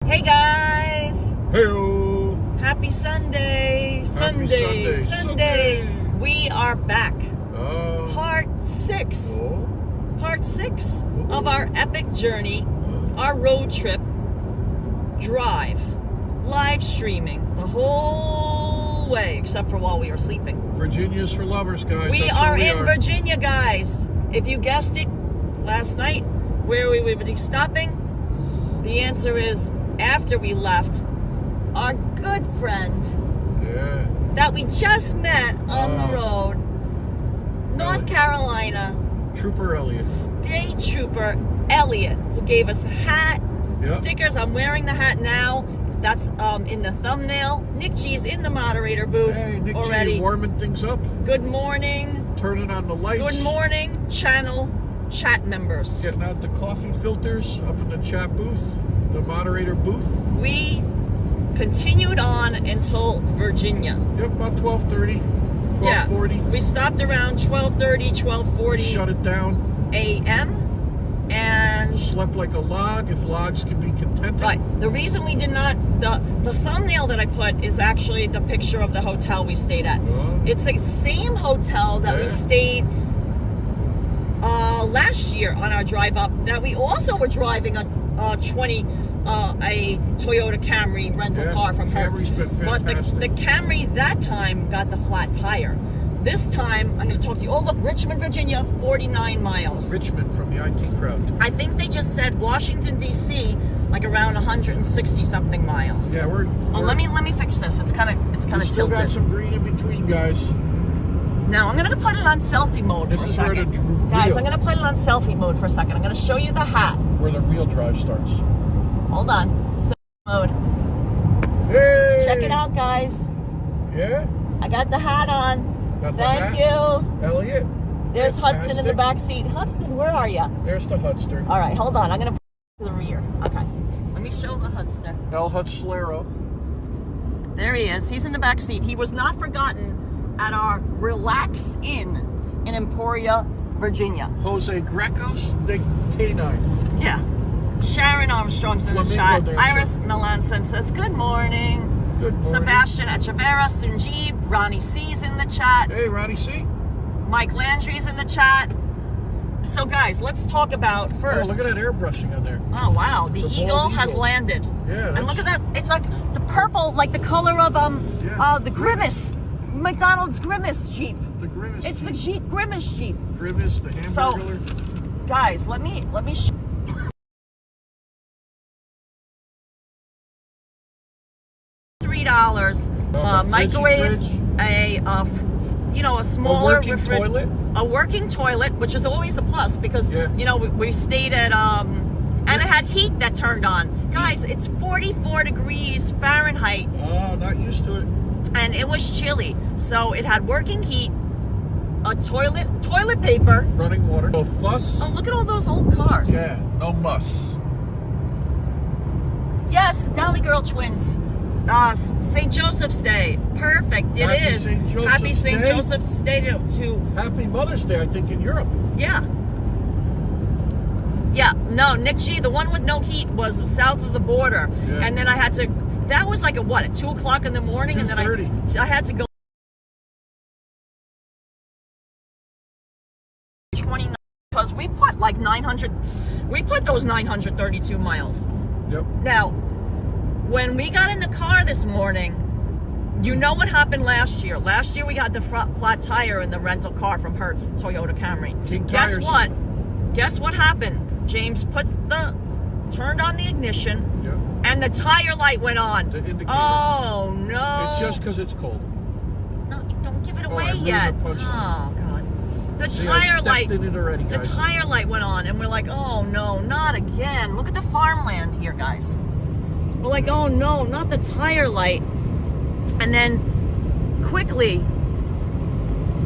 Hey guys! Hey-o! Happy Sunday! Sunday! We are back. Part 6. Part 6 of our epic journey, our road trip, drive, live streaming the whole way, except for while we were sleeping. Virginia's for lovers, guys. We are in Virginia, guys. If you guessed it last night, where we would be stopping, the answer is after we left our good friend that we just met on the road, North Carolina, Trooper Elliot, State Trooper Elliot, who gave us a hat, stickers. I'm wearing the hat now. That's in the thumbnail. Nick G's in the moderator booth. Hey, Nick already. G, warming things up. Good morning. Turning on the lights. Good morning, channel chat members. Getting out the coffee filters up in the chat booth, the moderator booth. We continued on until Virginia. Yep, about 12:30, 12:40. Yeah, we stopped around 12:30, 12:40. Shut it down. A.M. and slept like a log, if logs can be contented. Right. The reason we did not, the thumbnail that I put is actually the picture of the hotel we stayed at. It's the same hotel that we stayed last year on our drive up, that we also were driving a Toyota Camry rental car from Hudson. But the Camry that time got the flat tire. This time, I'm going to talk to you. Oh, look, Richmond, Virginia, 49 miles. Richmond from the IT crowd. I think they just said Washington, D.C., like around 160 something miles. Yeah, we're let me fix this. It's kind of tilted. Still got some green in between, guys. Now I'm gonna put it on selfie mode for a second. Guys, I'm gonna put it on selfie mode for a second. I'm gonna show you the hat. Where the real drive starts. Hold on. Selfie mode. Hey! Check it out, guys. Yeah? I got the hat on. Thank you. Elliot. There's Hudson in the back seat. Hudson, where are you? There's the Hudster. All right, hold on. I'm gonna put it to the rear. Okay. Let me show the Hudster. El Hudslero. There he is. He's in the back seat. He was not forgotten at our Relax Inn in Emporia, Virginia. Jose Greco's the K9. Yeah. Sharon Armstrong's in the chat. Iris Melanson says, good morning. Good morning. Sebastian Echeverra, Sunjeeb, Ronnie C's in the chat. Hey, Ronnie C. Mike Landry's in the chat. So, guys, let's talk about first. Oh, look at that airbrushing on there. Oh, wow. The eagle has landed. Yeah. And look at that. It's like the purple, like the color of the Grimace. McDonald's Grimace Jeep. The Grimace It's Jeep. the Jeep Grimace Jeep. Grimace, the hamburger. So, guys, let me show $3 microwave, a smaller toilet, a working toilet, which is always a plus because we stayed at and it had heat that turned on. Guys, it's 44 degrees Fahrenheit. Oh, not used to it. And it was chilly, so it had working heat, a toilet paper, running water, no fuss. Oh, look at all those old cars. Yeah, no muss. Yes, Dolly Girl Twins. St. Joseph's Day. Perfect. It is. Happy St. Joseph's Day to Happy Mother's Day, I think, in Europe. Yeah. Yeah. No, Nick G, the one with no heat was south of the border. Yeah. And then I had to, that was like at 2 o'clock in the morning? 2:30. And then I had to go 29 because we put those 932 miles. Yep. Now, when we got in the car this morning, you know what happened last year. Last year we got the flat tire in the rental car from Hertz, the Toyota Camry. Guess what? Guess what happened? James turned on the ignition, and the tire light went on. The indicator. Oh no! It's just because it's cold. No, don't give it away yet. Oh God! The tire light went on, and we're like, oh no, not again! Look at the farmland here, guys. We're like, oh no, not the tire light. And then quickly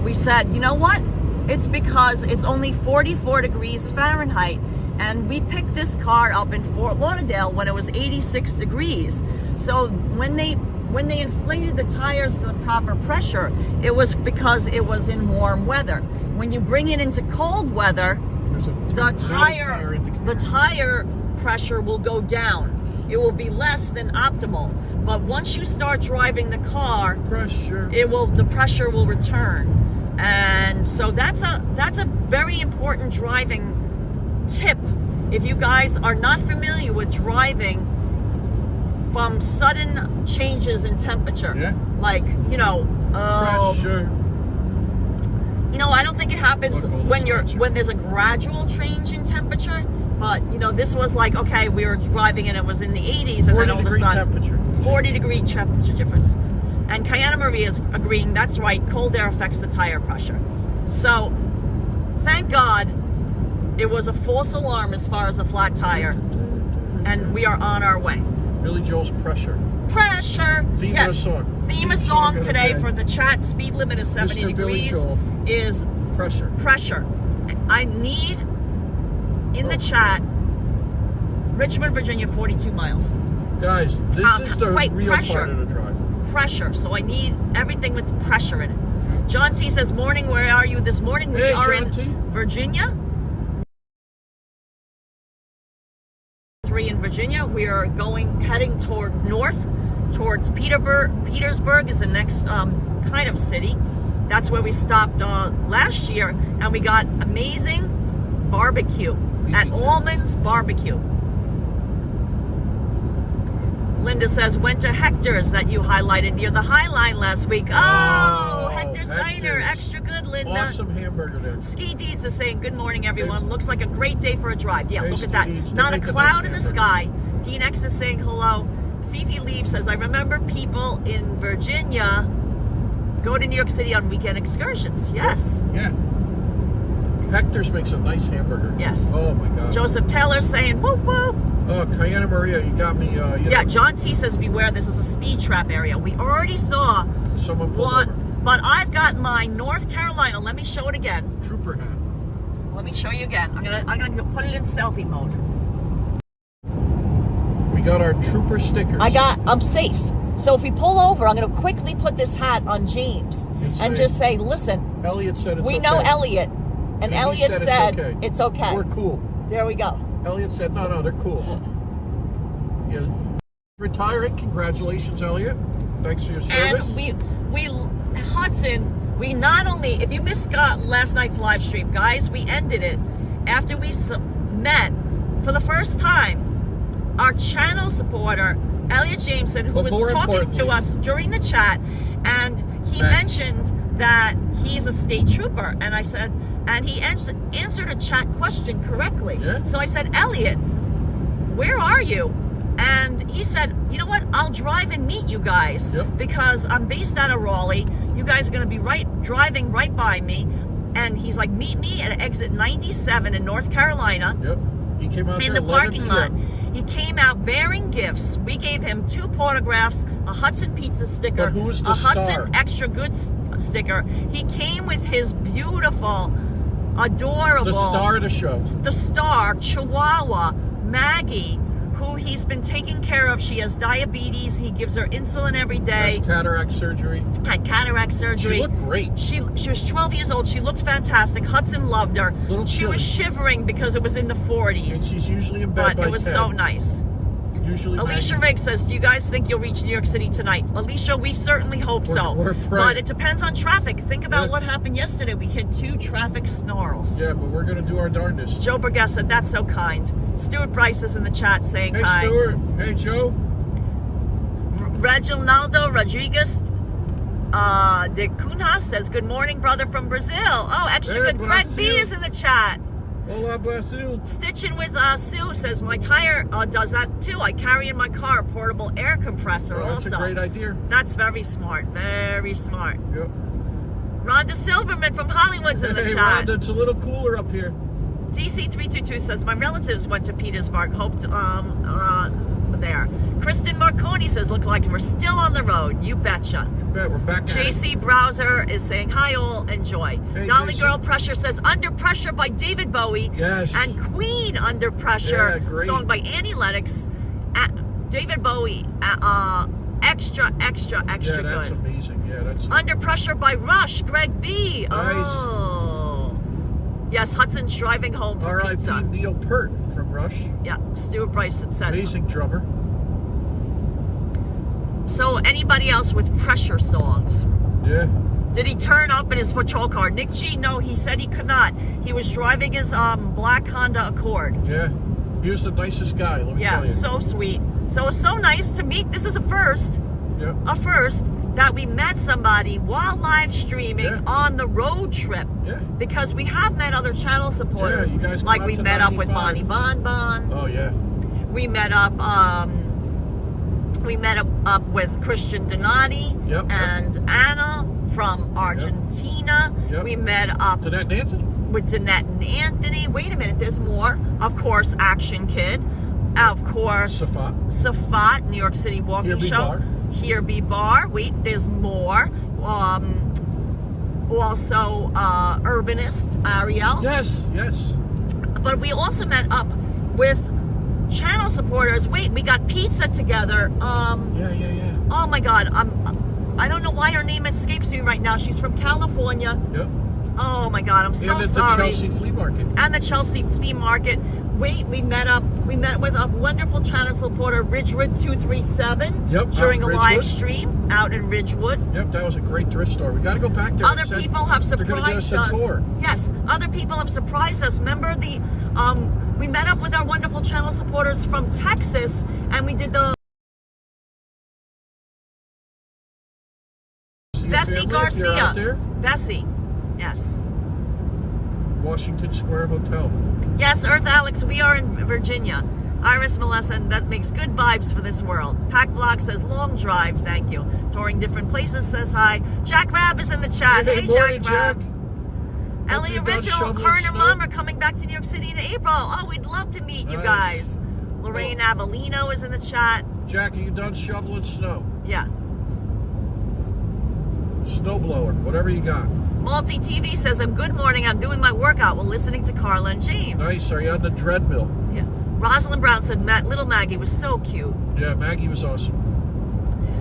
we said, you know what? It's because it's only 44 degrees Fahrenheit. And we picked this car up in Fort Lauderdale when it was 86 degrees. So when they inflated the tires to the proper pressure, it was because it was in warm weather. When you bring it into cold weather, the tire pressure will go down. it will be less than optimal. But once you start driving the car, the pressure will return. And so that's a very important driving tip. If you guys are not familiar with driving from sudden changes in temperature, like, pressure. I don't think it happens when there's a gradual change in temperature. But, this was like, okay, we were driving and it was in the 80s, and then all of a sudden, 40-degree temperature difference. And Kiana Marie is agreeing, that's right, cold air affects the tire pressure. So, thank God, it was a false alarm as far as a flat tire, and we are on our way. Billy Joel's Pressure. Pressure! Theme of song. Theme of song today for the chat, speed limit is 70 degrees, is Pressure. Pressure. I need... in the chat, Richmond, Virginia, 42 miles. Guys, this is the real part of the drive. Pressure. So I need everything with pressure in it. John T says, morning, where are you this morning? We are in Virginia. 3 in Virginia. We are heading towards Petersburg is the next kind of city. That's where we stopped last year, and we got amazing barbecue at Allman's Barbecue. Linda says, went to Hector's that you highlighted near the High Line last week. Oh, Hector's Diner. Extra good, Linda. Awesome hamburger there. Ski Deeds is saying, good morning, everyone. Looks like a great day for a drive. Yeah, look at that. Not a cloud in the sky. Dean X is saying hello. Fifi Leave says, I remember people in Virginia go to New York City on weekend excursions. Yes. Yeah. Hector's makes a nice hamburger. Yes. Oh my God. Joseph Taylor saying, whoop whoop. Oh, Kiana Maria, you got me. John T says, beware, this is a speed trap area. We already saw someone pull over. But I've got my North Carolina. Let me show it again. Trooper hat. Let me show you again. I'm gonna put it in selfie mode. We got our trooper stickers. I'm safe. So if we pull over, I'm gonna quickly put this hat on James and just say, listen. Elliot said it's okay. We know Elliot. And Elliot said it's okay. We're cool. There we go. Elliot said, no, they're cool. Yeah. Retiring. Congratulations, Elliot. Thanks for your service. And Hudson, we not only, if you missed last night's live stream, guys, we ended it after we met for the first time. Our channel supporter, Elliot Jameson, who was talking to us during the chat, and he mentioned that he's a state trooper. And I said, and he answered a chat question correctly. Yeah. So I said, Elliot, where are you? And he said, you know what? I'll drive and meet you guys because I'm based out of Raleigh. You guys are going to be driving right by me. And he's like, meet me at exit 97 in North Carolina. Yep. He came out in the parking lot. He came out bearing gifts. We gave him 2 autographs, a Hudson pizza sticker, a Hudson extra good sticker. He came with his beautiful, adorable, the star of the show, the star Chihuahua Maggie, who he's been taking care of. She has diabetes. He gives her insulin every day. Has cataract surgery. Had cataract surgery. She looked great. She was 12 years old. She looked fantastic. Hudson loved her. She was shivering because it was in the 40s. And she's usually in bed by 10. It was so nice. Usually Alicia Riggs says, do you guys think you'll reach New York City tonight? Alicia, we certainly hope so. We're praying. But it depends on traffic. Think about what happened yesterday. We hit 2 traffic snarls. Yeah, but we're going to do our darndest. Joe Burgess said, that's so kind. Stuart Bryce is in the chat saying hi. Hey, Stuart. Hey, Joe. Reginaldo Rodriguez de Cunha says, good morning, brother from Brazil. Oh, extra good. Greg B is in the chat. Hola, Brazil. Stitching with Sue says, my tire does that too. I carry in my car a portable air compressor also. That's a great idea. That's very smart. Very smart. Yep. Rhonda Silverman from Hollywood's in the chat. Rhonda, it's a little cooler up here. DC322 says, my relatives went to Petersburg. Hoped there. Kristen Marconi says, look like we're still on the road. You betcha. Bet we're back. JC Browser is saying, hi all, enjoy. Hey, Dolly JC. Girl Pressure says, Under Pressure by David Bowie. Yes. And Queen Under Pressure, song by Annie Lennox. David Bowie, extra Yeah, good. that's amazing. Yeah, that's Under Pressure by Rush, Greg B. Nice. Oh. Yes, Hudson's driving home for pizza. R.I.P. Neil Peart from Rush. Yeah, Stuart Bryce says. Amazing drummer. So anybody else with pressure songs? Yeah. Did he turn up in his patrol car? Nick G, no, he said he could not. He was driving his black Honda Accord. Yeah. He was the nicest guy, let me tell you. So sweet. So it's so nice to meet. This is a first. Yeah. A first that we met somebody while live streaming on the road trip. Yeah. Because we have met other channel supporters. Yeah, you guys like we met up with Bonnie Bon Bon. Oh yeah. We met up with Christian Donati and Anna from Argentina. Yep. We met up Danette and Anthony. With Danette and Anthony. Wait a minute, there's more. Of course, Action Kid. Of course, Safat, New York City Walking Show. Here Be Bar. Wait, there's more. Also, Urbanist, Ariel. Yes, yes. But we also met up with channel supporters. Wait, we got pizza together. Yeah. Oh my God, I don't know why her name escapes me right now. She's from California. Yep. Oh my God, I'm so sorry. And the Chelsea Flea Market. And the Chelsea Flea Market. Wait, we met with a wonderful channel supporter, Ridgewood 237. Yep. During a live stream out in Ridgewood. Yep, that was a great thrift store. We got to go back there. Other people have surprised us. Tour. Yes, other people have surprised us. Remember we met up with our wonderful channel supporters from Texas, and we did the Bessie Garcia. Bessie, yes. Washington Square Hotel. Yes, Earth Alex, we are in Virginia. Iris Melissa, and that makes good vibes for this world. Pack Vlog says long drive, thank you. Touring different places says hi. Jack Rabb is in the chat. Hey morning, Jack Rabb. Jack. Ellie Original, her and her mom are coming back to New York City in April. Oh, we'd love to meet you guys. Lorraine Avellino is in the chat. Jack, are you done shoveling snow? Yeah. Snowblower, whatever you got. Multi TV says, good morning. I'm doing my workout while listening to Karla and James. Nice. Are you on the treadmill? Yeah. Rosalind Brown said, little Maggie was so cute. Yeah, Maggie was awesome.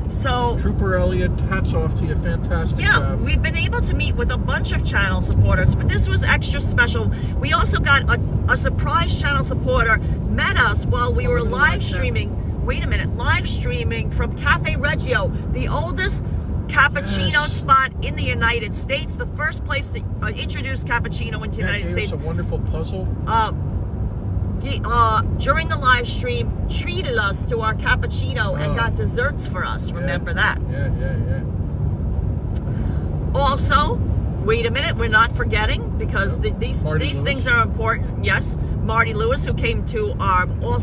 So, Trooper Elliot, hats off to you. Fantastic job. We've been able to meet with a bunch of channel supporters, but this was extra special. We also got a surprise channel supporter met us while we were live streaming. Wait a minute. Live streaming from Cafe Reggio, the oldest cappuccino spot in the United States, the first place to introduce cappuccino into the United States. It's a wonderful puzzle. During the live stream, treated us to our cappuccino and got desserts for us. Remember that? Yeah. Also, wait a minute, we're not forgetting, because these things are important. Yes, Marty Lewis, who came to our book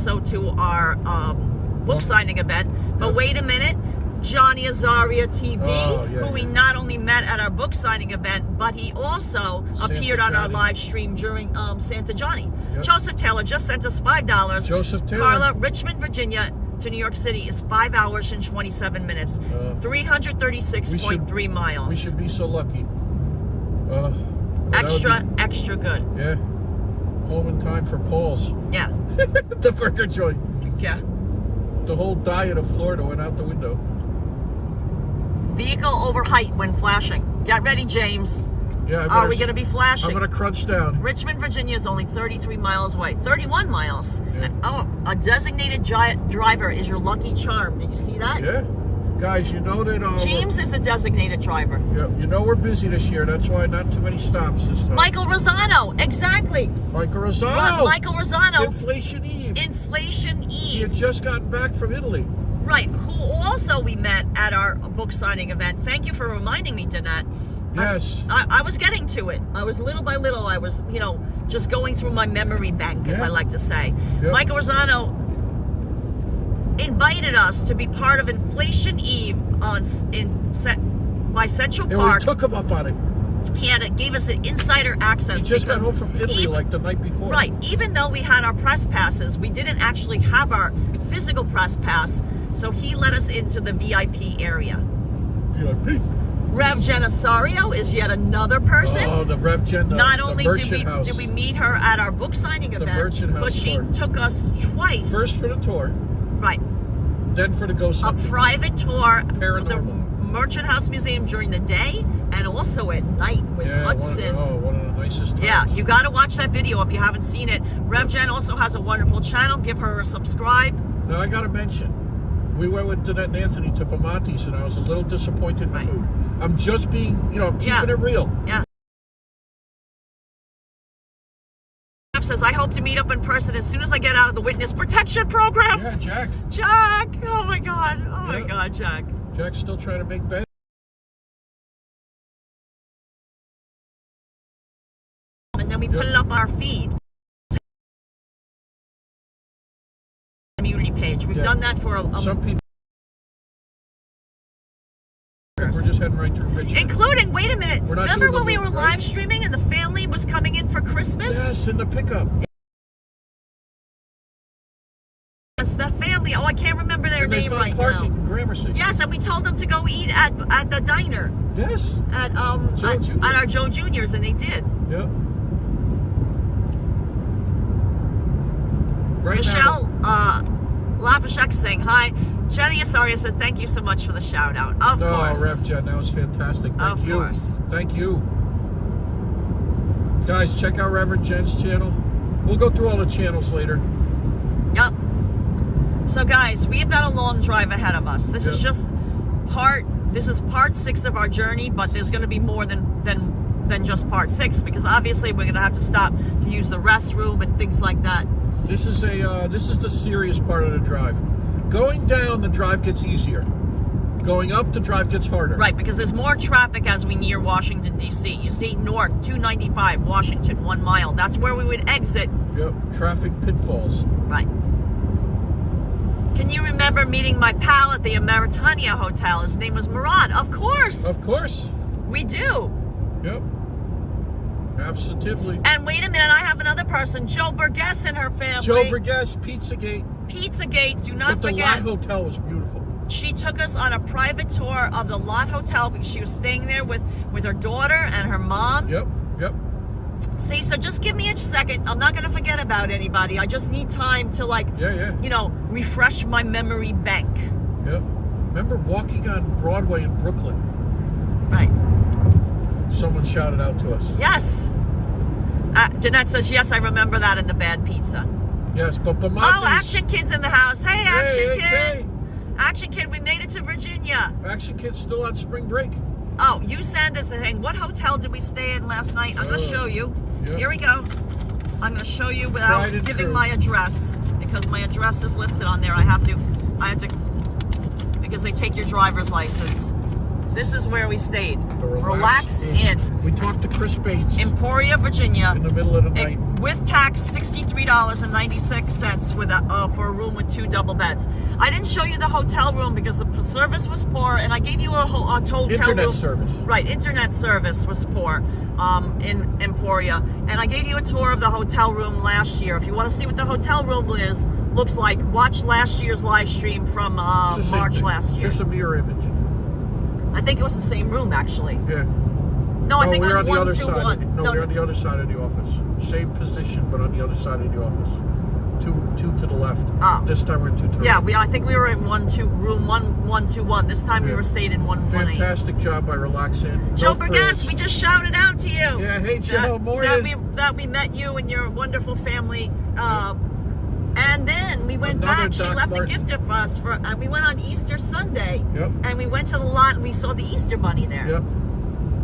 signing event. But wait a minute. Johnny Azaria TV, who we not only met at our book signing event, but he also appeared on our live stream during Santa Johnny. Yep. Joseph Taylor just sent us $5. Joseph Taylor. Karla, Richmond, Virginia to New York City is 5 hours and 27 minutes. 336.3 miles. We should be so lucky. Extra good. Yeah. Home in time for Paul's. Yeah. The burger joint. Yeah. The whole diet of Florida went out the window. Vehicle over height when flashing. Get ready, James. Yeah. Are we going to be flashing? I'm going to crunch down. Richmond, Virginia is only 33 miles away. 31 miles. Yeah. A designated driver is your lucky charm. Did you see that? Yeah. Guys, you know that... James is the designated driver. Yeah. You know we're busy this year. That's why not too many stops this time. Michael Rosano. Exactly. Michael Rosano. Michael Rosano. Inflation Eve. Inflation Eve. He had just gotten back from Italy. Right, who also we met at our book signing event. Thank you for reminding me, Danette. Yes. I was getting to it. I was little by little, I was, just going through my memory bank, as I like to say. Yep. Michael Rosano invited us to be part of Inflation Eve by Central Park. We took him up on it. He gave us an insider access. He just got home from Italy like the night before. Right. Even though we had our press passes, we didn't actually have our physical press pass. So he let us into the VIP area. VIP. Rev Jen Asario is yet another person. Oh, the Rev Jen. Not only did we meet her at our book signing event, but she took us twice. First for the tour. Right. Then for the ghost hunting. A private tour of the Paranormal. Merchant House Museum during the day and also at night with Hudson. One of the nicest times. Yeah, you got to watch that video if you haven't seen it. Rev Jen also has a wonderful channel. Give her a subscribe. Now I got to mention, We went with Danette and Anthony to Pamonti's, and I was a little disappointed in the food. I'm just being, keeping it real. Yeah. Says, I hope to meet up in person as soon as I get out of the witness protection program. Yeah, Jack. Jack! Oh my God. Oh my God, Jack. Jack's still trying to make beds. And then we put it up our feed. Community page. We've done that for some people. We're just heading right through Richmond. Including, wait a minute, remember when we were live streaming and the family was coming in for Christmas? Yes, in the pickup. Yes, that family. Oh, I can't remember their name right now. Parking in Gramercy. Yes, and we told them to go eat at the diner. Yes. At our Joe Junior's, and they did. Yep. Right Michelle Lapashek saying hi. Jenny Asaria said, thank you so much for the shout out. Of course. Rev Jen, that was fantastic. Thank you. Of course. Thank you. Guys, check out Reverend Jen's channel. We'll go through all the channels later. Yep. So guys, we've got a long drive ahead of us. This is just part 6 of our journey, but there's going to be more than just part 6, because obviously we're going to have to stop to use the restroom and things like that. This is the serious part of the drive. Going down, the drive gets easier. Going up, the drive gets harder. Right, because there's more traffic as we near Washington, D.C. You see north, 295, Washington, 1 mile. That's where we would exit. Yep, traffic pitfalls. Right. Can you remember meeting my pal at the Ameritania Hotel? His name was Murad. Of course. Of course. We do. Yep. Absolutely. And wait a minute, I have another person, Joe Burgess and her family. Joe Burgess, Pizzagate. Pizzagate, do not forget. The Lot Hotel was beautiful. She took us on a private tour of the Lot Hotel because she was staying there with her daughter and her mom. Yep, yep. See, so just give me a second. I'm not going to forget about anybody. I just need time to refresh my memory bank. Yep. Remember walking on Broadway in Brooklyn? Right. Someone shouted out to us. Yes. Jeanette says, yes, I remember that in the bad pizza. Yes, but Pamonti's... Oh, Action Kid's in the house. Hey, Action Kid. Hey. Action Kid, we made it to Virginia. Action Kid's still on spring break. Oh, you Sanders and saying, what hotel did we stay in last night? I'm going to show you. Yep. Here we go. I'm going to show you without giving my address, because my address is listed on there. I have to, because they take your driver's license. This is where we stayed. Relax Inn. We talked to Chris Bates. Emporia, Virginia. In the middle of the night. With tax, $63.96 for a room with 2 double beds. I didn't show you the hotel room because the service was poor, and I gave you a hotel room. Internet service. Right, internet service was poor in Emporia. And I gave you a tour of the hotel room last year. If you want to see what the hotel room looks like, watch last year's live stream from March last year. Just a mirror image. I think it was the same room, actually. Yeah. No, I think it was 121. No, we're on the other side of the office. Same position, but on the other side of the office. Two to the left. This time we're in 2 to the right. right. I think we were in room 121. This time we were stayed in 118. Fantastic job by Relax Inn. Joe Burgess, we just shouted out to you. Yeah, hey Joe, morning. That we met you and your wonderful family. And then we went back. She left a gift for us and we went on Easter Sunday. Yep. And we went to the lot and we saw the Easter Bunny there. Yep.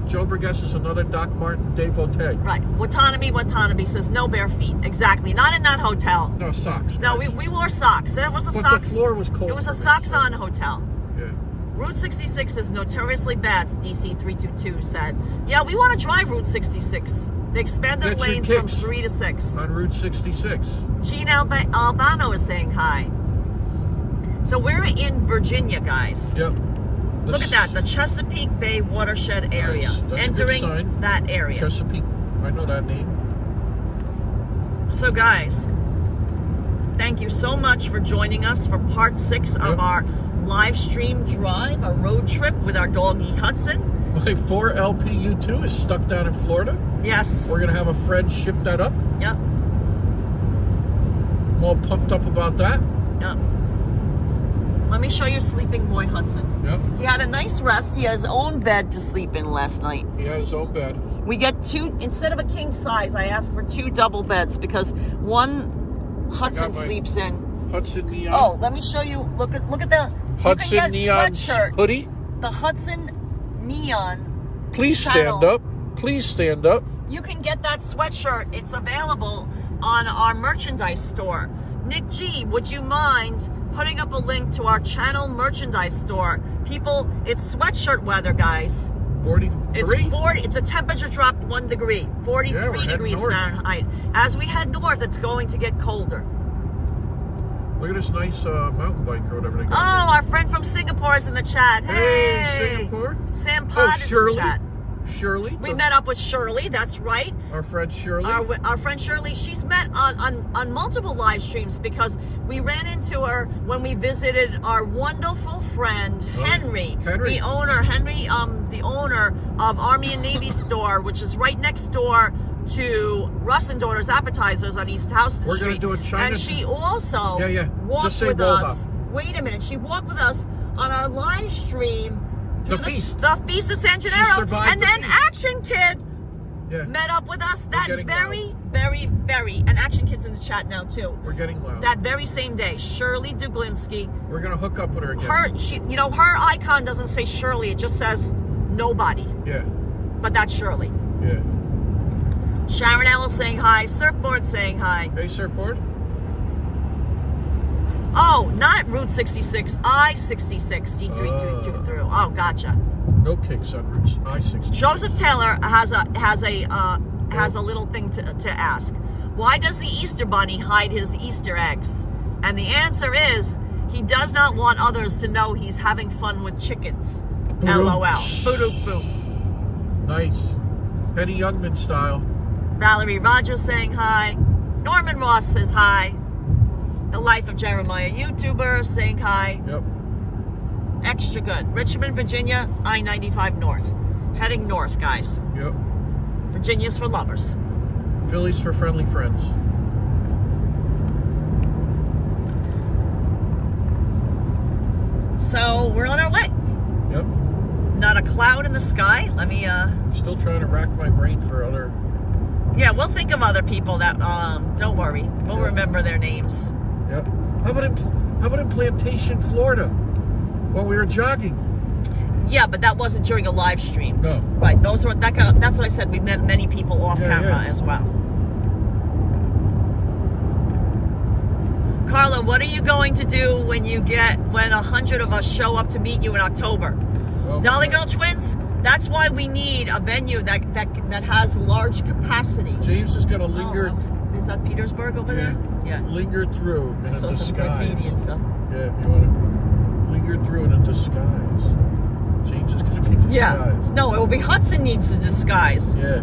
Joe Burgess is another Doc Martin devotee. Right. Watanabe says no bare feet. Exactly. Not in that hotel. No, socks. No, we wore socks. That was a but socks. The floor was cold. It was a socks on hotel. Yeah. Route 66 is notoriously bad, DC 322 said. Yeah, we want to drive Route 66. They expanded lanes from 3 to 6. On Route 66. Gene Albano is saying hi. So we're in Virginia, guys. Yep. Look at that, the Chesapeake Bay watershed area. Nice. That's entering a good sign. that area. Chesapeake, I know that name. So guys, thank you so much for joining us for part 6 of our live stream drive, our road trip with our doggy Hudson. My 4LPU2 is stuck down in Florida. Yes. We're going to have a friend ship that up. Yep. I'm all pumped up about that. Yep. Let me show you Sleeping Boy Hudson. Yep. He had a nice rest. He had his own bed to sleep in last night. He had his own bed. We get 2, instead of a king size, I asked for 2 double beds because one Hudson sleeps in. Hudson meow. Oh, let me show you. Look at Hudson Neon hoodie. The Hudson Neon. Please stand up. Please stand up. You can get that sweatshirt. It's available on our merchandise store. Nick G, would you mind putting up a link to our channel merchandise store? People, it's sweatshirt weather, guys. 43? It's 40. It's a temperature dropped 1 degree. 43 degrees Fahrenheit. As we head north, it's going to get colder. Look at this nice mountain bike or whatever they got. Oh, our friend from Singapore is in the chat. Hey, Singapore. Sam Pod is in the chat. Shirley. We met up with Shirley, that's right. Our friend Shirley. Our friend Shirley, she's met on multiple live streams because we ran into her when we visited our wonderful friend Henry. The owner of Army and Navy store, which is right next door to Russ and Daughters Appetizers on East Houston Street. We're going to do a China. And she also walked with us. Wait a minute, she walked with us on our live stream. The feast of San Gennaro, and then Action Kid met up with us that very, and Action Kid's in the chat now too. We're getting loud. That very same day, Shirley Duglinsky. We're gonna hook up with her again. Her icon doesn't say Shirley; it just says nobody. Yeah. But that's Shirley. Yeah. Sharon Allen saying hi. Surfboard saying hi. Hey, Surfboard. Oh, not Route 66, I-66, C322 through. Oh, gotcha. No kicks on Route I-66. Joseph Taylor has a little thing to ask. Why does the Easter Bunny hide his Easter eggs? And the answer is, he does not want others to know he's having fun with chickens. LOL. Boop. Nice. Eddie Youngman style. Valerie Rogers saying hi. Norman Ross says hi. The Life of Jeremiah YouTuber saying hi. Yep. Extra good. Richmond, Virginia, I-95 north. Heading north, guys. Yep. Virginia's for lovers. Philly's for friendly friends. So we're on our way. Yep. Not a cloud in the sky. Let me Still trying to rack my brain for other. Yeah, we'll think of other people that don't worry. We'll remember their names. Yep. How about in Plantation, Florida, when we were jogging? Yeah, but that wasn't during a live stream. No. Right. That's what I said. We met many people off camera as well. Carla, what are you going to do when 100 of us show up to meet you in October? Oh, Dolly Girl Twins? That's why we need a venue that has large capacity. James is going to linger. Is that Petersburg over there? Yeah. Linger through in a saw disguise. Some graffiti and stuff. Yeah, you want to linger through in a disguise. James is going to be disguised. Yeah. No, it will be Hudson needs a disguise. Yeah.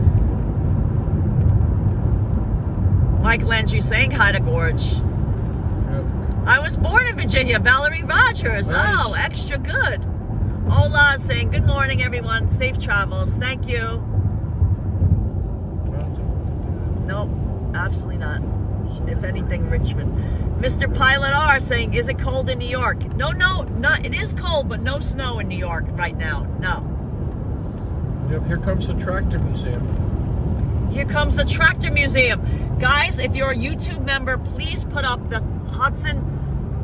Mike Landry saying hi to Gorge. Yep. I was born in Virginia. Valerie Rogers. Nice. Oh, extra good. Ola saying good morning, everyone. Safe travels. Thank you. Nope, absolutely not. If anything, Richmond. Mr. Pilot R saying, is it cold in New York? No, not. It is cold, but no snow in New York right now. No. Yep, here comes the Tractor Museum. Here comes the Tractor Museum. Guys, if you're a YouTube member, please put up the Hudson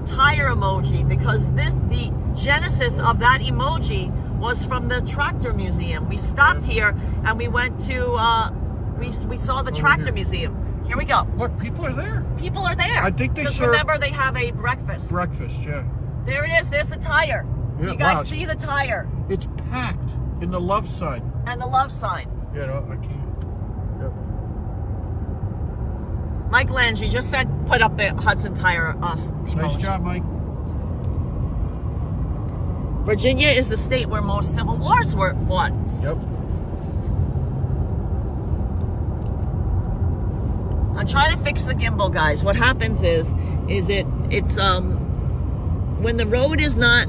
tire emoji, because the genesis of that emoji was from the Tractor Museum. We stopped here and we went to, we saw the Tractor Museum. Here we go. Look, people are there. People are there. I think they serve... remember, they have a breakfast. Breakfast, yeah. There it is. There's the tire. Do you guys see the tire? It's packed in the love sign. And the love sign. Yeah, no, I can't. Yep. Mike Landry just said, put up the Hudson tire emoji. Nice job, Mike. Virginia is the state where most civil wars were fought. Yep. I'm trying to fix the gimbal, guys. What happens is it's when the road is not,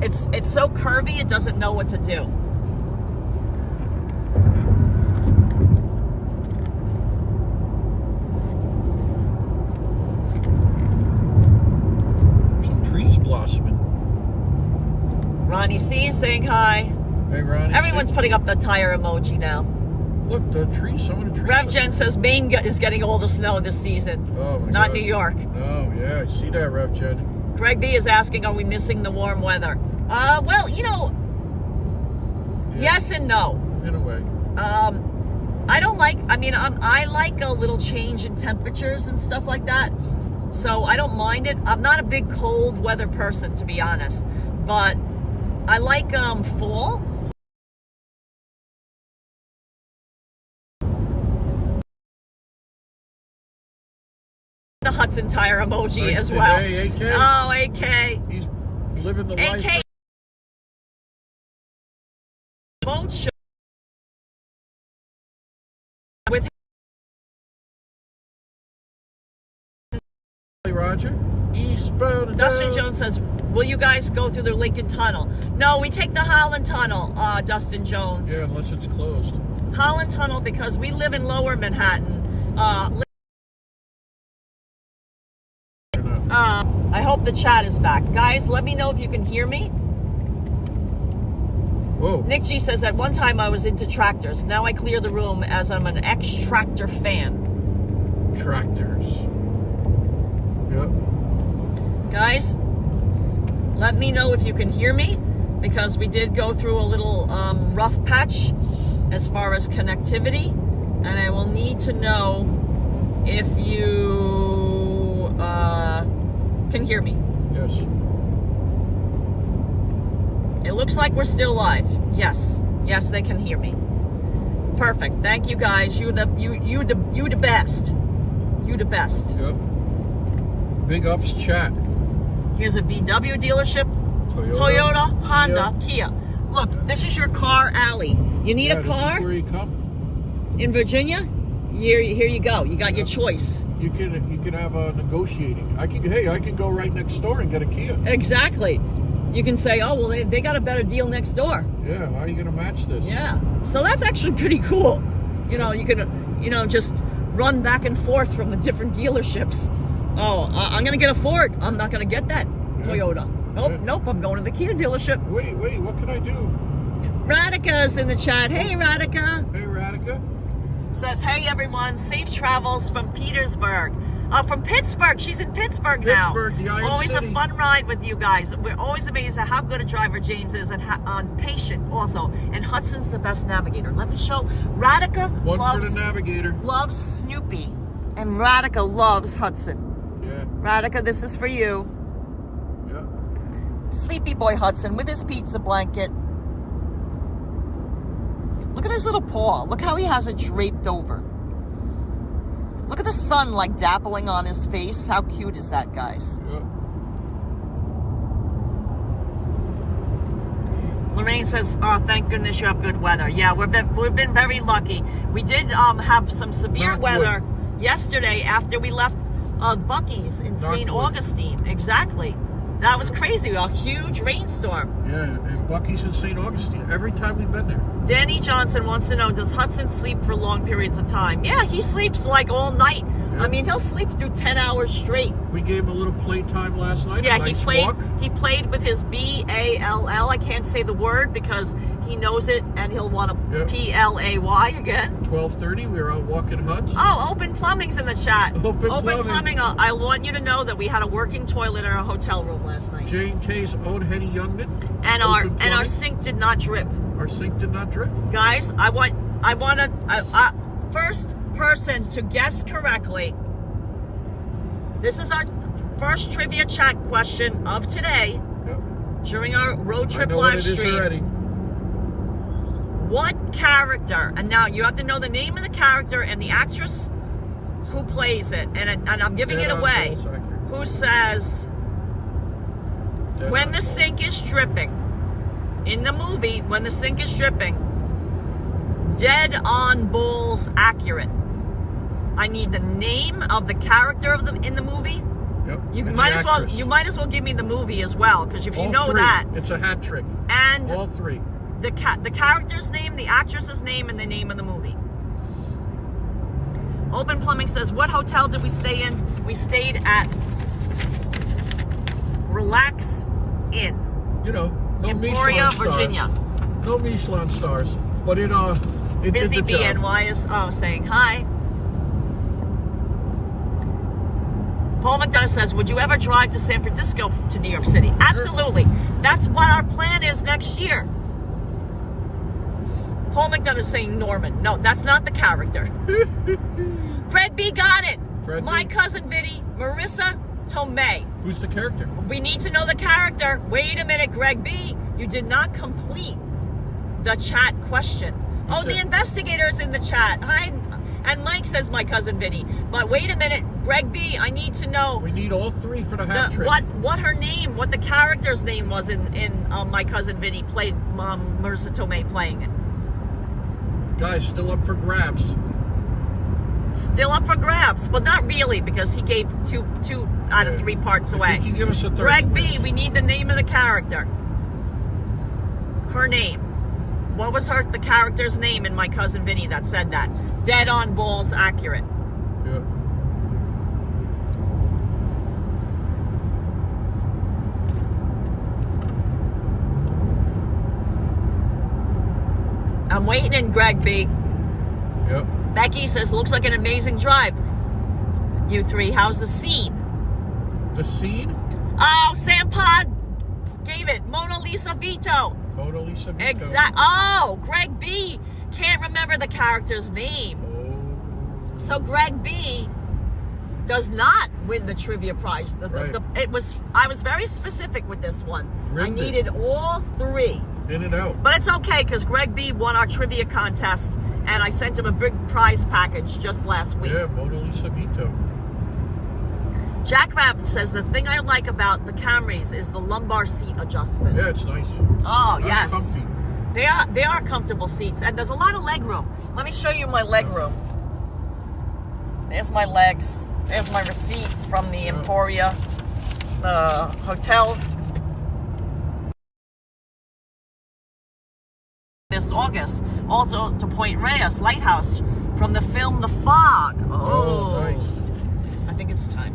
it's so curvy, it doesn't know what to do. Some trees blossoming. Ronnie C saying hi. Hey, Ronnie. Everyone's putting up the tire emoji now. Look, the trees, some of the trees. Rev Jen says Maine is getting all the snow this season. Oh, my Not God. New York. Oh, yeah, I see that, Rev Jen. Greg B is asking, are we missing the warm weather? Well, you know, yes and no. In a way. I like a little change in temperatures and stuff like that. So I don't mind it. I'm not a big cold weather person, to be honest. But I like fall. The Hudson tire emoji as well. Hey, AK. Oh, AK. He's living the life. AK. Boat show. With Roger. Eastbound. Dustin Jones says, will you guys go through the Lincoln Tunnel? No, we take the Holland Tunnel, Dustin Jones. Yeah, unless it's closed. Holland Tunnel, because we live in Lower Manhattan. I hope the chat is back. Guys, let me know if you can hear me. Whoa. Nick G says, at one time I was into tractors. Now I clear the room as I'm an ex-tractor fan. Tractors. Yep. Guys, let me know if you can hear me, because we did go through a little rough patch as far as connectivity, and I will need to know if you can hear me. Yes. It looks like we're still live. Yes, they can hear me. Perfect. Thank you, guys. You the best. You the best. Yep. Big ups, chat. Here's a VW dealership. Toyota, Honda, Kia. Look, this is your car alley. You need a car? This is where you come. In Virginia? Here you go. You got your choice. You can have a negotiating. I can go right next door and get a Kia. Exactly. You can say, oh, well, they got a better deal next door. Yeah, how are you going to match this? Yeah. So that's actually pretty cool. You know, you can, just run back and forth from the different dealerships. Oh, I'm going to get a Ford. I'm not going to get that Toyota. Nope, I'm going to the Kia dealership. Wait, what can I do? Radika's in the chat. Hey, Radika. Hey, Radika. Says, hey, everyone, safe travels from Petersburg. From Pittsburgh. She's in Pittsburgh now. Pittsburgh, the Iron Always City. A fun ride with you guys. We're always amazed at how good a driver James is and patient also. And Hudson's the best navigator. Let me show. Radika One for the navigator. Loves Snoopy. And Radika loves Hudson. Yeah. Radika, this is for you. Yeah. Sleepy boy Hudson with his pizza blanket. Look at his little paw. Look how he has it draped over. Look at the sun like dappling on his face. How cute is that, guys? Yeah. Lorraine says, oh, thank goodness you have good weather. Yeah, we've been very lucky. We did have some severe weather yesterday after we left Buc-ee's in St. Augustine. Exactly. That was crazy. A huge rainstorm. Yeah, and Buc-ee's in St. Augustine. Every time we've been there. Danny Johnson wants to know, does Hudson sleep for long periods of time? Yeah, he sleeps like all night. Yeah. I mean, he'll sleep through 10 hours straight. We gave him a little playtime last night. Yeah, he played with his BALL. I can't say the word because he knows it and he'll want to PLAY again. 12:30, we were out walking Hudson. Oh, Open Plumbing's in the chat. Open Plumbing. I want you to know that we had a working toilet in our hotel room last night. J&K's own Henny Youngman. And our sink did not drip. Our sink did not drip. Guys, I want first person to guess correctly. This is our first trivia chat question of today. Yep. During our road trip live stream. What character? And now you have to know the name of the character and the actress who plays it. And I'm giving it away. Who says, when the sink is dripping, in the movie, when the sink is dripping, dead on balls accurate. I need the name of the character in the movie. Yep. You might as well give me the movie as well, because if you know that, it's a hat trick. And all three. The character's name, the actress's name, and the name of the movie. Open Plumbing says, what hotel did we stay in? We stayed at Relax Inn. No Emporia, Virginia. No Michelin stars, but it Busy did the job. BNY is saying hi. Paul McDonough says, would you ever drive to San Francisco to New York City? Absolutely. That's what our plan is next year. Paul McDonough is saying Norman. No, that's not the character. Fred B got it. Fred My B. cousin Vinny, Marissa Tomei. Who's the character? We need to know the character. Wait a minute, Greg B. You did not complete the chat question. Oh, the investigator's in the chat. Hi. And Mike says my cousin Vinny. But wait a minute, Greg B, I need to know. We need all three for the hat trick. What her name, what the character's name was in my cousin Vinny played Marissa Tomei playing it. Guys, still up for grabs. Still up for grabs, but not really because he gave two out of 3 parts away. You can give us a third. Greg B, we need the name of the character. Her name. What was the character's name in my cousin Vinny that said that? Dead on balls accurate. Yeah. I'm waiting in Greg B. Yep. Becky says, looks like an amazing drive. You three, how's the scene? The scene? Oh, Sam Pod gave it. Mona Lisa Vito. Mona Lisa Vito. Exact. Oh, Greg B. Can't remember the character's name. Oh. So Greg B. does not win the trivia prize. I was very specific with this one. I needed all 3. In and out. But it's okay because Greg B. won our trivia contest and I sent him a big prize package just last week. Yeah, Mona Lisa Vito. Jack Rapp says the thing I like about the Camrys is the lumbar seat adjustment. Yeah, it's nice. Oh, That's yes. comfy. They are comfortable seats and there's a lot of leg room. Let me show you my leg room. There's my legs. There's my receipt from the Emporia, the hotel. This August. Also to Point Reyes Lighthouse from the film The Fog. Oh, nice. I think it's time.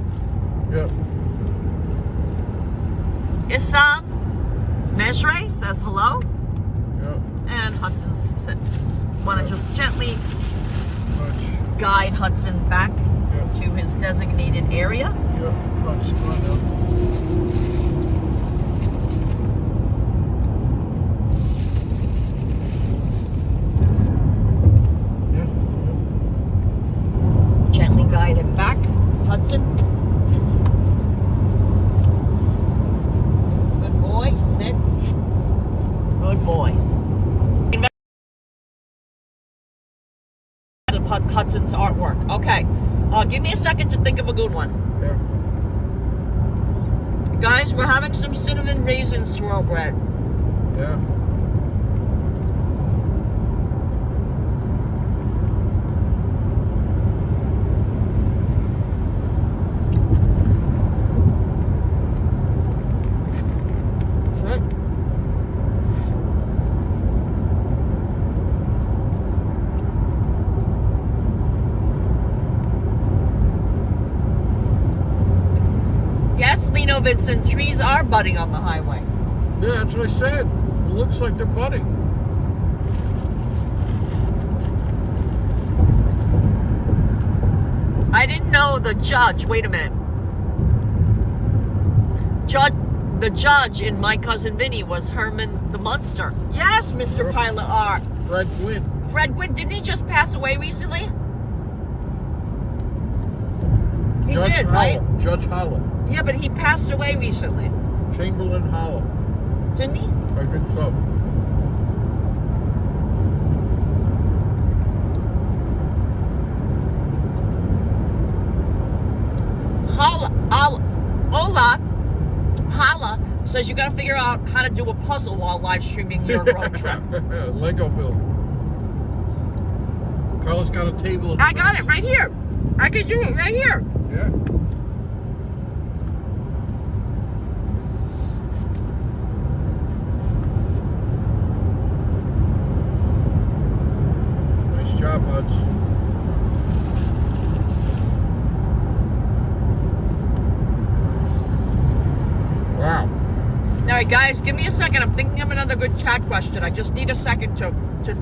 Yep. Issam Mejre says hello. Yep. And Hudson want to just gently Touch. guide Hudson back to his designated area. Yep. Touch. Come on now. Gently guide him back, Hudson. Good boy, sit. Good boy. Hudson's artwork. Okay, give me a second to think of a good one. Yeah. Guys, we're having some cinnamon raisin swirl bread. Yeah. Vincent, trees are budding on the highway. Yeah, that's what I said. It looks like they're budding. I didn't know the judge. Wait a minute. The judge in My Cousin Vinny was Herman the Munster. Yes, Mr. Pilot R. Fred Gwynn. Fred Gwynn. Didn't he just pass away recently? He did, right? Judge Hollow. Yeah, but he passed away recently. Chamberlain Hollow. Didn't he? I think so. Holla says you got to figure out how to do a puzzle while live streaming your road trip. Lego build. Carla's got a table. I got it right here. I can do it right here. Yeah. Nice job, Huds. Wow. All right, guys, give me a second. I'm thinking of another good chat question. I just need a second to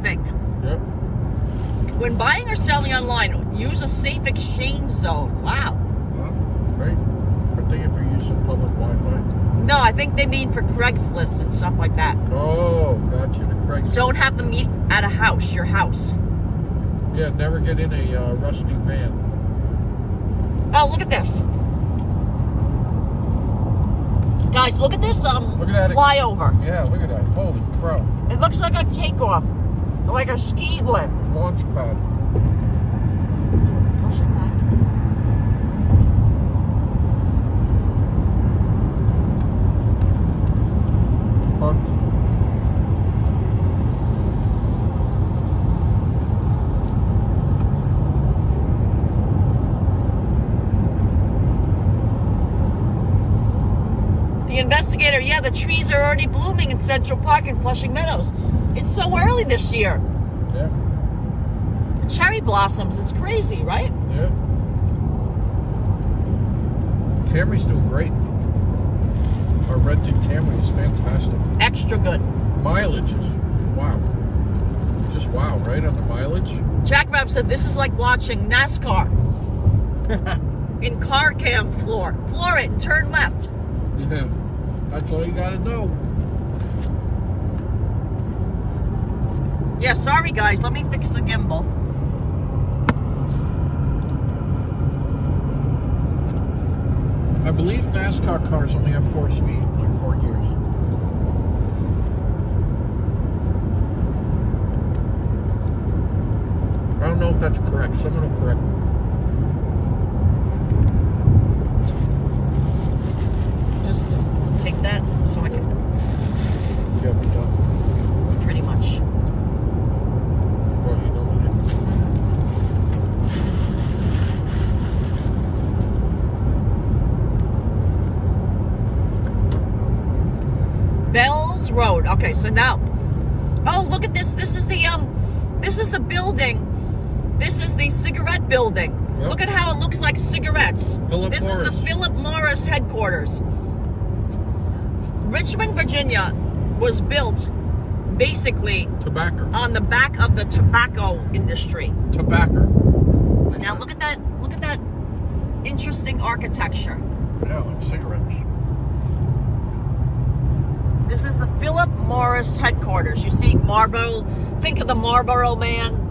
think. Yep. When buying or selling online, use a safe exchange zone. Wow. Right. thing if you're using public Wi-Fi? No, I think they mean for Craigslist and stuff like that. Oh, gotcha. The Craigslist. Don't have them meet at a house, your house. Yeah, never get in a rusty van. Oh, look at this. Guys, look at this Look at that. flyover. Yeah, look at that. Holy crow. It looks like a takeoff. Like a ski lift. Launch pad. Push it back. The investigator, yeah, the trees are already blooming in Central Park and Flushing Meadows. It's so early this year. Yeah. Cherry blossoms, it's crazy, right? Yeah. Camry's doing great. Our rented Camry is fantastic. Extra good. Mileage is wow. Just wow, right on the mileage. Jack Rabb said this is like watching NASCAR in car cam floor. Floor it and turn left. Yeah. That's all you gotta know. Yeah, sorry guys, let me fix the gimbal. I believe NASCAR cars only have 4 speed, like 4 gears. I don't know if that's correct. Someone will correct me. Just take that so I can Yeah, we're done. pretty much. Well, you know what Bells Road. Okay, so now, oh look at this. This is the building. This is the cigarette building. Yep. Look at how it looks like cigarettes. This is the Philip Morris headquarters. Richmond, Virginia was built basically Tobacco. on the back of the tobacco industry. Tobacco. Now look at that interesting architecture. Yeah, like cigarettes. This is the Philip Morris headquarters. You see Marlboro, think of the Marlboro Man.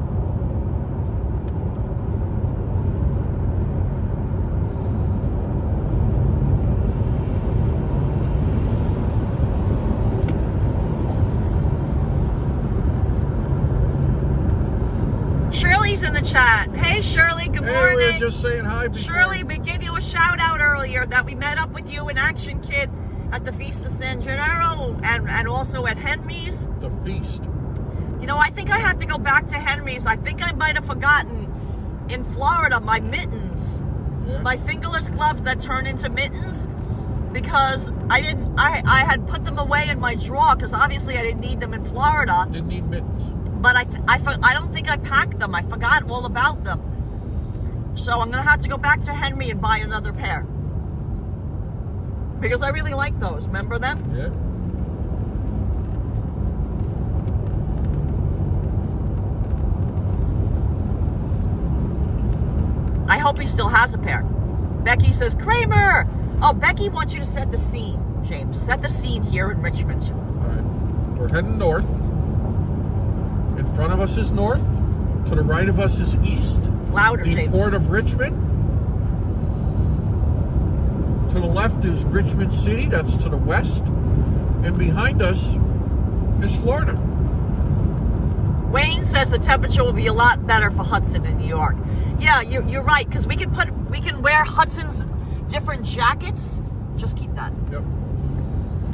Shirley's in the chat. Hey Shirley, good morning. Hey, we were just saying hi before. Shirley, we gave you a shout out earlier that we met up with you in Action Kid at the Feast of San Gennaro and also at Henry's. The feast. You know, I think I have to go back to Henry's. I think I might have forgotten in Florida my mittens. Yeah. My fingerless gloves that turn into mittens because I had put them away in my drawer because obviously I didn't need them in Florida. Didn't need mittens. But I don't think I packed them. I forgot all about them. So I'm going to have to go back to Henry and buy another pair. Because I really like those. Remember them? Yeah. I hope he still has a pair. Becky says, Kramer! Oh, Becky wants you to set the scene, James. Set the scene here in Richmond. All right. We're heading north. In front of us is north. To the right of us is east. Louder, the James. Port of Richmond. To the left is Richmond City. That's to the west. And behind us is Florida. Wayne says the temperature will be a lot better for Hudson in New York. Yeah, you're right, because we can wear Hudson's different jackets. Just keep that. Yep.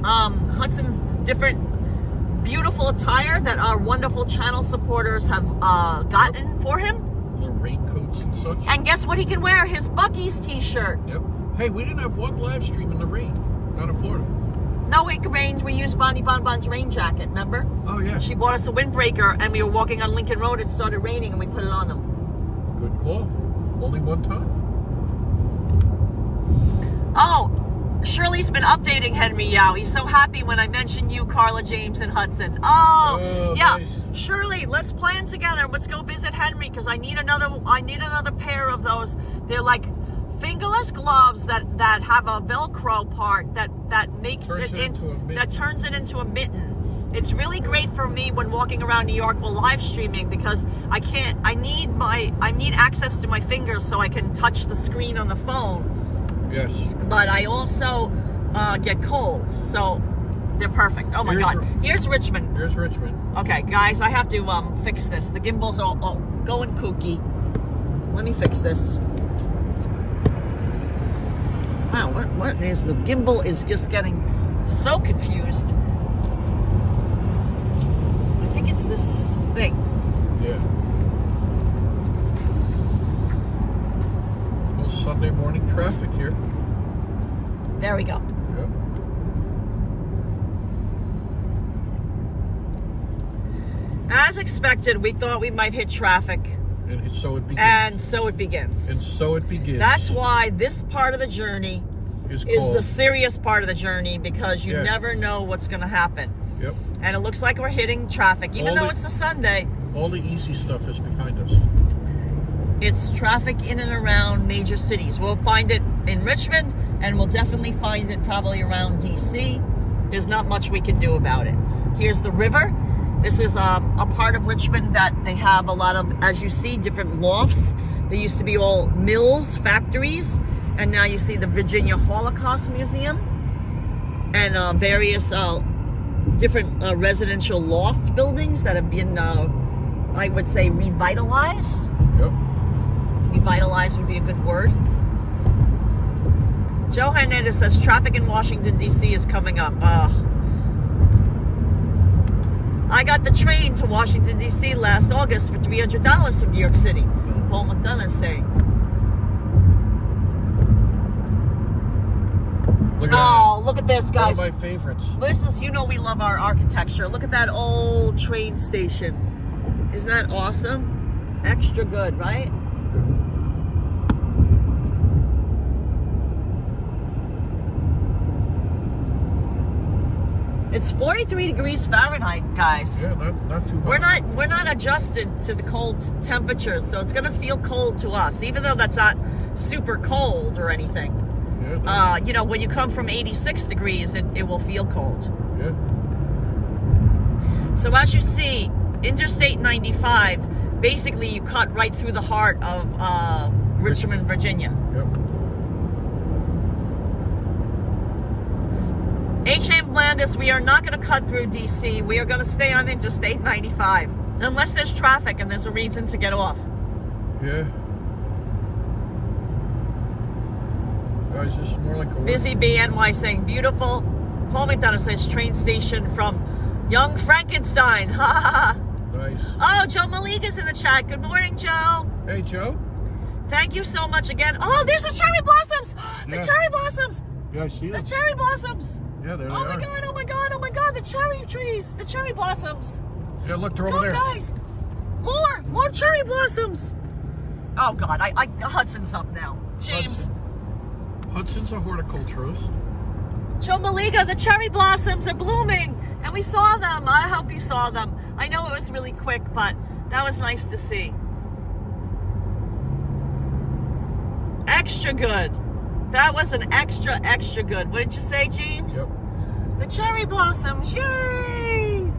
Hudson's different beautiful attire that our wonderful channel supporters have gotten for him. Little raincoats and such. And guess what he can wear? His Buc-ee's t-shirt. Yep. Hey, we didn't have one live stream in the rain. Not in Florida. No, it rained. We used Bonnie Bonbon's rain jacket, remember? Oh, yeah. She bought us a windbreaker, and we were walking on Lincoln Road. It started raining, and we put it on them. Good call. Only one time. Oh, Shirley's been updating Henry Yao. He's so happy when I mention you, Karla, James, and Hudson. Oh, yeah. Nice. Shirley, let's plan together. Let's go visit Henry because I need another pair of those. They're like fingerless gloves that have a Velcro part that makes that turns it into a mitten. It's really great for me when walking around New York while live streaming, because I need access to my fingers so I can touch the screen on the phone. Yes. But I also get colds, so they're perfect. Oh my God. Here's Richmond. Here's Richmond. Okay, guys, I have to fix this. The gimbal's all going kooky. Let me fix this. Wow, what is the gimbal is just getting so confused. I think it's this thing. Yeah. Well, Sunday morning traffic here. There we go. Yep. As expected, we thought we might hit traffic. And so it begins. And so it begins. And so it begins. That's why this part of the journey is the serious part of the journey, because you never know what's going to happen. Yep. And it looks like we're hitting traffic, even though it's a Sunday. All the easy stuff is behind us. It's traffic in and around major cities. We'll find it in Richmond, and we'll definitely find it probably around DC. There's not much we can do about it. Here's the river. This is a part of Richmond that they have a lot of, as you see, different lofts. They used to be all mills, factories, and now you see the Virginia Holocaust Museum and various different residential loft buildings that have been, I would say, revitalized. Yep. Revitalized would be a good word. Joe Hernandez says traffic in Washington, D.C. is coming up. I got the train to Washington, D.C. last August for $300 from New York City. Paul McDonough is saying. Look at this, guys. One of my favorites. This is, you know, we love our architecture. Look at that old train station. Isn't that awesome? Extra good, right? It's 43 degrees Fahrenheit, guys. Yeah, not too hot. We're not adjusted to the cold temperatures, so it's gonna feel cold to us, even though that's not super cold or anything. Yeah, you know, when you come from 86 degrees, it will feel cold. Yeah. So as you see, Interstate 95, basically you cut right through the heart of Richmond, Virginia. Yep. H.M. Landis, we are not going to cut through D.C. We are going to stay on Interstate 95. Unless there's traffic and there's a reason to get off. Yeah. Guys, this is more like a... Busy BNY saying, beautiful. Paul McDonough says, train station from Young Frankenstein. Ha ha ha. Nice. Oh, Joe Maliga's in the chat. Good morning, Joe. Hey, Joe. Thank you so much again. Oh, there's the cherry blossoms. The cherry blossoms. Yeah, I see them. The cherry blossoms. Yeah, there they are. are. Oh my God, oh my God, oh my God, the cherry trees, the cherry blossoms. Yeah, look, they're over there. Guys, more cherry blossoms. Oh God, Hudson's up now. James. Hudson's a horticulturist. Joe Maliga, the cherry blossoms are blooming, and we saw them. I hope you saw them. I know it was really quick, but that was nice to see. Extra good. That was an extra good. What did you say, James? Yep. The cherry blossoms, yay!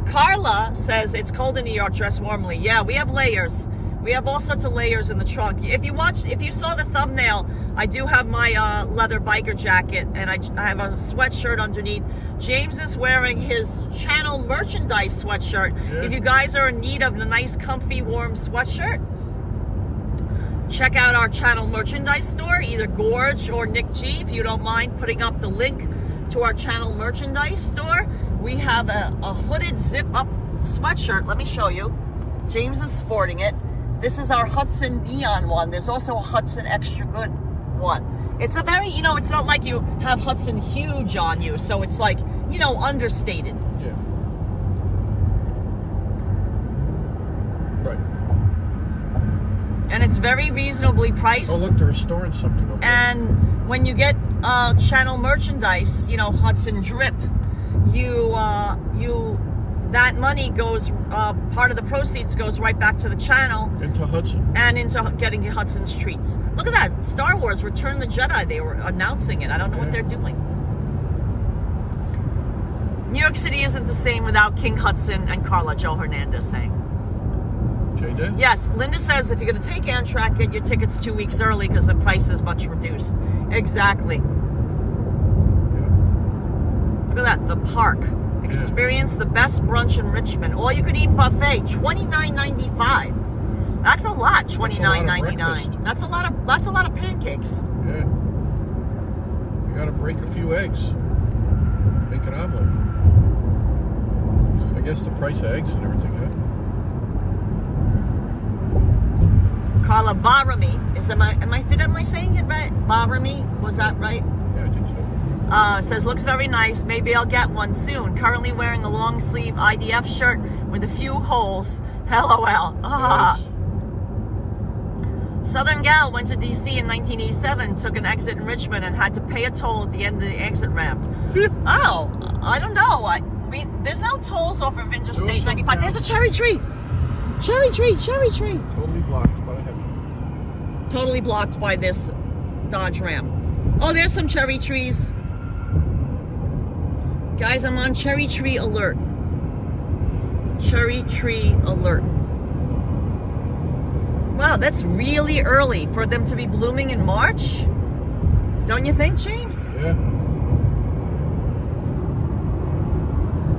Carla says it's cold in New York, dress warmly. Yeah, we have layers. We have all sorts of layers in the trunk. If you saw the thumbnail, I do have my leather biker jacket, and I have a sweatshirt underneath. James is wearing his channel merchandise sweatshirt. Yeah. If you guys are in need of a nice, comfy, warm sweatshirt, check out our channel merchandise store, either Gorge or Nick G, if you don't mind putting up the link to our channel merchandise store. We have a hooded zip-up sweatshirt. Let me show you. James is sporting it. This is our Hudson neon one. There's also a Hudson extra good one. It's a very, you know, it's not like you have Hudson huge on you, so it's like, you know, understated. Yeah. Right. And it's very reasonably priced. Oh, look, they're restoring something over there. And when you get channel merchandise, you know, Hudson drip, you that money goes, part of the proceeds goes right back to the channel. Into Hudson. And into getting Hudson's treats. Look at that. Star Wars Return of the Jedi. They were announcing it. I don't know what they're doing. New York City isn't the same without King Hudson and Karla, Joe Hernandez saying. J-Day? Yes, Linda says if you're going to take Amtrak, get your tickets 2 weeks early because the price is much reduced. Exactly. Yeah. Look at that. The park. Experience the best brunch in Richmond. All you can eat buffet, $29.95. That's a lot, $29.99. That's a lot of pancakes. Yeah. You gotta break a few eggs. Make an omelet. I guess the price of eggs and everything, Karla, Barami am I saying it right? Barami, was that right? Yeah, I think so. Says, looks very nice. Maybe I'll get one soon. Currently wearing a long sleeve IDF shirt with a few holes. LOL. Nice. Southern Gal went to DC in 1987, took an exit in Richmond, and had to pay a toll at the end of the exit ramp. Oh, I don't know. There's no tolls off of Interstate 95. There's a cherry tree. Cherry tree. Totally blocked by a heavy. Totally blocked by this Dodge Ram. Oh, there's some cherry trees. Guys, I'm on cherry tree alert. Cherry tree alert. Wow, that's really early for them to be blooming in March. Don't you think, James? Yeah.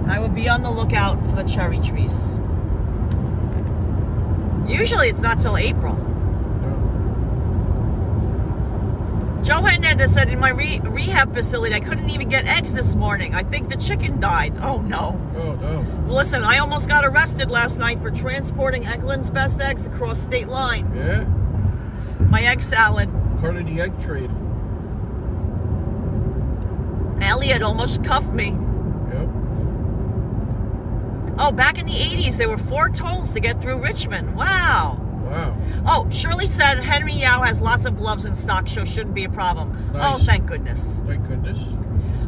I would be on the lookout for the cherry trees. Usually it's not till April. Joe Hernandez said, in my rehab facility, I couldn't even get eggs this morning. I think the chicken died. Oh, no. Oh, no. Listen, I almost got arrested last night for transporting Eggland's Best Eggs across state line. Yeah? My egg salad. Part of the egg trade. Elliot almost cuffed me. Yep. Oh, back in the 80s, there were 4 tolls to get through Richmond. Wow. Wow. Oh, Shirley said Henry Yao has lots of gloves in stock, so shouldn't be a problem. Nice. Oh, thank goodness. Thank goodness.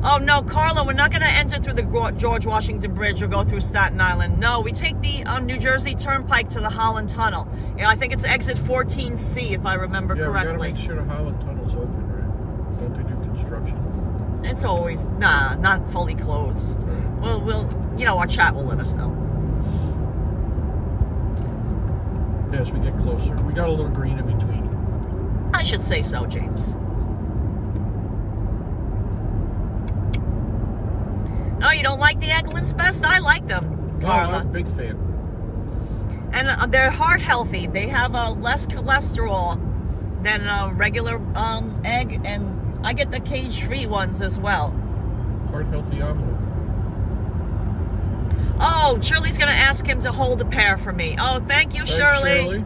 Oh, no, Karla, we're not going to enter through the George Washington Bridge or go through Staten Island. No, we take the New Jersey Turnpike to the Holland Tunnel. Yeah, I think it's exit 14C, if I remember correctly. Yeah, we got to make sure the Holland Tunnel's open, right? Don't they do construction? It's always, not fully closed. Right. We'll, our chat will let us know. As we get closer. We got a little green in between. I should say so, James. No, you don't like the Eggland's Best? I like them, Karla. I'm a big fan. And they're heart healthy. They have less cholesterol than a regular egg, and I get the cage-free ones as well. Heart healthy omelet. Oh, Shirley's going to ask him to hold a pair for me. Oh, thank you, Shirley.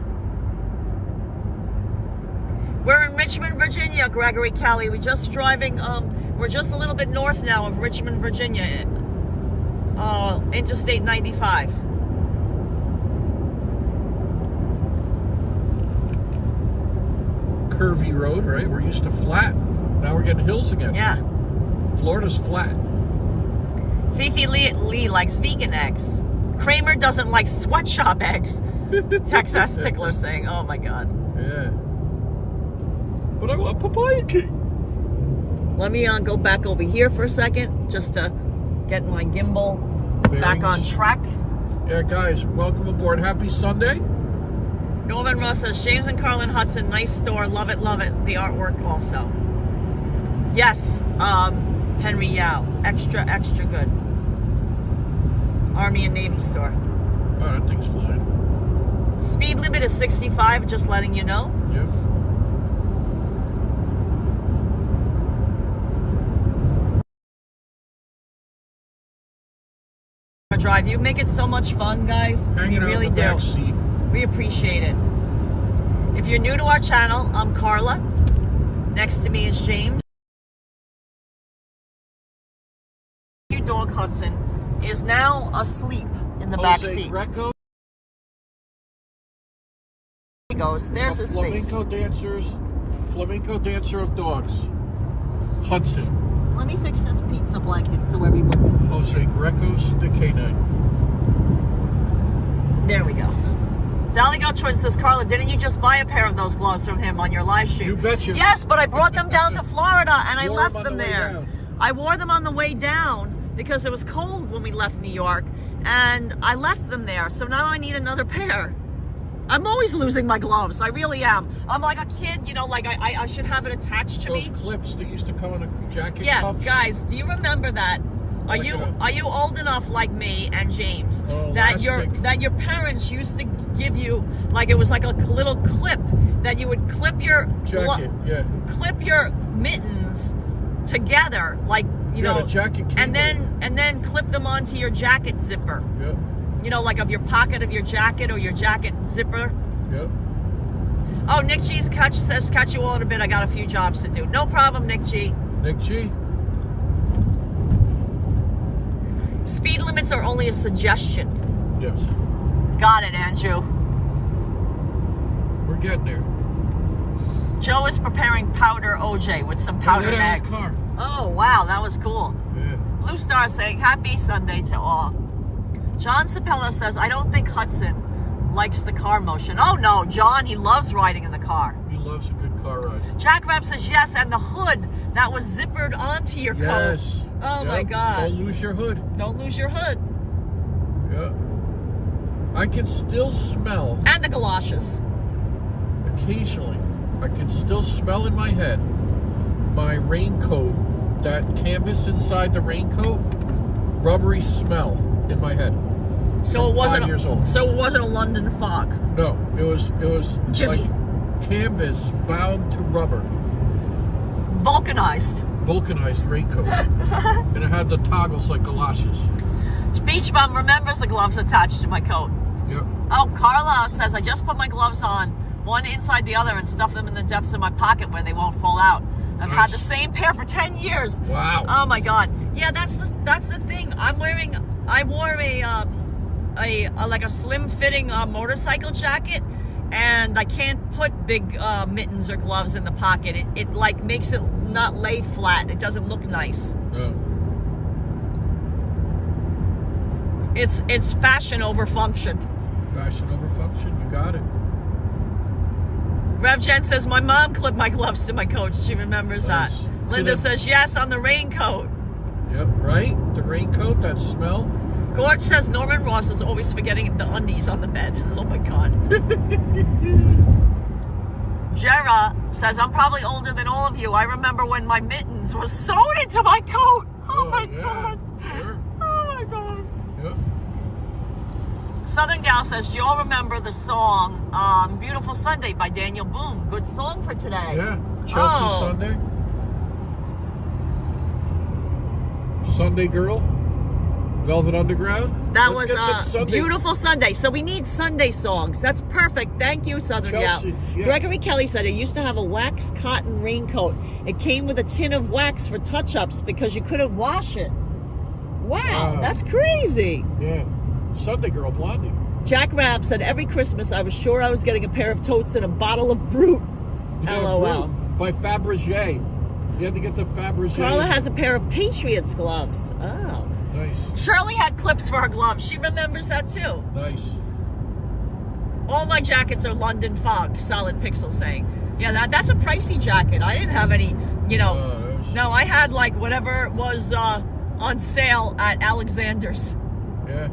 We're in Richmond, Virginia, Gregory Kelly. We're just driving, we're just a little bit north now of Richmond, Virginia. Interstate 95. Curvy road, right? We're used to flat. Now we're getting hills again. Yeah. Florida's flat. Fifi Lee likes vegan eggs. Kramer doesn't like sweatshop eggs. Texas Tickler saying, oh my God. Yeah. But I want papaya cake. Let me go back over here for a second, just to get my gimbal back on track. Yeah, guys, welcome aboard. Happy Sunday. Norman Ross says, James and Karla in Hudson, nice store, love it, love it. The artwork also. Yes, Henry Yao, extra good. Army and Navy store. Oh, that thing's flying. Speed limit is 65, just letting you know. Yep. Drive. You make it so much fun, guys. Hanging you really out in the do. back seat. We appreciate it. If you're new to our channel, I'm Karla. Next to me is James. Your dog Hudson is now asleep in the back seat. Greco. He goes. There's his face. Flamenco dancer of dogs. Hudson. Let me fix this pizza blanket so everyone can see. Jose Greco's the canine. There we go. Daligo Twin says, Karla, didn't you just buy a pair of those gloves from him on your live stream? You betcha. Yes, but I brought them down to Florida and I left them there. Down. I wore them on the way down because it was cold when we left New York, and I left them there. So now I need another pair. I'm always losing my gloves. I really am. I'm like a kid, you know, like I should have it attached to me. Those clips that used to come on a jacket cuffs. Guys, do you remember that? Are you old enough like me and James that your parents used to give you, like, it was like a little clip that you would clip your jacket, clip your mittens together, like, you know, the jacket and then clip them onto your jacket zipper. Yep. You know, like of your pocket of your jacket or your jacket zipper. Yep. Oh, Nick G's says, catch you all in a bit. I got a few jobs to do. No problem, Nick G. Nick G. Speed limits are only a suggestion. Yes. Got it, Andrew. We're getting there. Joe is preparing powder OJ with some powdered eggs. Oh, wow, that was cool. Yeah. Blue Star saying, happy Sunday to all. John Sapello says, I don't think Hudson likes the car motion. Oh, no, John, he loves riding in the car. He loves a good car ride. Jack Rapp says, yes, and the hood that was zippered onto your coat. Yes. Oh, my God. Don't lose your hood. Don't lose your hood. Yeah. I can still smell. And the galoshes. Occasionally, I can still smell in my head my raincoat, that canvas inside the raincoat, rubbery smell in my head. So it wasn't 5 years old. So it wasn't a London fog. No, it was Jimmy. like canvas bound to rubber. Vulcanized raincoat. And it had the toggles like galoshes. Beach Bum remembers the gloves attached to my coat. Yep. Oh, Carla says, I just put my gloves on, one inside the other, and stuff them in the depths of my pocket where they won't fall out. I've had the same pair for 10 years. Wow. Oh my God. Yeah, that's the thing. I wore a like a slim fitting motorcycle jacket, and I can't put big mittens or gloves in the pocket. It like makes it not lay flat. It doesn't look nice. No. It's fashion over function. Fashion over function. You got it. Rev Jen says, my mom clipped my gloves to my coat. She remembers that. Linda says, yes, on the raincoat. Yep, right? The raincoat, that smell. Gorge says, Norman Ross is always forgetting the undies on the bed. Oh my God. Jera says, I'm probably older than all of you. I remember when my mittens were sewn into my coat. Oh my God. Sure. Oh my God. Yep. Southern Gal says, do you all remember the song Beautiful Sunday by Daniel Boone? Good song for today. Yeah. Chelsea Sunday. Sunday Girl. Velvet Underground. That was Beautiful Sunday. So we need Sunday songs. That's perfect. Thank you, Southern Gal. Yeah. Gregory Kelly said, I used to have a wax cotton raincoat. It came with a tin of wax for touch-ups because you couldn't wash it. Wow. That's crazy. Yeah. Sunday Girl, Blondie. Jack Rabb said, every Christmas I was sure I was getting a pair of totes and a bottle of Brute. Yeah, LOL. Brute by Fabergé. You had to get the Fabergé. Carla has a pair of Patriots gloves. Oh. Nice. Shirley had clips for her gloves. She remembers that too. Nice. All my jackets are London Fog, Solid Pixel saying. Yeah, that's a pricey jacket. I didn't have any, you know. No, I had like whatever was on sale at Alexander's. Yeah.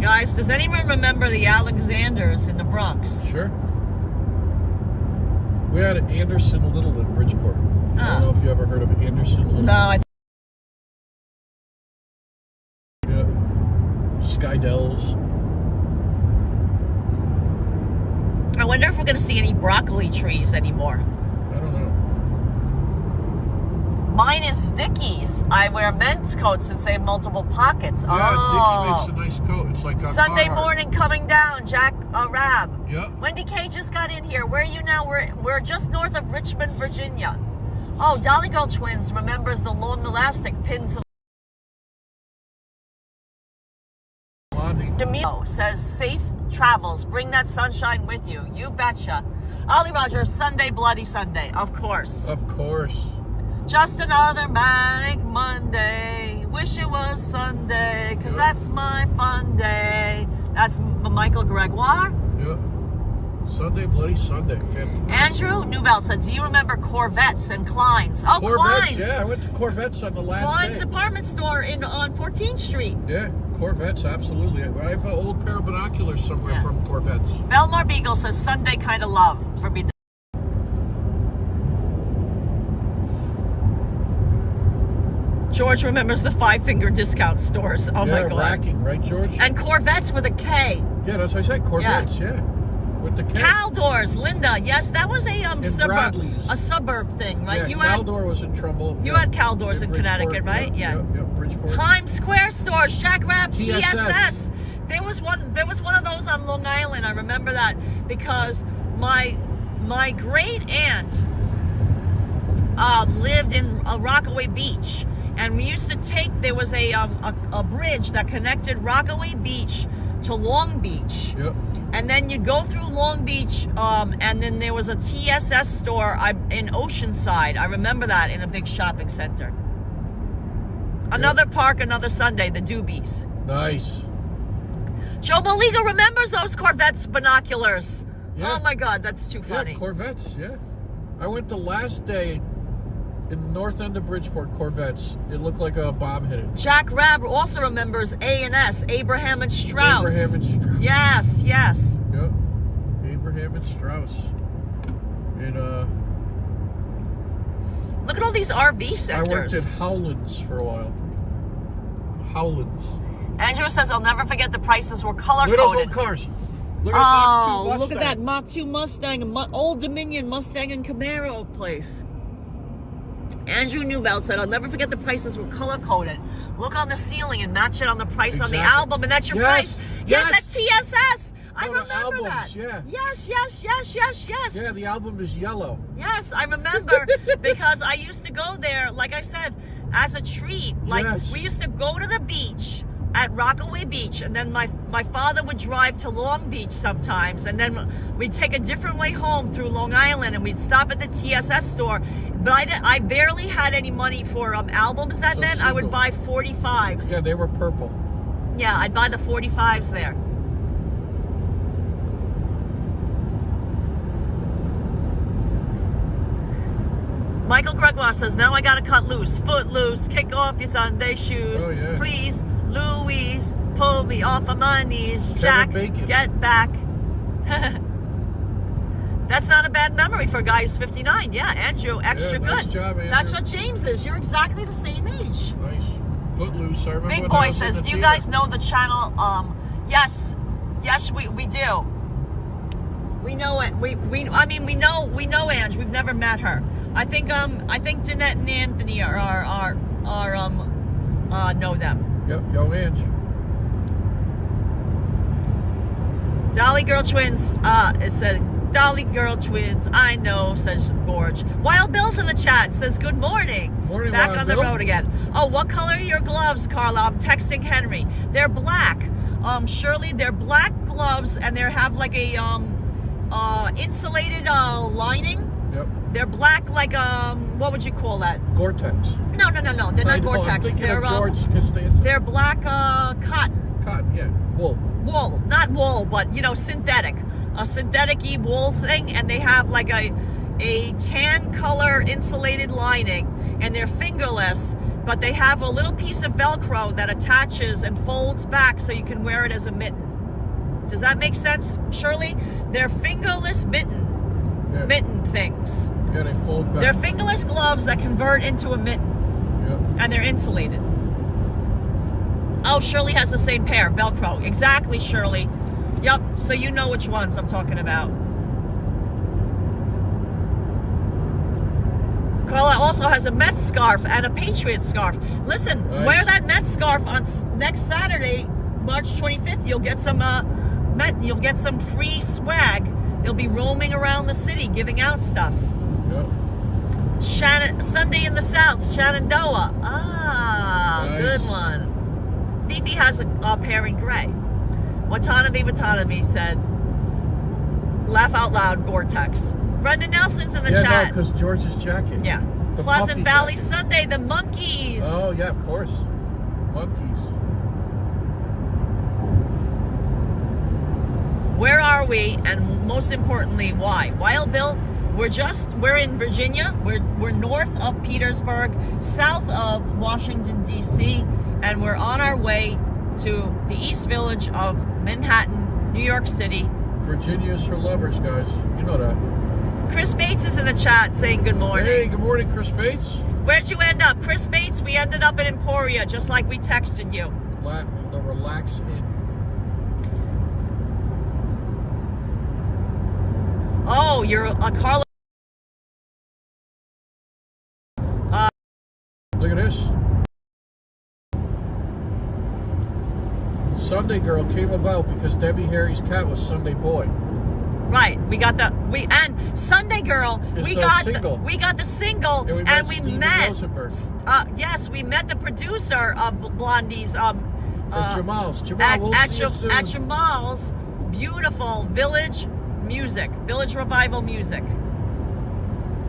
Guys, does anyone remember the Alexanders in the Bronx? Sure. We had Anderson Little in Bridgeport. I don't know if you ever heard of Anderson Little. No, Yeah. Skydells. I wonder if we're going to see any broccoli trees anymore. I don't know. Mine is Dickies. I wear men's coats since they have multiple pockets. Yeah, Dickie makes a nice coat. It's like a Sunday Carhartt. morning coming down, Jack Rab. Yep. Wendy K just got in here. Where are you now? We're just north of Richmond, Virginia. Oh, Dolly Girl Twins remembers the long elastic pinned to Blondie. Demio says safe travels. Bring that sunshine with you. You betcha. Ollie Rogers, Sunday, Bloody Sunday. Of course. Of course. Just another manic Monday. Wish it was Sunday, because that's my fun day. That's Michael Gregoire. Yeah. Sunday, Bloody Sunday. Fantastic. Andrew Newveld said, do you remember Corvettes and Klein's? Oh, Corvettes, Klein's. yeah. I went to Corvettes on the last Klein's day. department store on 14th Street. Yeah, Corvettes, absolutely. I have an old pair of binoculars somewhere from Corvettes. Belmar Beagle says, Sunday kind of love. George remembers the five-finger discount stores. Oh my God. Racking, right, George? And Corvettes with a K. Yeah, that's what I said. Corvettes, yeah. With the K. Caldors, Linda. Yes, that was a suburb thing, right? Yeah, Caldor was in trouble. You had Caldors in Connecticut, right? Yeah, Bridgeport. Times Square stores, Jack Rabb, TSS. There was one of those on Long Island. I remember that because my great aunt lived in Rockaway Beach. And we used to there was a bridge that connected Rockaway Beach to Long Beach. Yep. And then you'd go through Long Beach, and then there was a TSS store in Oceanside. I remember that in a big shopping center. Another park, another Sunday, the Doobies. Nice. Joe Maliga remembers those Corvettes binoculars. Yeah. Oh my God, that's too funny. Yeah, Corvettes, yeah. I went the last day in north end of Bridgeport, Corvettes. It looked like a bomb hit it. Jack Rabb also remembers A&S, Abraham and Strauss. Abraham and Strauss. Yes, yes. Yep. Abraham and Strauss. And look at all these RV sectors. I worked at Howlands for a while. Howlands. Andrew says, I'll never forget the prices were color-coded. Look at those old cars. Look at Mach 2 Mustang. look at that Mach 2 Mustang, Old Dominion Mustang and Camaro place. Andrew Newveld said, I'll never forget the prices were color-coded. Look on the ceiling and match it on the price on the album, and that's your price. Yes, that's TSS. I remember albums, that. Yeah. Yes. Yeah, the album is yellow. Yes, I remember because I used to go there, like I said, as a treat. Like, we used to go to the beach at Rockaway Beach, and then my father would drive to Long Beach sometimes, and then we'd take a different way home through Long Island, and we'd stop at the TSS store. But I barely had any money for albums then. I would buy 45s. Yeah, they were purple. Yeah, I'd buy the 45s there. Michael Gregoire says, now I gotta cut loose. Foot loose, kick off your Sunday shoes. Oh, yeah. Please, Louise, pull me off of my knees. Jack, get back. That's not a bad memory for a guy who's 59. Yeah, Andrew, extra nice good. Job, Andrew. That's what James is. You're exactly the same age. Nice. Footloose. I remember Big when Boy I was says, in the do you theater. guys know the channel? Yes, we do. We know it. We know Ange. We've never met her. I think Danette and Anthony know them. Yep, yo Ange. Dolly Girl Twins, it says, Dolly Girl Twins, I know, says Gorge. Wild Bill's in the chat, says, good morning. Morning, Back Wild on the Bill. road again. Oh, what color are your gloves, Carla? I'm texting Henry. They're black. Shirley, they're black gloves, and they have like a insulated lining. Yep. They're black, like what would you call that? Gore-Tex. No. They're not Gore-Tex. They're black cotton. Cotton, yeah. Wool. Wool, not wool, but synthetic. A synthetic-y wool thing, and they have like a tan color insulated lining, and they're fingerless, but they have a little piece of Velcro that attaches and folds back so you can wear it as a mitten. Does that make sense, Shirley? They're fingerless mitten things. Yeah, they fold back. They're fingerless gloves that convert into a mitten. Yep. And they're insulated. Oh, Shirley has the same pair, Velcro. Exactly, Shirley. Yep, so you know which ones I'm talking about. Carla also has a Mets scarf and a Patriots scarf. Listen, wear that Mets scarf on next Saturday, March 25th. You'll get some free swag. They'll be roaming around the city giving out stuff. Yep. Sunday in the South, Shenandoah. Ah, nice. Good one. Fifi has a pair in gray. Watanabe said, laugh out loud, Gore-Tex. Brenda Nelson's in the chat. Yeah, no, because George's jacket. Yeah. The Pleasant Valley jacket. Sunday, the monkeys. Oh, yeah, of course. Monkeys. Where are we? And most importantly, why? Wild Bill, we're in Virginia. We're north of Petersburg, south of Washington, D.C., and we're on our way to the East Village of Manhattan, New York City. Virginia is for lovers, guys. You know that. Chris Bates is in the chat saying good morning. Hey, good morning, Chris Bates. Where'd you end up? Chris Bates, we ended up in Emporia, just like we texted you. The Relax Inn. Oh, you're a Karla. Look at this. Sunday Girl came about because Debbie Harry's cat was Sunday Boy. Right, and Sunday Girl, we got the single, and we met yes, we met the producer of Blondie's Jamal's. At Jamal's beautiful Village Revival music.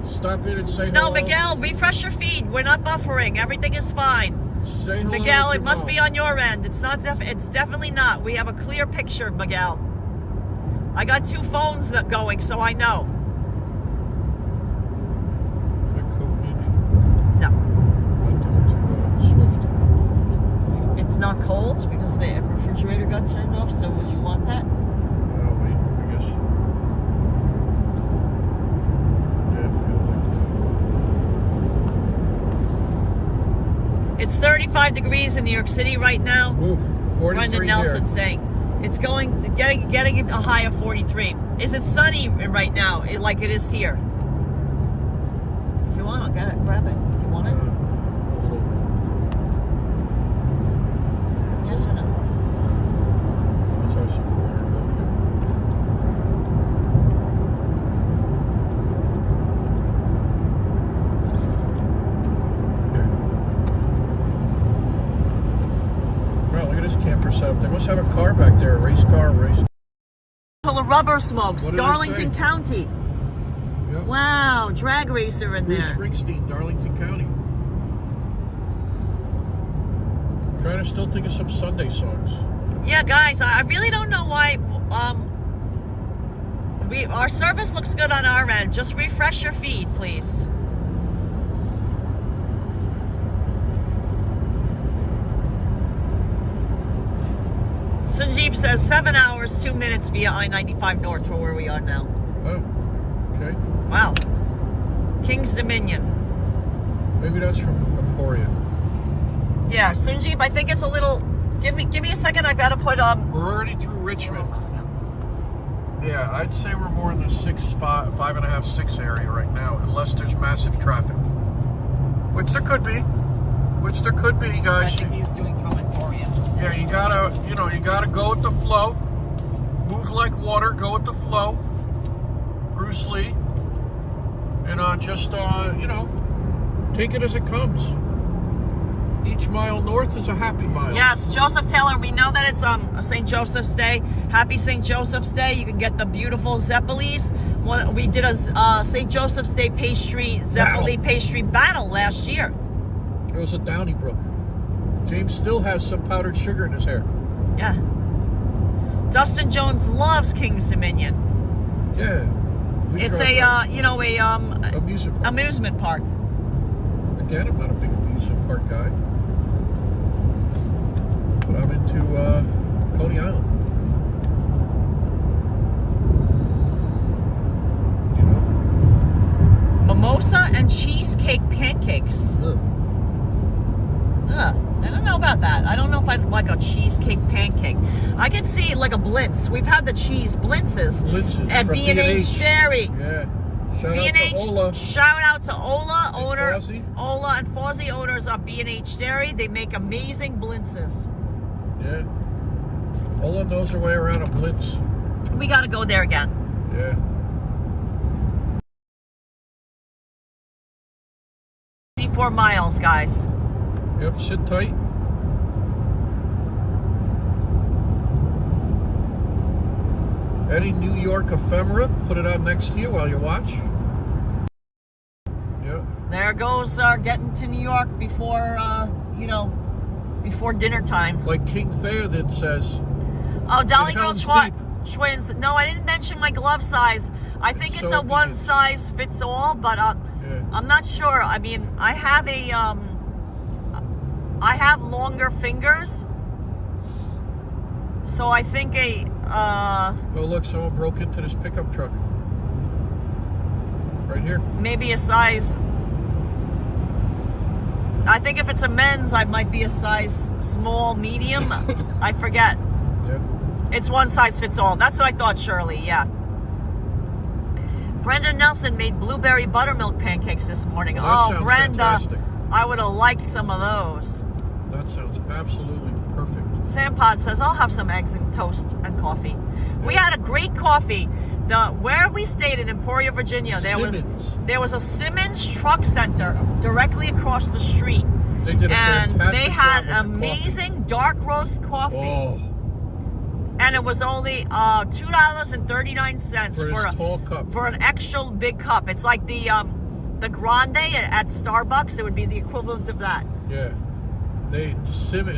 Stop in and say hello. No, Miguel, refresh your feed. We're not buffering. Everything is fine. Say hello, Miguel, it must be on your end. It's not. It's definitely not. We have a clear picture, Miguel. I got 2 phones going, so I know. No. It's not cold because the refrigerator got turned off. So would you want that? Wait, I guess. Yeah, I feel like It's 35 degrees in New York City right now. Oof, 43 Brenda Nelson here. saying it's getting a high of 43. Is it sunny right now, like it is here? If you want, I'll get it. Grab it. You want it? Yes or no? Let's have some water above here. Wow, look at this camper setup. They must have a car back there, a race car, Full of rubber smokes, What did I Darlington say? County. Yep. Wow, drag racer in Bruce there. Springsteen, Darlington County. Trying to still think of some Sunday songs. Yeah, guys, I really don't know why. Our service looks good on our end. Just refresh your feed, please. Sunjeep says 7 hours, 2 minutes via I-95 North for where we are now. Oh, okay. Wow. King's Dominion. Maybe that's from Emporia. Yeah, Sunjeep, I think it's a little. Give me a second. I've got to put We're already through Richmond. Yeah, I'd say we're more in the 5.5, 6 area right now, unless there's massive traffic. Which there could be. Guys. I think he was doing from Emporia. Yeah, you gotta go with the flow. Move like water, go with the flow. Bruce Lee. And just take it as it comes. Each mile north is a happy mile. Yes, Joseph Taylor, we know that it's a St. Joseph's Day. Happy St. Joseph's Day. You can get the beautiful Zeppelis. We did a St. Joseph's Day Zeppeli pastry battle last year. It was a Donnybrook. James still has some powdered sugar in his hair. Yeah. Dustin Jones loves King's Dominion. Yeah. It's amusement park. Again, I'm not a big amusement park guy. But I'm into Coney Island. You know? Mimosa and cheesecake pancakes. Ugh. I don't know about that. I don't know if I'd like a cheesecake pancake. I could see like a blintz. We've had the cheese blintzes at B&H Dairy. Yeah. Shout out to Ola, owner. Fozzie. Ola and Fozzie, owners of B&H Dairy. They make amazing blintzes. Yeah. Ola knows her way around a blitz. We got to go there again. Yeah. 54 miles, guys. Yep, sit tight. Any New York ephemera, put it on next to you while you watch. Yeah. There goes getting to New York before, before dinner time. Like King Theoden says. Oh, Dolly Girl Helm's Deep. Twins. No, I didn't mention my glove size. I think it's a one size fits all, but I'm not sure. I mean, I have longer fingers, so I think Oh, look, someone broke into this pickup truck. Right here. Maybe a size. I think if it's a men's, I might be a size small, medium. I forget. Yeah. It's one size fits all. That's what I thought, Shirley. Yeah. Brenda Nelson made blueberry buttermilk pancakes this morning. Well, oh, Brenda, fantastic. I would have liked some of those. That sounds absolutely perfect. Sampod says, I'll have some eggs and toast and coffee. Yeah. We had a great coffee. Where we stayed in Emporia, Virginia, there was a Simmons Truck Center directly across the street. They did a and fantastic they had job with the amazing coffee. dark roast coffee. Oh. And it was only $2.39 for a tall cup. For an extra big cup. It's like the grande at Starbucks. It would be the equivalent of that. Yeah.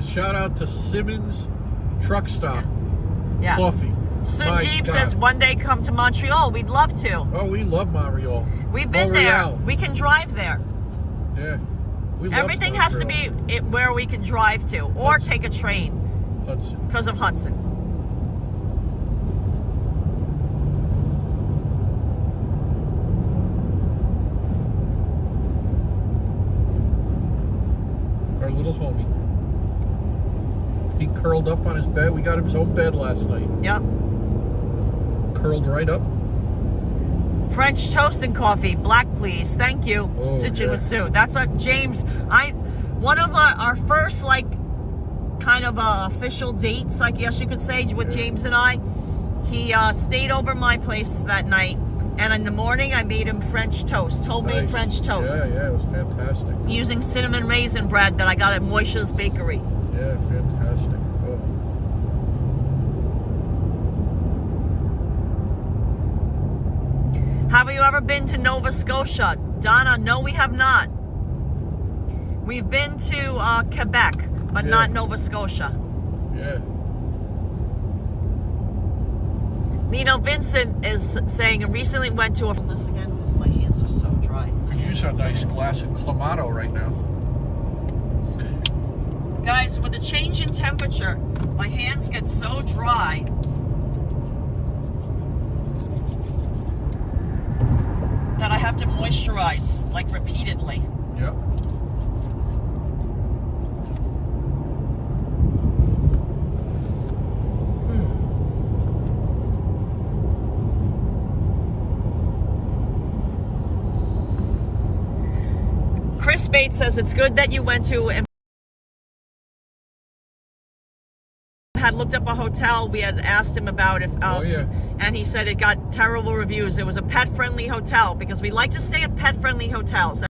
Shout out to Simmons Truck Stop. Yeah. Coffee. Sunjeeb says one day come to Montreal. We'd love to. Oh, we love Montreal. We've been there. We can drive there. Yeah. Everything has to be where we can drive to, or take a train. Hudson. Because of Hudson. Our little homie. He curled up on his bed. We got him his own bed last night. Yep. Curled right up. French toast and coffee. Black, please. Thank you. Oh, Stitching with Sue. That's a James. One of our first, like, kind of official dates, I guess you could say, with James and I. He stayed over my place that night, and in the morning I made him French toast, homemade French toast. Yeah, it was fantastic. Using cinnamon raisin bread that I got at Moisha's Bakery. Yeah, fantastic. Oh. Have you ever been to Nova Scotia? Donna, no, we have not. We've been to Quebec, but not Nova Scotia. Yeah. Lino Vincent is saying, I recently went to this again because my hands are so dry. Could use a nice glass of Clamato right now. Guys, with the change in temperature, my hands get so dry. That I have to moisturize, like, repeatedly. Yep. Chris Bates says it's good that you went to and had looked up a hotel. We had asked him about it. And he said it got terrible reviews. It was a pet-friendly hotel because we like to stay at pet-friendly hotels.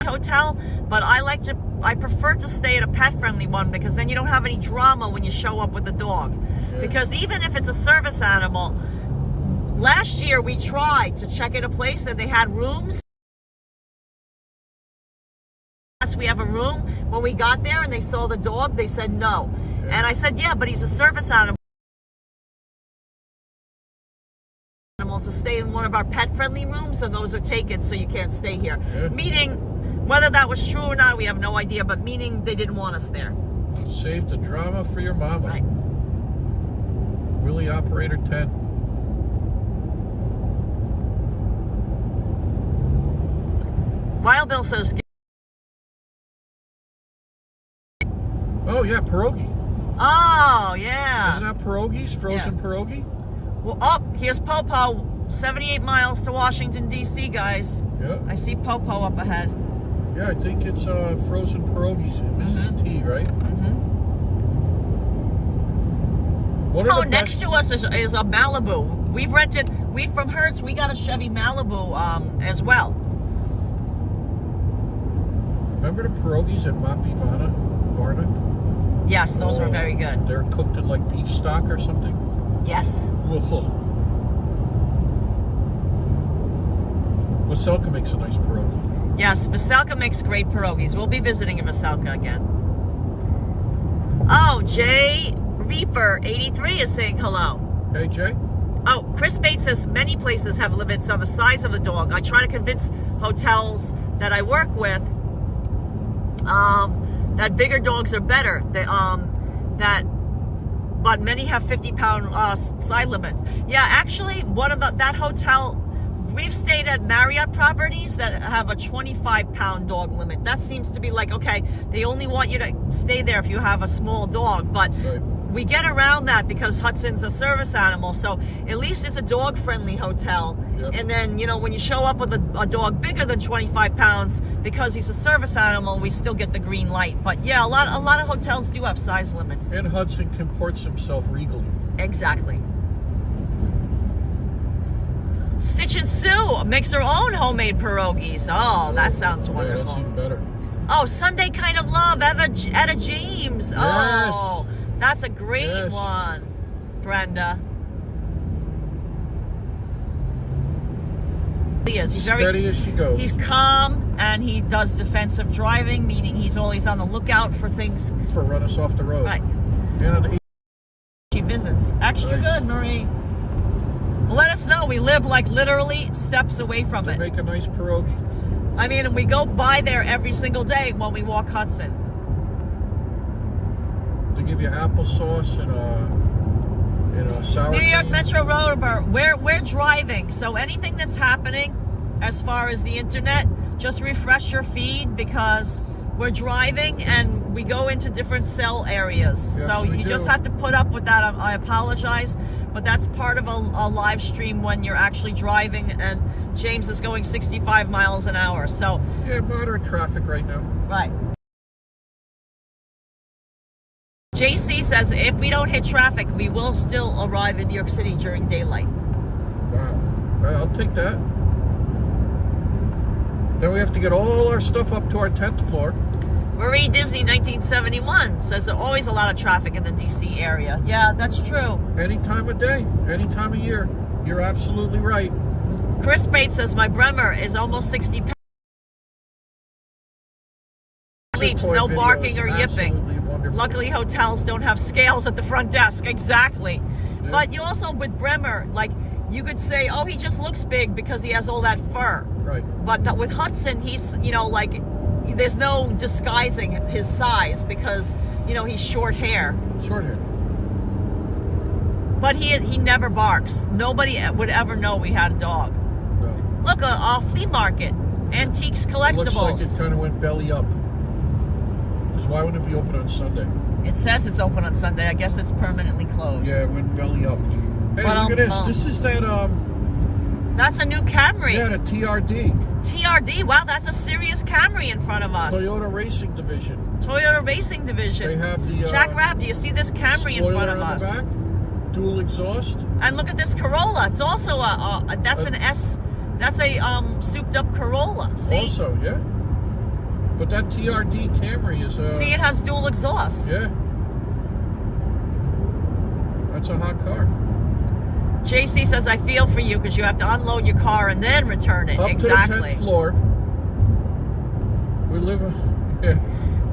Hotel, but I prefer to stay at a pet-friendly one because then you don't have any drama when you show up with the dog. Yeah. Because even if it's a service animal, last year we tried to check in a place and they had rooms. We have a room. When we got there and they saw the dog, they said no. Yeah. And I said, yeah, but he's a service animal to stay in one of our pet-friendly rooms, and those are taken, so you can't stay here. Yeah. Meaning, whether that was true or not, we have no idea, but meaning they didn't want us there. Save the drama for your mama. Right. Willie Operator 10. Wild Bill says... Oh, yeah, pierogi. Oh, yeah. Isn't that pierogies? Frozen pierogi? Well, here's Popo. 78 miles to Washington, D.C., guys. Yeah. I see Popo up ahead. Yeah, I think it's frozen pierogies. Mrs. T, right? Mm-hmm. Next to us is a Malibu. We from Hertz, we got a Chevy Malibu as well. Remember the pierogies at Varna? Yes, those were very good. They're cooked in like beef stock or something. Yes. Whoa. Veselka makes a nice pierogi. Yes, Veselka makes great pierogies. We'll be visiting in Veselka again. Oh, Jay Reaper 83 is saying hello. Hey, Jay. Oh, Chris Bates says many places have limits on the size of the dog. I try to convince hotels that I work with that bigger dogs are better. But many have 50-pound side limits. Yeah, actually, that hotel, we've stayed at Marriott properties that have a 25-pound dog limit. That seems to be like, okay, they only want you to stay there if you have a small dog, but Right. we get around that because Hudson's a service animal, so at least it's a dog-friendly hotel. Yep. And then, you know, when you show up with a dog bigger than 25 pounds, because he's a service animal, we still get the green light. But yeah, a lot of hotels do have size limits. And Hudson comports himself regally. Exactly. Stitch and Sue makes her own homemade pierogies. Oh, that sounds wonderful. Yeah, that's even better. Oh, Sunday Kind of Love, Etta James. Yes. Oh, that's a great Yes. one, Brenda. He is. He's Steady as she goes. He's calm, and he does defensive driving, meaning he's always on the lookout for things. For run us off the road. Right. And on She visits. Extra Nice. good, Marie. Let us know. We live like literally steps away from they it. make a nice pierogi. I mean, and we go by there every single day when we walk Hudson. They give you applesauce and sour New York cream. Metro Road, we're driving, so anything that's happening as far as the internet, just refresh your feed because we're driving and we go into different cell areas. Yes, So we you do. just have to put up with that. I apologize, but that's part of a live stream when you're actually driving and James is going 65 miles an hour. So, Yeah, moderate traffic right now. right. JC says if we don't hit traffic, we will still arrive in New York City during daylight. Wow. I'll take that. Then we have to get all our stuff up to our 10th floor. Marie Disney 1971 says there's always a lot of traffic in the DC area. Yeah, that's true. Any time of day, any time of year. You're absolutely right. Chris Bates says my Bremer is almost 60 pounds. Sleeps, Toy no video barking is or yipping. absolutely wonderful. Luckily, hotels don't have scales at the front desk. Exactly. Yeah. But you also, with Bremer, like, you could say, oh, he just looks big because he has all that fur. Right. But not with Hudson, he's, you know, like, there's no disguising his size because, you know, he's short hair. Short hair. But he never barks. Nobody would ever know we had a dog. No. Look, a flea market. Antiques, collectibles. Looks like it kind of went belly up. Because why wouldn't it be open on Sunday? It says it's open on Sunday. I guess it's permanently closed. Yeah, it went belly up. Hey, But, look at this. um, This is that, That's a new Camry. yeah, the TRD. TRD. Wow, that's a serious Camry in front of us. Toyota Racing Division. Toyota Racing Division. They have the Jack Rabb, do you see this Camry in spoiler front of on us? the back, dual exhaust. And look at this Corolla. It's also that's an S. That's a souped up Corolla. See? Also, yeah. But that TRD Camry is See, it has dual exhaust. yeah. That's a hot car. JC says, I feel for you because you have to unload your car and then return it. Up Exactly. to the 10th floor. We live, yeah.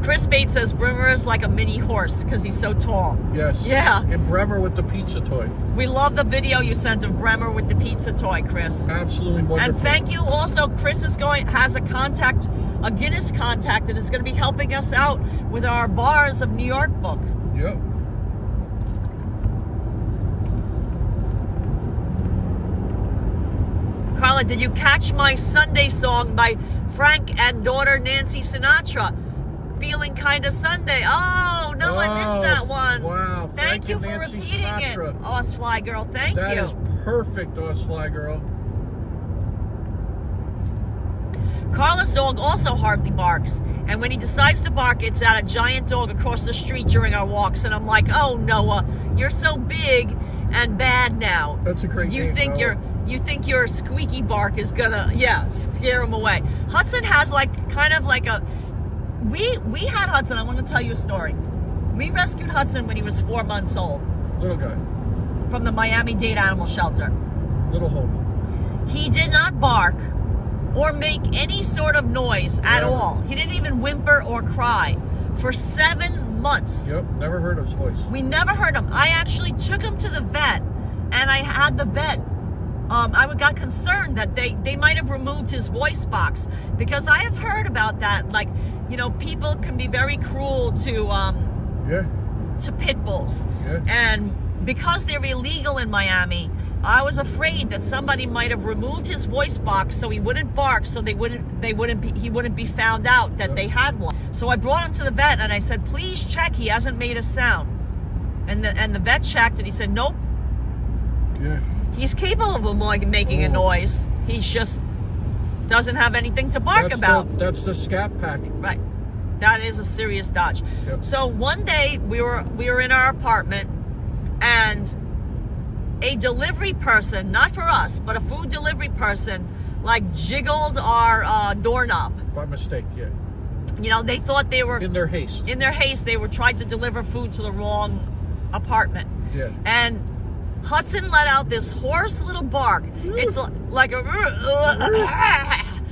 Chris Bates says Bremer is like a mini horse because he's so tall. Yes. Yeah. And Bremer with the pizza toy. We love the video you sent of Bremer with the pizza toy, Chris. Absolutely wonderful. And thank you also. Chris has a Guinness contact, and is going to be helping us out with our Bars of New York book. Yep. Carla, did you catch my Sunday song by Frank and daughter Nancy Sinatra? Feeling Kinda Sunday. Oh, no, I missed that one. Wow. Thank Frank you and for Nancy repeating Sinatra. it. Osfly girl, thank That you. is perfect, Osfly girl. Carla's dog also hardly barks. And when he decides to bark, it's at a giant dog across the street during our walks. And I'm like, oh, Noah, you're so big and bad now. That's a great name, Noah. You think your squeaky bark is gonna, scare him away. Hudson has like, kind of like a, we had Hudson, I want to tell you a story. We rescued Hudson when he was 4 months old. Little guy. From the Miami-Dade Animal Shelter. Little homie. He did not bark or make any sort of noise at all. He didn't even whimper or cry for 7 months. Yep, never heard his voice. We never heard him. I actually took him to the vet, and I had the vet, I got concerned that they might have removed his voice box, because I have heard about that. Like, you know, people can be very cruel to pit bulls. Yeah. And because they're illegal in Miami, I was afraid that somebody might have removed his voice box so he wouldn't bark, so he wouldn't be found out that they had one. So I brought him to the vet, and I said, please check, he hasn't made a sound. And the vet checked, and he said, nope. Yeah. He's capable of making a noise. He just doesn't have anything to bark about. That's the scat pack. Right. That is a serious dodge. Yep. So one day we were in our apartment, and a delivery person, not for us, but a food delivery person, like jiggled our doorknob. By mistake, yeah. You know, they thought they were... In their haste. In their haste, they were trying to deliver food to the wrong apartment. Yeah. And Hudson let out this hoarse little bark. It's like a...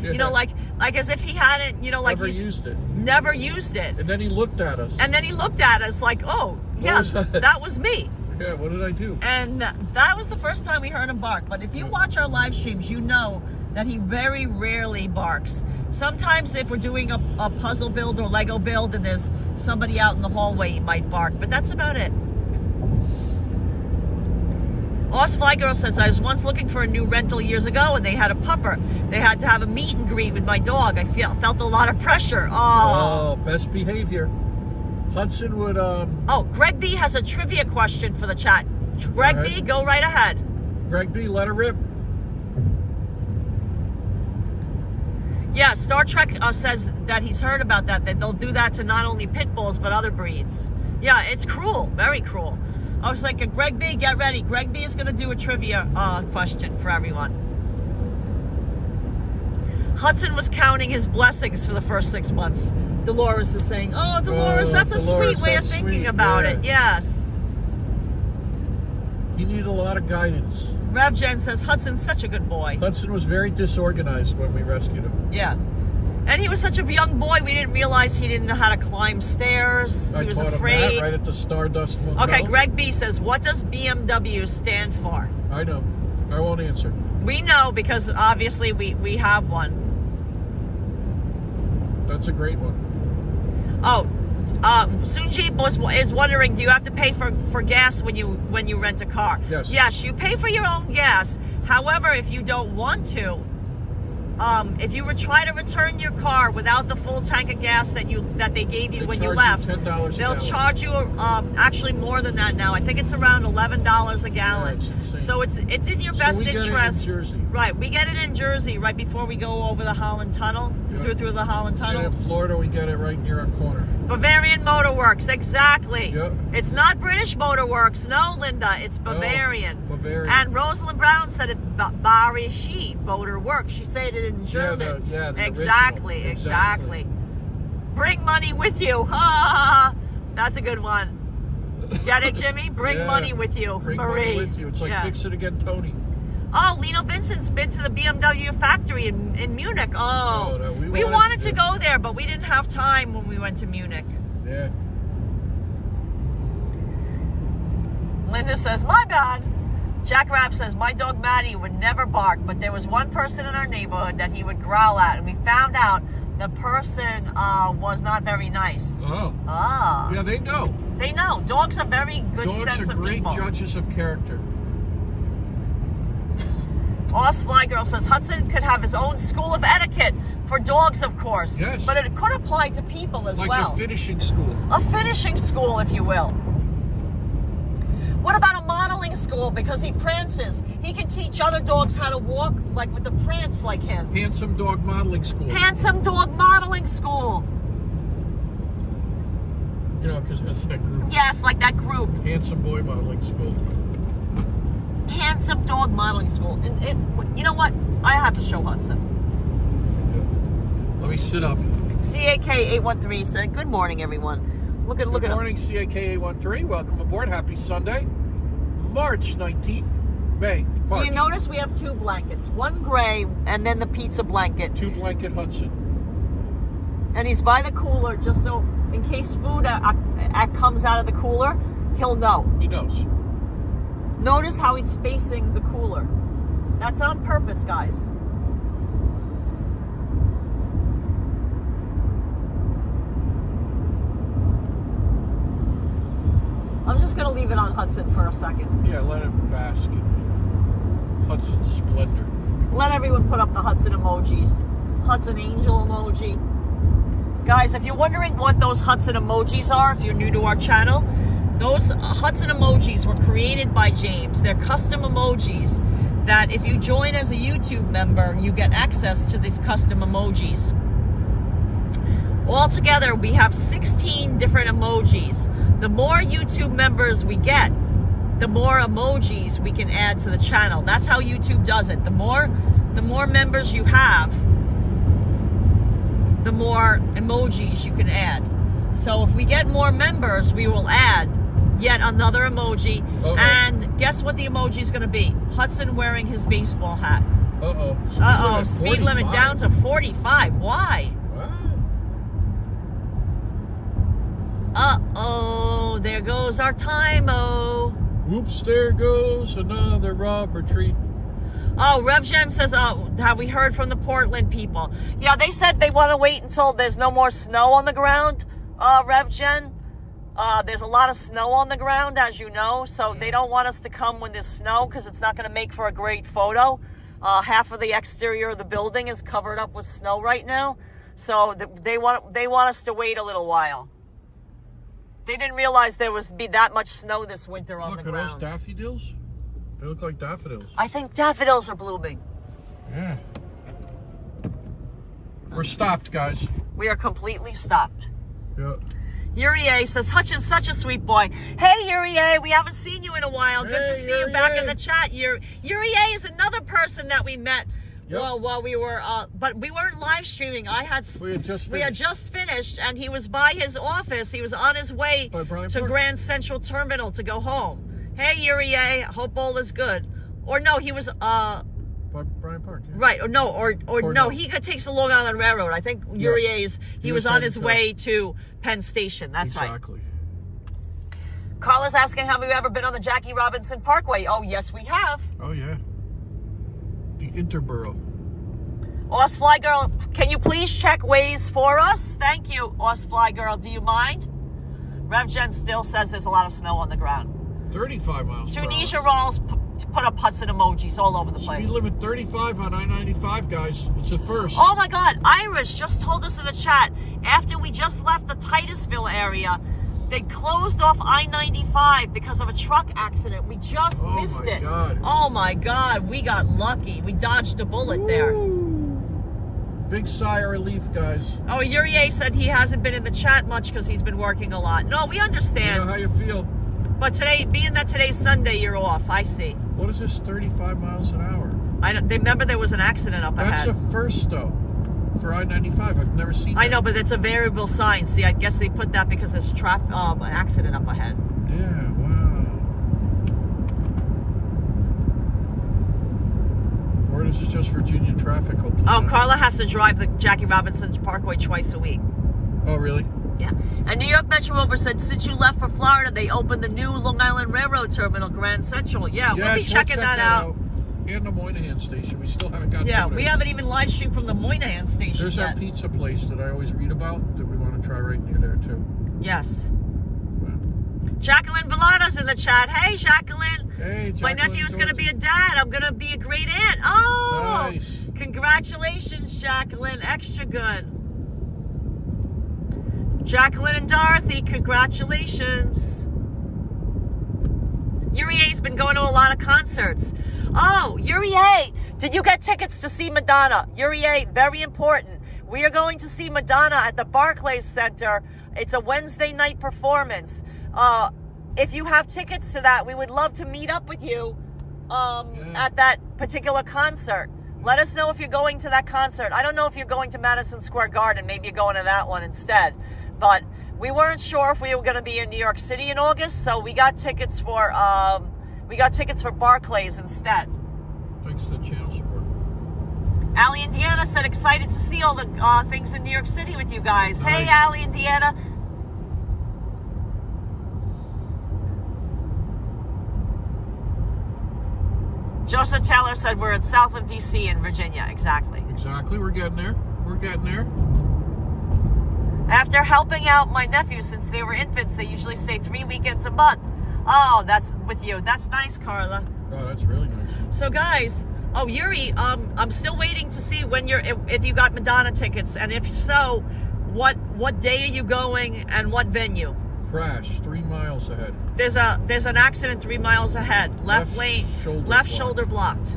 You know, like as if he hadn't, you know, like never used it. Never used it. And then he looked at us. And then he looked at us like, oh, yeah, that was me. Yeah, what did I do? And that was the first time we heard him bark. But if you watch our live streams, you know that he very rarely barks. Sometimes if we're doing a puzzle build or Lego build and there's somebody out in the hallway, he might bark. But that's about it. Lost Fly Girl says, I was once looking for a new rental years ago, and they had a pupper. They had to have a meet and greet with my dog. I felt a lot of pressure. Oh, best behavior. Hudson would... Oh, Greg B has a trivia question for the chat. Greg B, go right ahead. Greg B, let her rip. Yeah, Star Trek says that he's heard about that they'll do that to not only pit bulls, but other breeds. Yeah, it's cruel, very cruel. I was like, Greg B, get ready. Greg B is going to do a trivia question for everyone. Hudson was counting his blessings for the first 6 months. Dolores is saying, oh, Dolores, that's a sweet way of thinking about it. Yes. He needed a lot of guidance. Rev Jen says, Hudson's such a good boy. Hudson was very disorganized when we rescued him. Yeah. And he was such a young boy, we didn't realize he didn't know how to climb stairs. He was afraid. Him that right at the Stardust Motel. Okay, Greg B says, what does BMW stand for? I know. I won't answer. We know because obviously we have one. That's a great one. Oh, Sunji is wondering, do you have to pay for gas when you rent a car? Yes. Yes, you pay for your own gas. However, if you don't want to, if you try to return your car without the full tank of gas that they gave you when you left, they'll charge you actually more than that now. I think it's around $11 a gallon. Yeah, it's insane. So it's in your best interest. Get it in Jersey. Right, we get it in Jersey right before we go over the Holland Tunnel, through the Holland Tunnel. And in Florida, we get it right near our corner. Bavarian Motor Works, exactly. Yep. It's not British Motor Works, no, Linda. It's Bavarian. No, Bavarian. And Rosalind Brown said it Barishi Motor Works. She said it in German. The exactly. Bring money with you. Ha! That's a good one. Get it, Jimmy? Bring money with you. Bring Marie. money with you. It's like Fix It Again, Tony. Oh, Lino Vincent's been to the BMW factory in Munich. Oh, no, we wanted to go there, but we didn't have time when we went to Munich. Yeah. Linda says, my bad. Jack Rapp says, my dog Maddie would never bark, but there was one person in our neighborhood that he would growl at, and we found out the person was not very nice. Oh. Ah. Yeah, they know. They know. Dogs are very good sense of people. Dogs are great judges of character. Lost Fly Girl says, Hudson could have his own school of etiquette for dogs, of course. Yes. But it could apply to people as well. Like a finishing school. A finishing school, if you will. What about a modeling school? Because he prances. He can teach other dogs how to walk like with the prance like him. Handsome Dog Modeling School. Handsome Dog Modeling School. You know, because that's that group. Yes, like that group. Handsome Boy Modeling School. Handsome Dog Modeling School. And you know what? I have to show Hudson. Yeah. Let me sit up. CAK813 said, good morning, everyone. Look at Good morning, CAKA13. Welcome aboard. Happy Sunday, March 19th. March. Do you notice we have 2 blankets? One gray and then the pizza blanket. 2 blanket Hudson. And he's by the cooler just so in case food comes out of the cooler, he'll know. He knows. Notice how he's facing the cooler. That's on purpose, guys. I'm just going to leave it on Hudson for a second. Yeah, let him bask in Hudson splendor. Let everyone put up the Hudson emojis. Hudson angel emoji. Guys, if you're wondering what those Hudson emojis are, if you're new to our channel, those Hudson emojis were created by James. They're custom emojis that if you join as a YouTube member, you get access to these custom emojis. Altogether, we have 16 different emojis. The more YouTube members we get, the more emojis we can add to the channel. That's how YouTube does it. The more members you have, the more emojis you can add. So if we get more members, we will add yet another emoji. Uh-oh. And guess what the emoji is going to be? Hudson wearing his baseball hat. Uh-oh. Uh-oh, speed limit down to 45. Why? Uh-oh, there goes our time-o. Whoops, there goes another robber tree. Oh, RevGen says, have we heard from the Portland people? Yeah, they said they want to wait until there's no more snow on the ground, RevGen. There's a lot of snow on the ground, as you know, so they don't want us to come when there's snow because it's not going to make for a great photo. Half of the exterior of the building is covered up with snow right now, so they want us to wait a little while. They didn't realize there was be that much snow this winter on the ground. Look, are those daffodils? They look like daffodils. I think daffodils are blooming. Yeah. We're stopped, guys. We are completely stopped. Yeah. Yuri A says, Hutchin's such a sweet boy. Hey, Yuri A, we haven't seen you in a while. Good to see you back in the chat. Yuri A is another person that we met while we were, but we weren't live streaming. We had just finished, and he was by his office. He was on his way to Grand Central Terminal to go home. Hey, Yuri A, hope all is good. Or no, he was, Bryant Park. Yeah. Right, or no, he takes the Long Island Railroad. I think Yuri A's, he was on his way to Penn Station. That's right. Exactly. Carla's asking, have we ever been on the Jackie Robinson Parkway? Oh, yes, we have. Oh, yeah. The Interborough. Oz Fly Girl, can you please check Waze for us? Thank you, Oz Fly Girl. Do you mind? RevGen still says there's a lot of snow on the ground. 35 miles per hour. Tunisia Rawls put up Hudson emojis all over the place. Speed limit 35 on I-95, guys. It's a first. Oh my God, Irish just told us in the chat, after we just left the Titusville area, they closed off I-95 because of a truck accident. We just missed it. God. Oh my God, we got lucky. We dodged a bullet there. Big sigh of relief, guys. Oh, Yuri A said he hasn't been in the chat much because he's been working a lot. No, we understand. You know how you feel. But today, being that today's Sunday, you're off. I see. What is this, 35 miles an hour? Remember there was an accident up ahead. That's a first, though, for I-95. I've never seen that. I know, but it's a variable sign. See, I guess they put that because there's an accident up ahead. Yeah, wow. Or this is just Virginia traffic. Oh, Carla has to drive the Jackie Robinson Parkway twice a week. Oh, really? Yeah. And New York Metro Rover said, since you left for Florida, they opened the new Long Island Railroad Terminal, Grand Central. Yeah, we'll be checking that out. And the Moynihan Station. We still haven't gotten Yeah, we haven't even live streamed from the Moynihan Station There's yet. that pizza place that I always read about that we want to try right near there, too. Yes. Wow. Jacqueline Villano's in the chat. Hey, Jacqueline. Hey, Jacqueline. My nephew's going to be a dad. I'm going to be a great aunt. Oh! Nice. Congratulations, Jacqueline. Extra good. Jacqueline and Dorothy, congratulations. Yuri A's been going to a lot of concerts. Oh, Yuri A, did you get tickets to see Madonna? Yuri A, very important. We are going to see Madonna at the Barclays Center. It's a Wednesday night performance. If you have tickets to that, we would love to meet up with you at that particular concert. Let us know if you're going to that concert. I don't know if you're going to Madison Square Garden. Maybe you're going to that one instead. But we weren't sure if we were going to be in New York City in August, so we got tickets for Barclays instead. Thanks to the channel support. Allie and Deanna said excited to see all the things in New York City with you guys. Nice. Hey, Allie and Deanna. Joseph Taylor said we're in south of D.C. in Virginia. Exactly. Exactly. We're getting there. We're getting there. After helping out my nephews since they were infants, they usually stay 3 weekends a month. Oh, that's with you. That's nice, Carla. Oh, that's really nice. So, guys, oh, Yuri, I'm still waiting to see when if you got Madonna tickets, and if so, what day are you going and what venue? Crash 3 miles ahead. There's an accident 3 miles ahead. Left lane, left shoulder blocked.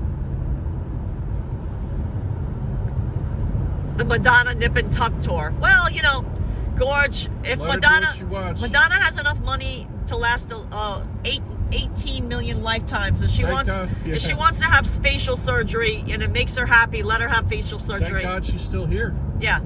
The Madonna Nip and Tuck tour. Well, you know, Gorge, if Madonna has enough money to last 18 million lifetimes, if she wants to have facial surgery and it makes her happy, let her have facial surgery. Thank God she's still here. Yeah.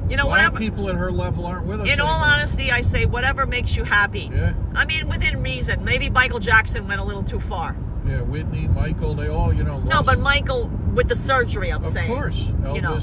You know, a lot of people at her level aren't with us. In all honesty, I say whatever makes you happy. Yeah. I mean, within reason. Maybe Michael Jackson went a little too far. Yeah, Whitney, Michael, they all, you know. No, but Michael with the surgery, I'm saying. Of course. Elvis. You know.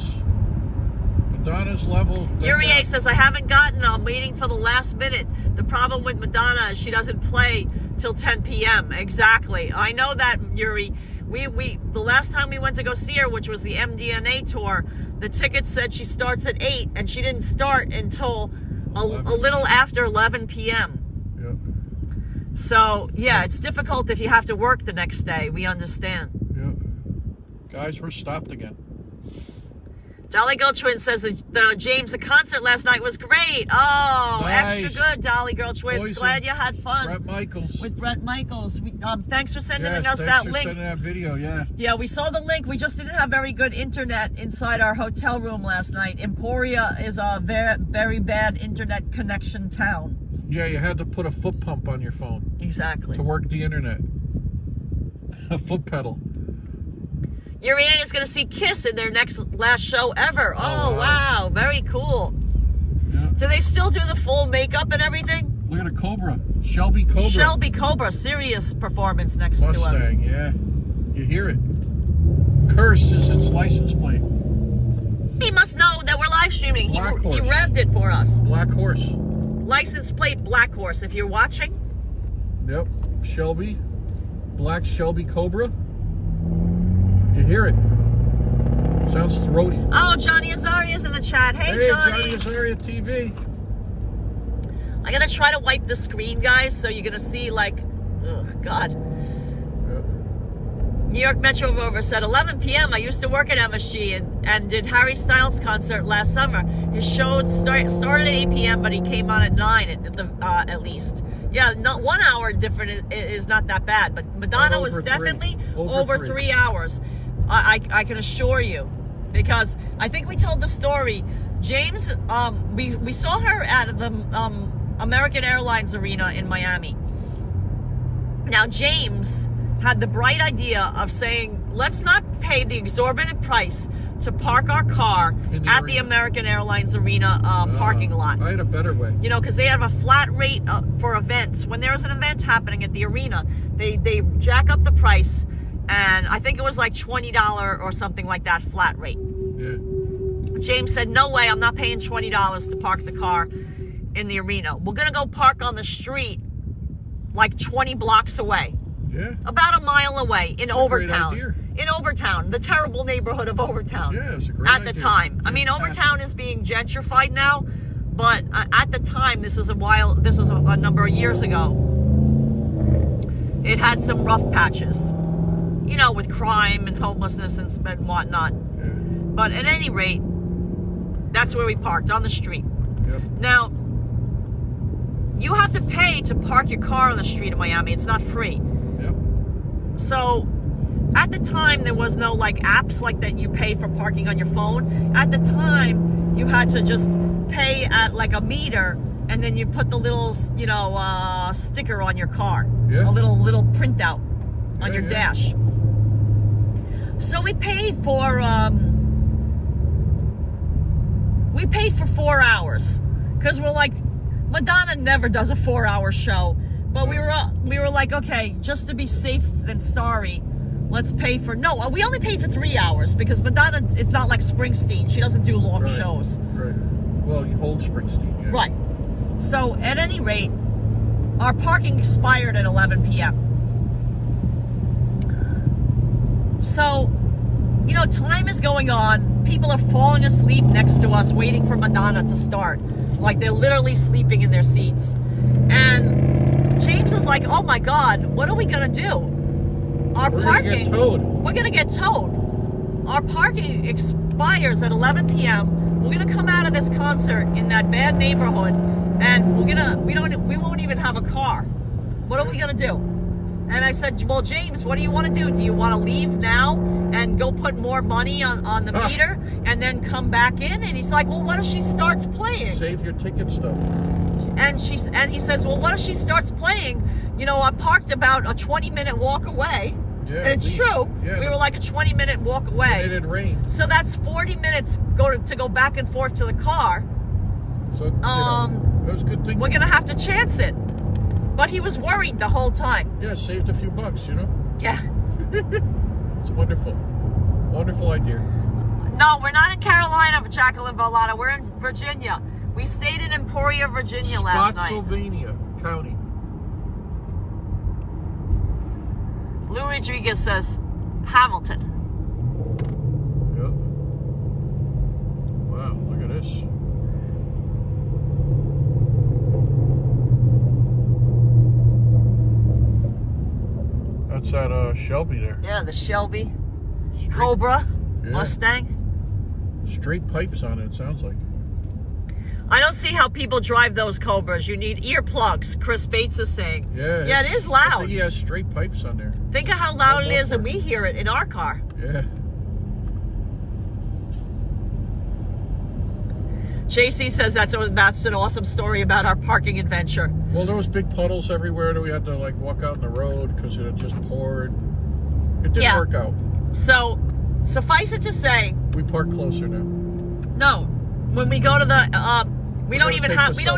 Madonna's level. Yuri says, I haven't gotten it. I'm waiting for the last minute. The problem with Madonna is she doesn't play till 10 p.m. Exactly. I know that, Yuri. The last time we went to go see her, which was the MDNA tour, the ticket said she starts at 8, and she didn't start until a little after 11 p.m. Yep. So, yeah, it's difficult if you have to work the next day. We understand. Yep. Guys, we're stopped again. Dolly Girl Twin says the concert last night was great. Oh, nice. Extra good, Dolly Girl Twins. Poison. Glad you had fun. Brett Michaels. With Brett Michaels. Thanks for sending us that thanks for link. sending that video, yeah. Yeah, we saw the link. We just didn't have very good internet inside our hotel room last night. Emporia is a very, very bad internet connection town. Yeah, you had to put a foot pump on your phone. Exactly. To work the internet. A foot pedal. Uriane is going to see Kiss in their last show ever. Oh, wow. Very cool. Yeah. Do they still do the full makeup and everything? Look at a Cobra. Shelby Cobra. Shelby Cobra. Serious performance next to us. Mustang, yeah. You hear it. Curse is its license plate. He must know that we're live streaming. He revved it for us. Black Horse. License plate Black Horse. If you're watching. Yep. Shelby. Black Shelby Cobra. You hear it. Sounds throaty. Oh, Johnny Azaria's in the chat. Hey Johnny. Johnny Azaria TV. I gotta try to wipe the screen, guys, so you're gonna see, like, oh, God. Yep. New York Metro Rover said, 11 p.m. I used to work at MSG and did Harry Styles concert last summer. His show started at 8 p.m., but he came on at 9 at least. Yeah, not 1 hour different is not that bad, but Madonna was definitely over 3 hours. I can assure you, because I think we told the story. James, we saw her at the American Airlines Arena in Miami. Now, James had the bright idea of saying, let's not pay the exorbitant price to park our car at the American Airlines Arena parking lot. I had a better way. You know, because they have a flat rate for events. When there's an event happening at the arena, they jack up the price, and I think it was like $20 or something like that flat rate. Yeah. James said, no way, I'm not paying $20 to park the car in the arena. We're going to go park on the street like 20 blocks away. Yeah. About a mile away in Overtown. Great idea. In Overtown, the terrible neighborhood of Overtown. Yeah, it's a great idea. At the time. I mean, Overtown is being gentrified now, but at the time, this was a number of years ago, it had some rough patches. You know, with crime and homelessness and whatnot. Yeah. But at any rate, that's where we parked, on the street. Yep. Now, you have to pay to park your car on the street in Miami. It's not free. Yep. So, at the time, there was no, like, apps like that you pay for parking on your phone. At the time, you had to just pay at, like, a meter, and then you put the little, you know, sticker on your car. Yeah. A little printout on your dash. So we paid for 4 hours, because we're like, Madonna never does a 4-hour show, but we were like, okay, just to be safe than sorry, let's pay for, no, we only paid for 3 hours because Madonna, it's not like Springsteen. She doesn't do long shows. Right. Well, old Springsteen, yeah. Right. So, at any rate, our parking expired at 11 p.m. So, you know, time is going on. People are falling asleep next to us waiting for Madonna to start. Like, they're literally sleeping in their seats. And James is like, oh my God, what are we going to do? We're going to get towed. Our parking expires at 11 p.m. We're going to come out of this concert in that bad neighborhood, and we won't even have a car. What are we going to do? And I said, well, James, what do you want to do? Do you want to leave now and go put more money on the meter and then come back in? And he's like, well, what if she starts playing? Save your ticket stub. And he says, well, what if she starts playing? You know, I parked about a 20-minute walk away. Yeah, and it's true. Yeah, we were like a 20-minute walk away. And it rained. So that's 40 minutes to go back and forth to the car. So, that was a good thing. We're going to have to chance it. But he was worried the whole time. Yeah, saved a few bucks, you know? Yeah. It's wonderful. Wonderful idea. No, we're not in Carolina, Jacqueline Valada. We're in Virginia. We stayed in Emporia, Virginia last night. Spotsylvania County. Lou Rodriguez says, Hamilton. Yep. Wow, look at this. That's that Shelby there. Yeah, the Shelby. Cobra. Yeah. Mustang. Straight pipes on it sounds like. I don't see how people drive those Cobras. You need earplugs, Chris Bates is saying. Yeah. Yeah, it is loud. I think he has straight pipes on there. Think of how loud it is and we hear it in our car. Yeah. JC says that's an awesome story about our parking adventure. Well, there was big puddles everywhere that we had to like walk out in the road because it had just poured. It didn't work out. So, suffice it to say, we park closer now. No, when we go to the we don't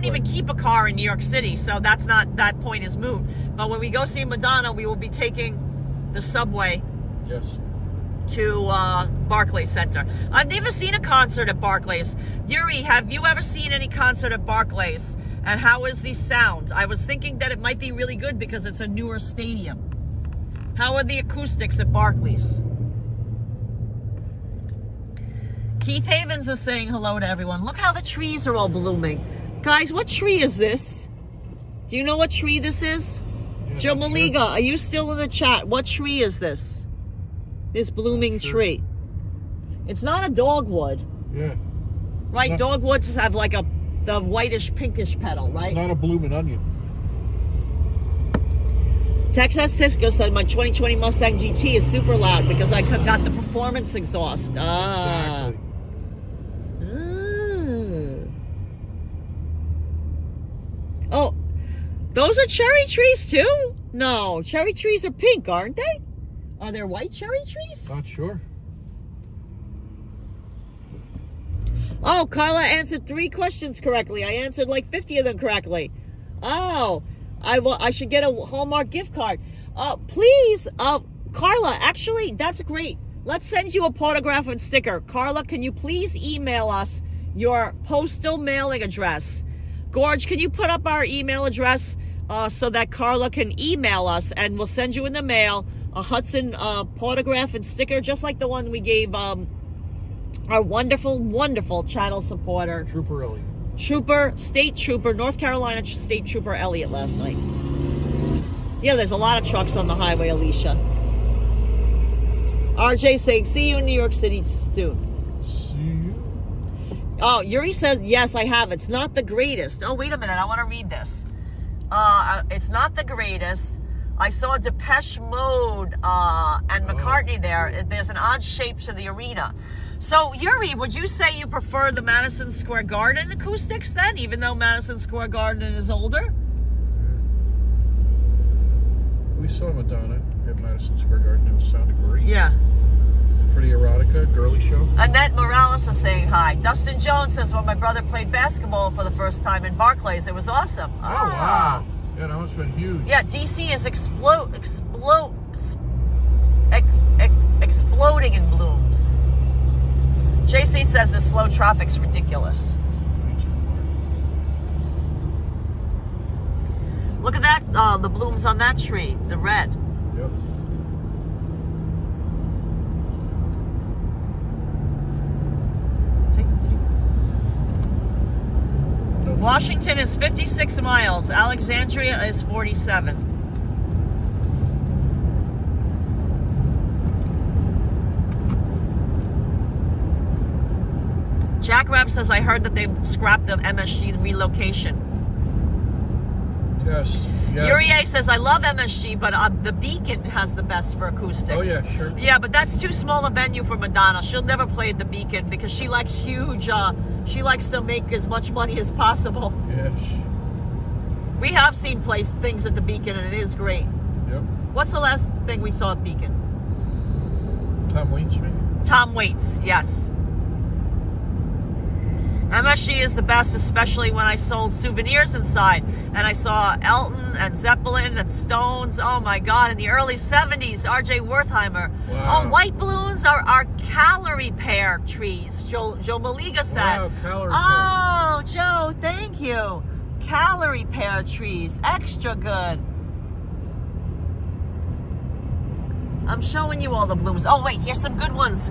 even keep a car in New York City, so that point is moot. But when we go see Madonna, we will be taking the subway. Yes. To Barclays Center. I've never seen a concert at Barclays. Yuri, have you ever seen any concert at Barclays? And how is the sound? I was thinking that it might be really good because it's a newer stadium. How are the acoustics at Barclays? Keith Havens is saying hello to everyone. Look how the trees are all blooming. Guys, what tree is this? Do you know what tree this is? Yeah, Joe Maliga, are you still in the chat? What tree is this? This blooming tree. It's not a dogwood. Yeah. Right, dogwoods have like the whitish pinkish petal, right? It's not a blooming onion. Texas Cisco said my 2020 Mustang GT is super loud because I got the performance exhaust. Exactly. Oh, those are cherry trees too? No, cherry trees are pink, aren't they? Are there white cherry trees? Not sure. Oh, Carla answered 3 questions correctly. I answered like 50 of them correctly. Oh, I should get a Hallmark gift card. Please, Carla, actually, that's great. Let's send you a photograph and sticker. Carla, can you please email us your postal mailing address? Gorge, can you put up our email address so that Carla can email us and we'll send you in the mail a Hudson photograph and sticker, just like the one we gave our wonderful, wonderful channel supporter. State Trooper, North Carolina State Trooper Elliot last night. Yeah, there's a lot of trucks on the highway, Alicia. RJ saying, see you in New York City soon. See you. Oh, Yuri said, yes, I have. It's not the greatest. Oh, wait a minute. I want to read this. It's not the greatest. I saw Depeche Mode and McCartney there. There's an odd shape to the arena. So, Yuri, would you say you prefer the Madison Square Garden acoustics then, even though Madison Square Garden is older? We saw Madonna at Madison Square Garden. It sounded great. Yeah. For the erotica, girly show. Annette Morales is saying hi. Dustin Jones says, when my brother played basketball for the first time in Barclays, it was awesome. Oh, wow. Yeah, that must have been huge. Yeah, DC is exploding in blooms. JC says the slow traffic's ridiculous. Look at that, the blooms on that tree, the red. Yep. Washington is 56 miles. Alexandria is 47. Jack Rabb says, I heard that they scrapped the MSG relocation. Yes. Urier says, I love MSG, but the Beacon has the best for acoustics. Oh, yeah, sure. Yeah, but that's too small a venue for Madonna. She'll never play at the Beacon because she likes huge, she likes to make as much money as possible. Yes. We have seen things at the Beacon, and it is great. Yep. What's the last thing we saw at Beacon? Tom Waits, maybe? Tom Waits, yes. MSG is the best, especially when I sold souvenirs inside. And I saw Elton and Zeppelin and Stones. Oh my God, in the early 70s, R.J. Wertheimer. Wow. Oh, white balloons are calorie pear trees, Joe Maliga said. Wow, calorie pear. Oh, Joe, thank you. Calorie pear trees, extra good. I'm showing you all the blooms. Oh, wait, here's some good ones.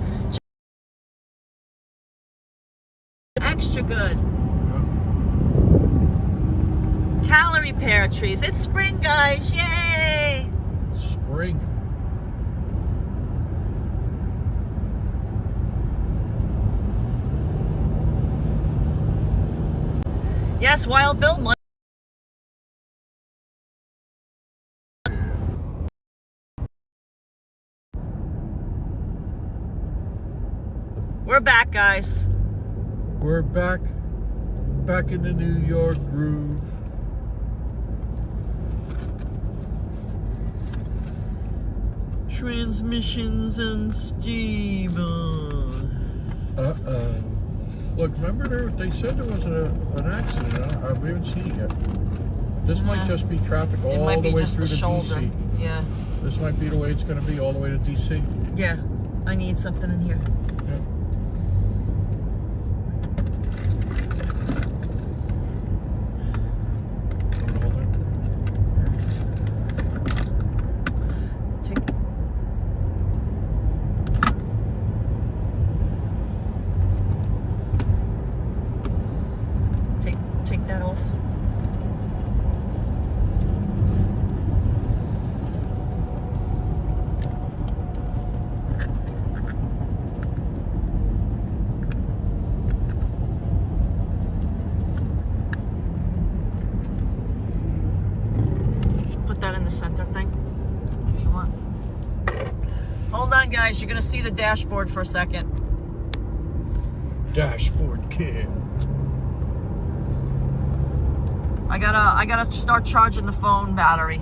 Extra good. Yep. Calorie pear trees. It's spring, guys. Yay! Spring. Yes, Wild Bill. We're back, guys. We're back in the New York groove. Transmissions and Steven. Look, remember they said there was an accident. We haven't seen it yet. This might just be traffic all the way through to DC. Yeah. This might be the way it's going to be all the way to DC. Yeah. I need something in here. Yeah. Take that off. Put that in the center thing if you want. Hold on, guys. You're gonna see the dashboard for a second. Dashboard kid. I gotta start charging the phone battery.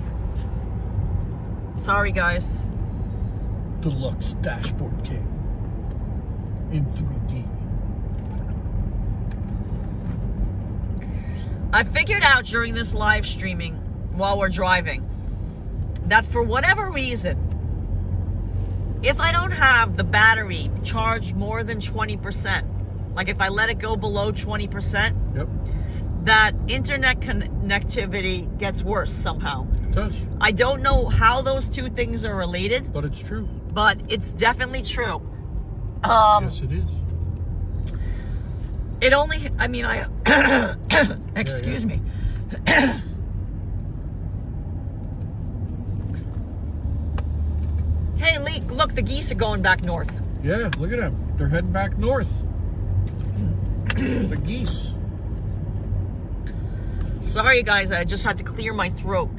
Sorry, guys. Deluxe dashboard kit in 3D. I figured out during this live streaming while we're driving that for whatever reason, if I don't have the battery charged more than 20%, like if I let it go below 20%, Yep. that internet connectivity gets worse somehow. It does. I don't know how those two things are related, But it's true. but it's definitely true. Yes, it is. It only, I mean, excuse me. Hey, look, the geese are going back north. Yeah, look at them. They're heading back north. The geese. Sorry, guys, I just had to clear my throat.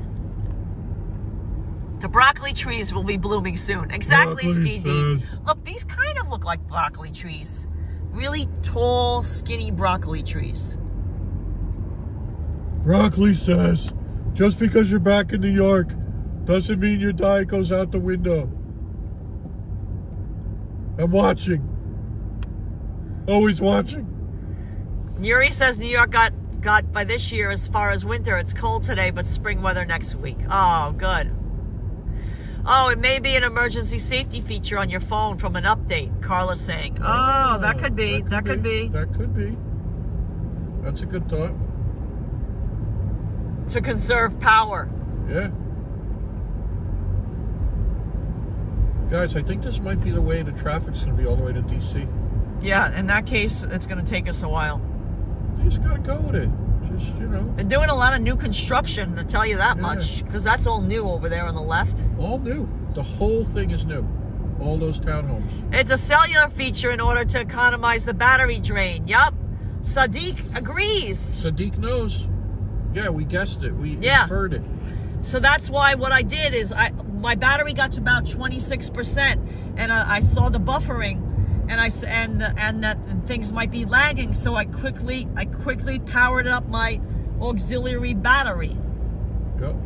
The broccoli trees will be blooming soon. Exactly, Ski Deeds. Look, these kind of look like broccoli trees. Really tall, skinny broccoli trees. Broccoli says, just because you're back in New York Doesn't mean your diet goes out the window. I'm watching. Always watching. Yuri says New York got by this year as far as winter. It's cold today, but spring weather next week. Oh, good. Oh, it may be an emergency safety feature on your phone from an update. Carla's saying. Oh, that could be. That could be. That could be. That's a good thought. To conserve power. Yeah. Guys, I think this might be the way the traffic's going to be all the way to D.C. Yeah, in that case, it's going to take us a while. You just got to go with it. Just, you know. They're doing a lot of new construction, to tell you that much. Because that's all new over there on the left. All new. The whole thing is new. All those townhomes. It's a cellular feature in order to economize the battery drain. Yup. Sadiq agrees. Sadiq knows. Yeah, we guessed it. We inferred it. So that's why what I did is my battery got to about 26%, and I saw the buffering, and that things might be lagging. So I quickly powered up my auxiliary battery. Yep.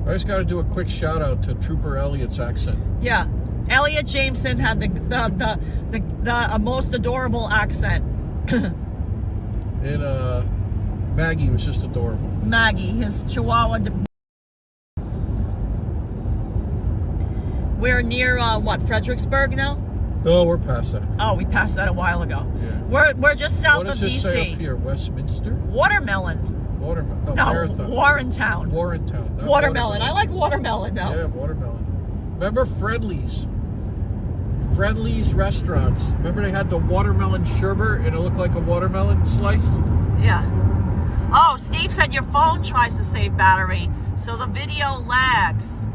I just got to do a quick shout out to Trooper Elliot's accent. Yeah, Elliot Jameson had the most adorable accent. And Maggie was just adorable. Maggie, his Chihuahua. We're near Fredericksburg now? No, we're past that. Oh, we passed that a while ago. Yeah. We're just south of DC. What does it say up here? Westminster? Watermelon. No, Marathon. Warrentown. Watermelon. I like watermelon though. Yeah, watermelon. Remember Friendly's? Friendly's restaurants. Remember they had the watermelon sherbet and it looked like a watermelon slice? Yeah. Oh, Steve said your phone tries to save battery, so the video lags.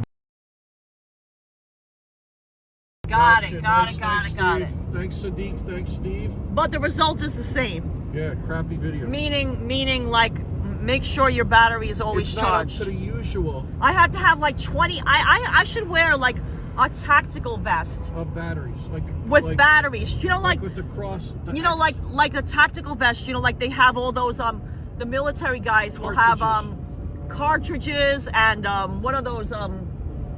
Got it. Thanks, Sadiq. Thanks, Steve. But the result is the same. Yeah, crappy video. Meaning like, make sure your battery is always charged. It's not up to the usual. I have to have like 20. I should wear like a tactical vest of batteries, with batteries. You know, like with the cross. You know, like the tactical vest. You know, like they have all those the military guys will have cartridges and one of those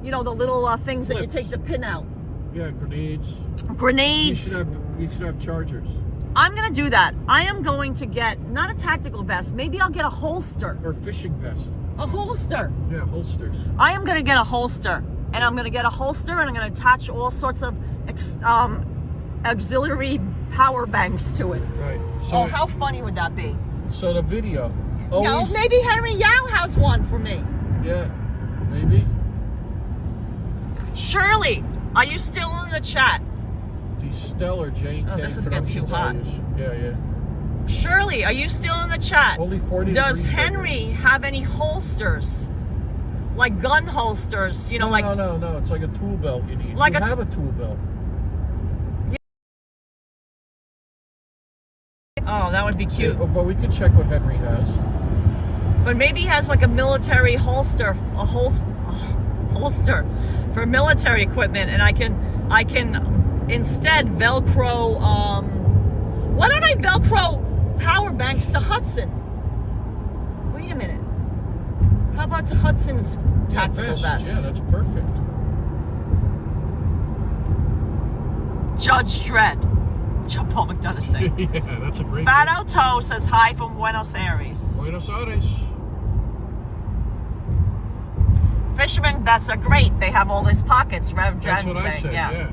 you know, the little things that you take the pin out. Yeah, grenades. Grenades. You should have chargers. I'm gonna do that. I am going to get not a tactical vest. Maybe I'll get a holster. Or fishing vest. A holster. Yeah, holsters. I am gonna get a holster. And I'm going to get a holster and I'm going to attach all sorts of auxiliary power banks to it. Right. So how funny would that be? So the video. No, maybe Henry Yao has one for me. Yeah, maybe. Shirley, are you still in the chat? The stellar J&K. Oh, this is getting too hot. Yeah. Shirley, are you still in the chat? Only 40 Does Henry have any holsters? Like gun holsters, you know, No. It's like a tool belt you need. You have a tool belt. Oh, that would be cute. Yeah, but we could check what Henry has. But maybe he has like a military holster, holster for military equipment, and I can instead Velcro. Why don't I Velcro power banks to Hudson? Wait a minute. How about to Hudson's tactical vest? Yeah, that's perfect. Judge Dredd. Paul McDonough saying. Yeah, that's a great Fat Toe says hi from Buenos Aires. Buenos Aires. Fisherman vests are great. They have all these pockets. Rev That's Dren what I saying. said, yeah.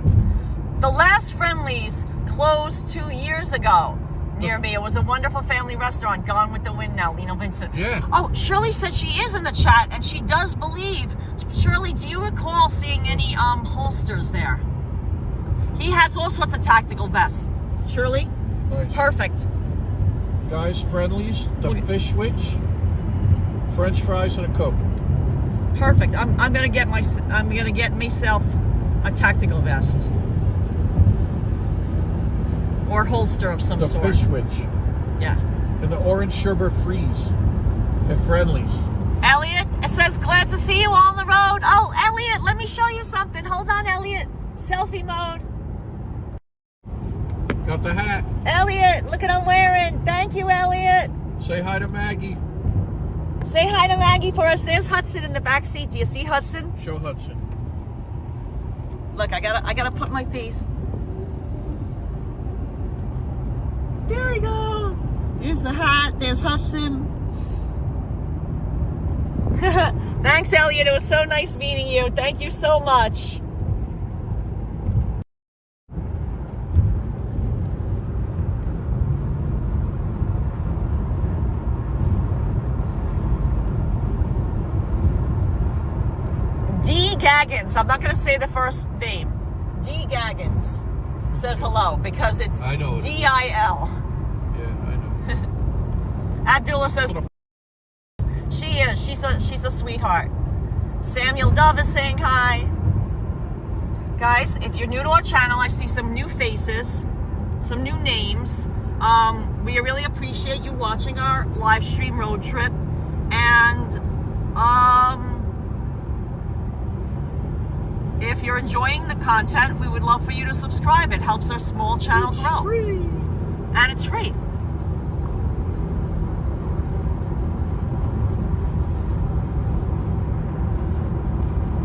The last Friendly's closed 2 years ago. Near me. It was a wonderful family restaurant. Gone with the wind now. Lino Vincent. Yeah. Oh, Shirley said she is in the chat and she does believe. Shirley, do you recall seeing any holsters there? He has all sorts of tactical vests. Shirley? Nice. Perfect. Guys, Friendly's, the fish switch, French fries, and a Coke. Perfect. I'm gonna get myself a tactical vest. Or holster of some sort. The fish switch. Yeah. And the orange sherbet freeze at Friendly's. Elliot, it says, glad to see you on the road. Oh, Elliot, let me show you something. Hold on, Elliot. Selfie mode. Got the hat. Elliot, look what I'm wearing. Thank you, Elliot. Say hi to Maggie. Say hi to Maggie for us. There's Hudson in the back seat. Do you see Hudson? Show Hudson. Look, I gotta put my face. There we go. There's the hat. There's Hudson. Thanks, Elliot. It was so nice meeting you. Thank you so much. D. Gaggins. I'm not going to say the first name. D. Gaggins says hello because it's D-I-L. Yeah, I know. Abdullah says she is. She's a sweetheart. Samuel Dove is saying hi. Guys, if you're new to our channel, I see some new faces, some new names. We really appreciate you watching our live stream road trip. And if you're enjoying the content, we would love for you to subscribe. It helps our small channel grow. Free. And it's free.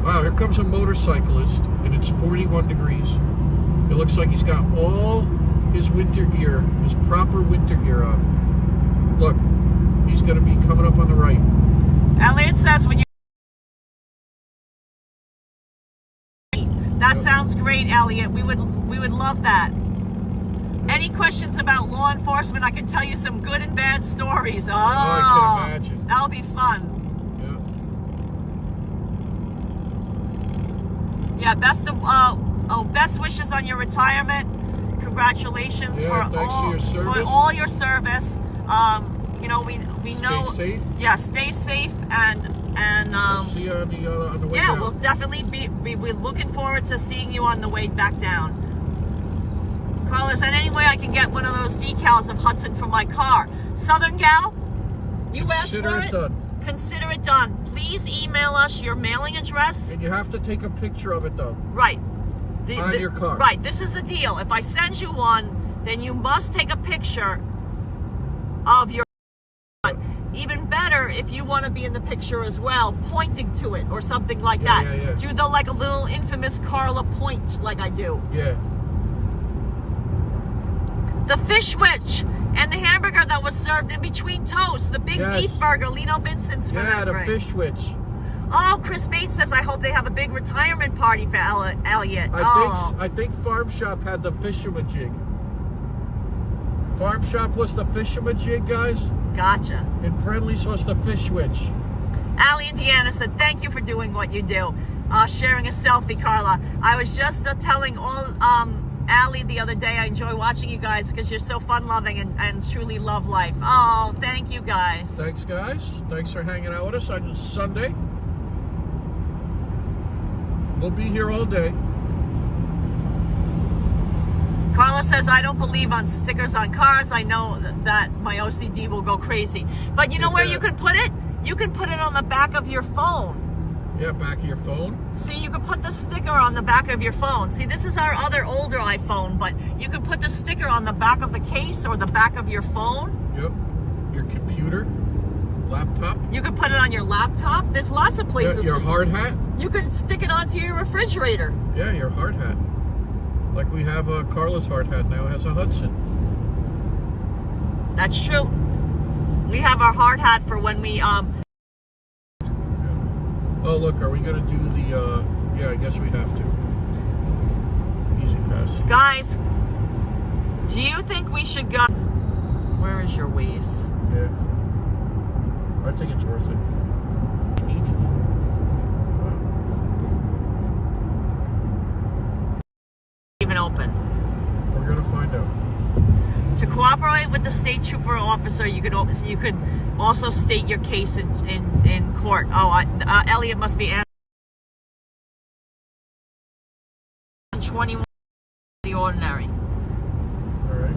Wow, here comes a motorcyclist, and it's 41 degrees. It looks like he's got all his winter gear, his proper winter gear on. Look, he's going to be coming up on the right. Elliot says when you... That sounds great, Elliot. We would love that. Any questions about law enforcement? I can tell you some good and bad stories. Oh, I can imagine. That'll be fun. Yeah, best wishes on your retirement. Congratulations for all your service. You know, we know. Stay safe. Yeah, stay safe and we'll see you on the way down. We'll definitely we're looking forward to seeing you on the way back down. Carla, is there any way I can get one of those decals of Hudson for my car? Southern Gal, you asked for it. Done. Consider it done. Please email us your mailing address. And you have to take a picture of it, though. Right. On your car. Right. This is the deal. If I send you one, then you must take a picture of your... Even better if you want to be in the picture as well, pointing to it or something like that. Yeah. Do the like a little infamous Karla point like I do. Yeah. The fish witch and the hamburger that was served in between toast. The big beef burger. Lino Vincent's remembering. Yeah, the fish witch. Oh, Chris Bates says, I hope they have a big retirement party for Elliot. I think Farm Shop had the fisherman-jig. Farm Shop was the fisherman-jig, guys. Gotcha. And Friendly's was the fish witch. Allie Indiana said, thank you for doing what you do. Sharing a selfie, Karla. I was just telling all Allie the other day, I enjoy watching you guys because you're so fun-loving and truly love life. Oh, thank you, guys. Thanks, guys. Thanks for hanging out with us on Sunday. We'll be here all day. Karla says, I don't believe on stickers on cars. I know that my OCD will go crazy. But you know where you can put it? You can put it on the back of your phone. Yeah, back of your phone. See, you can put the sticker on the back of your phone. See, this is our other older iPhone, but you can put the sticker on the back of the case or the back of your phone. Yep. Your computer, laptop. You can put it on your laptop. There's lots of places. Your hard hat. You can stick it onto your refrigerator. Yeah, your hard hat. Like we have Karla's hard hat now has a Hudson. That's true. We have our hard hat for when we Oh, look, are we going to do the, yeah, I guess we have to. Easy pass. Guys, do you think we should go... Where is your Waze? Yeah. I think it's worth it. Even open. We're going to find out. To cooperate with the state trooper officer, you could also state your case in court. Oh, Elliot must be 21. The ordinary. All right.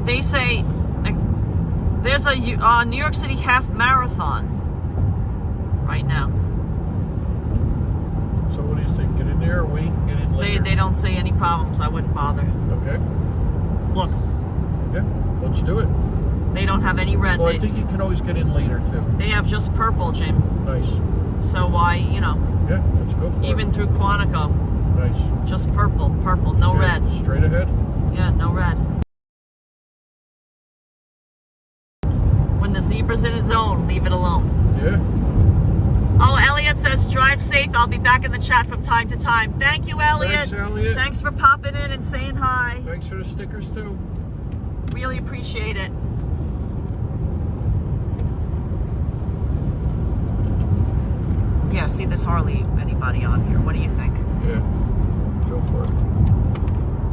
They say There's a New York City half marathon right now. So what do you think? Get in there or wait? Get in later? They don't say any problems. I wouldn't bother. Okay. Look. Yeah, let's do it. They don't have any red. Well, I think you can always get in later, too. They have just purple, Jim. Nice. So why, you know. Yeah, let's go for it. Even through Quantico. Nice. Just purple, no red. Straight ahead? Yeah, no red. When the zebra's in its zone, leave it alone. Yeah. Oh, Elliot says, drive safe. I'll be back in the chat from time to time. Thank you, Elliot. Thanks, Elliot. Thanks for popping in and saying hi. Thanks for the stickers, too. Really appreciate it. Yeah, see, there's hardly anybody on here. What do you think? Yeah. Go for it.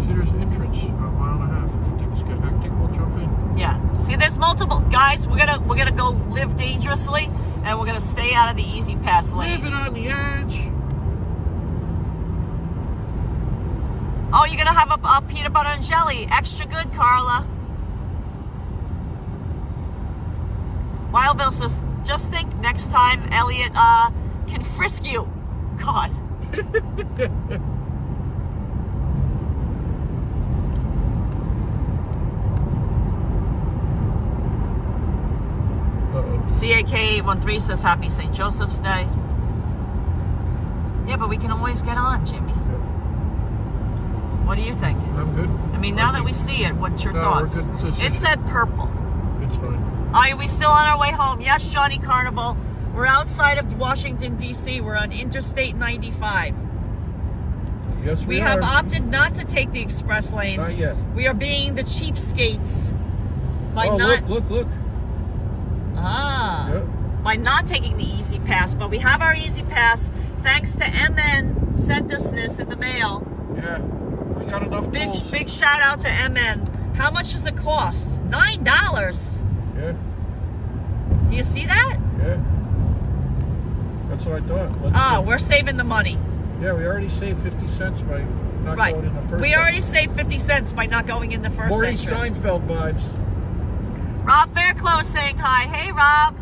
See, there's entrance a mile and a half. If things get hectic, we'll jump in. Yeah. See, there's multiple guys. We're gonna go live dangerously, and we're gonna stay out of the easy pass lane. Living on the edge. Oh, you're gonna have a peanut butter and jelly. Extra good, Carla. Wild Bill says, just think next time Elliot can frisk you. God. CAK813 says Happy St. Joseph's Day. Yeah, but we can always get on, Jimmy. What do you think? I'm good. I mean, now that we see it, what's your thoughts? We're good. It said purple. It's fine. Are we still on our way home? Yes, Johnny Carnival. We're outside of Washington, D.C. We're on Interstate 95. Yes, we have opted not to take the express lanes. Not yet. We are being the cheapskates by look. Yep. By not taking the Easy Pass. But we have our Easy Pass thanks to MN sent us this in the mail. Yeah, we got enough tools. Big shout out to MN. How much does it cost? $9. Yeah. Do you see that? Yeah. That's what I thought. We're saving the money. Yeah, we already saved 50 cents by not going in the first. We already saved 50 cents by not going in the first entrance. Morty Seinfeld vibes. Rob Fairclough saying hi. Hey, Rob.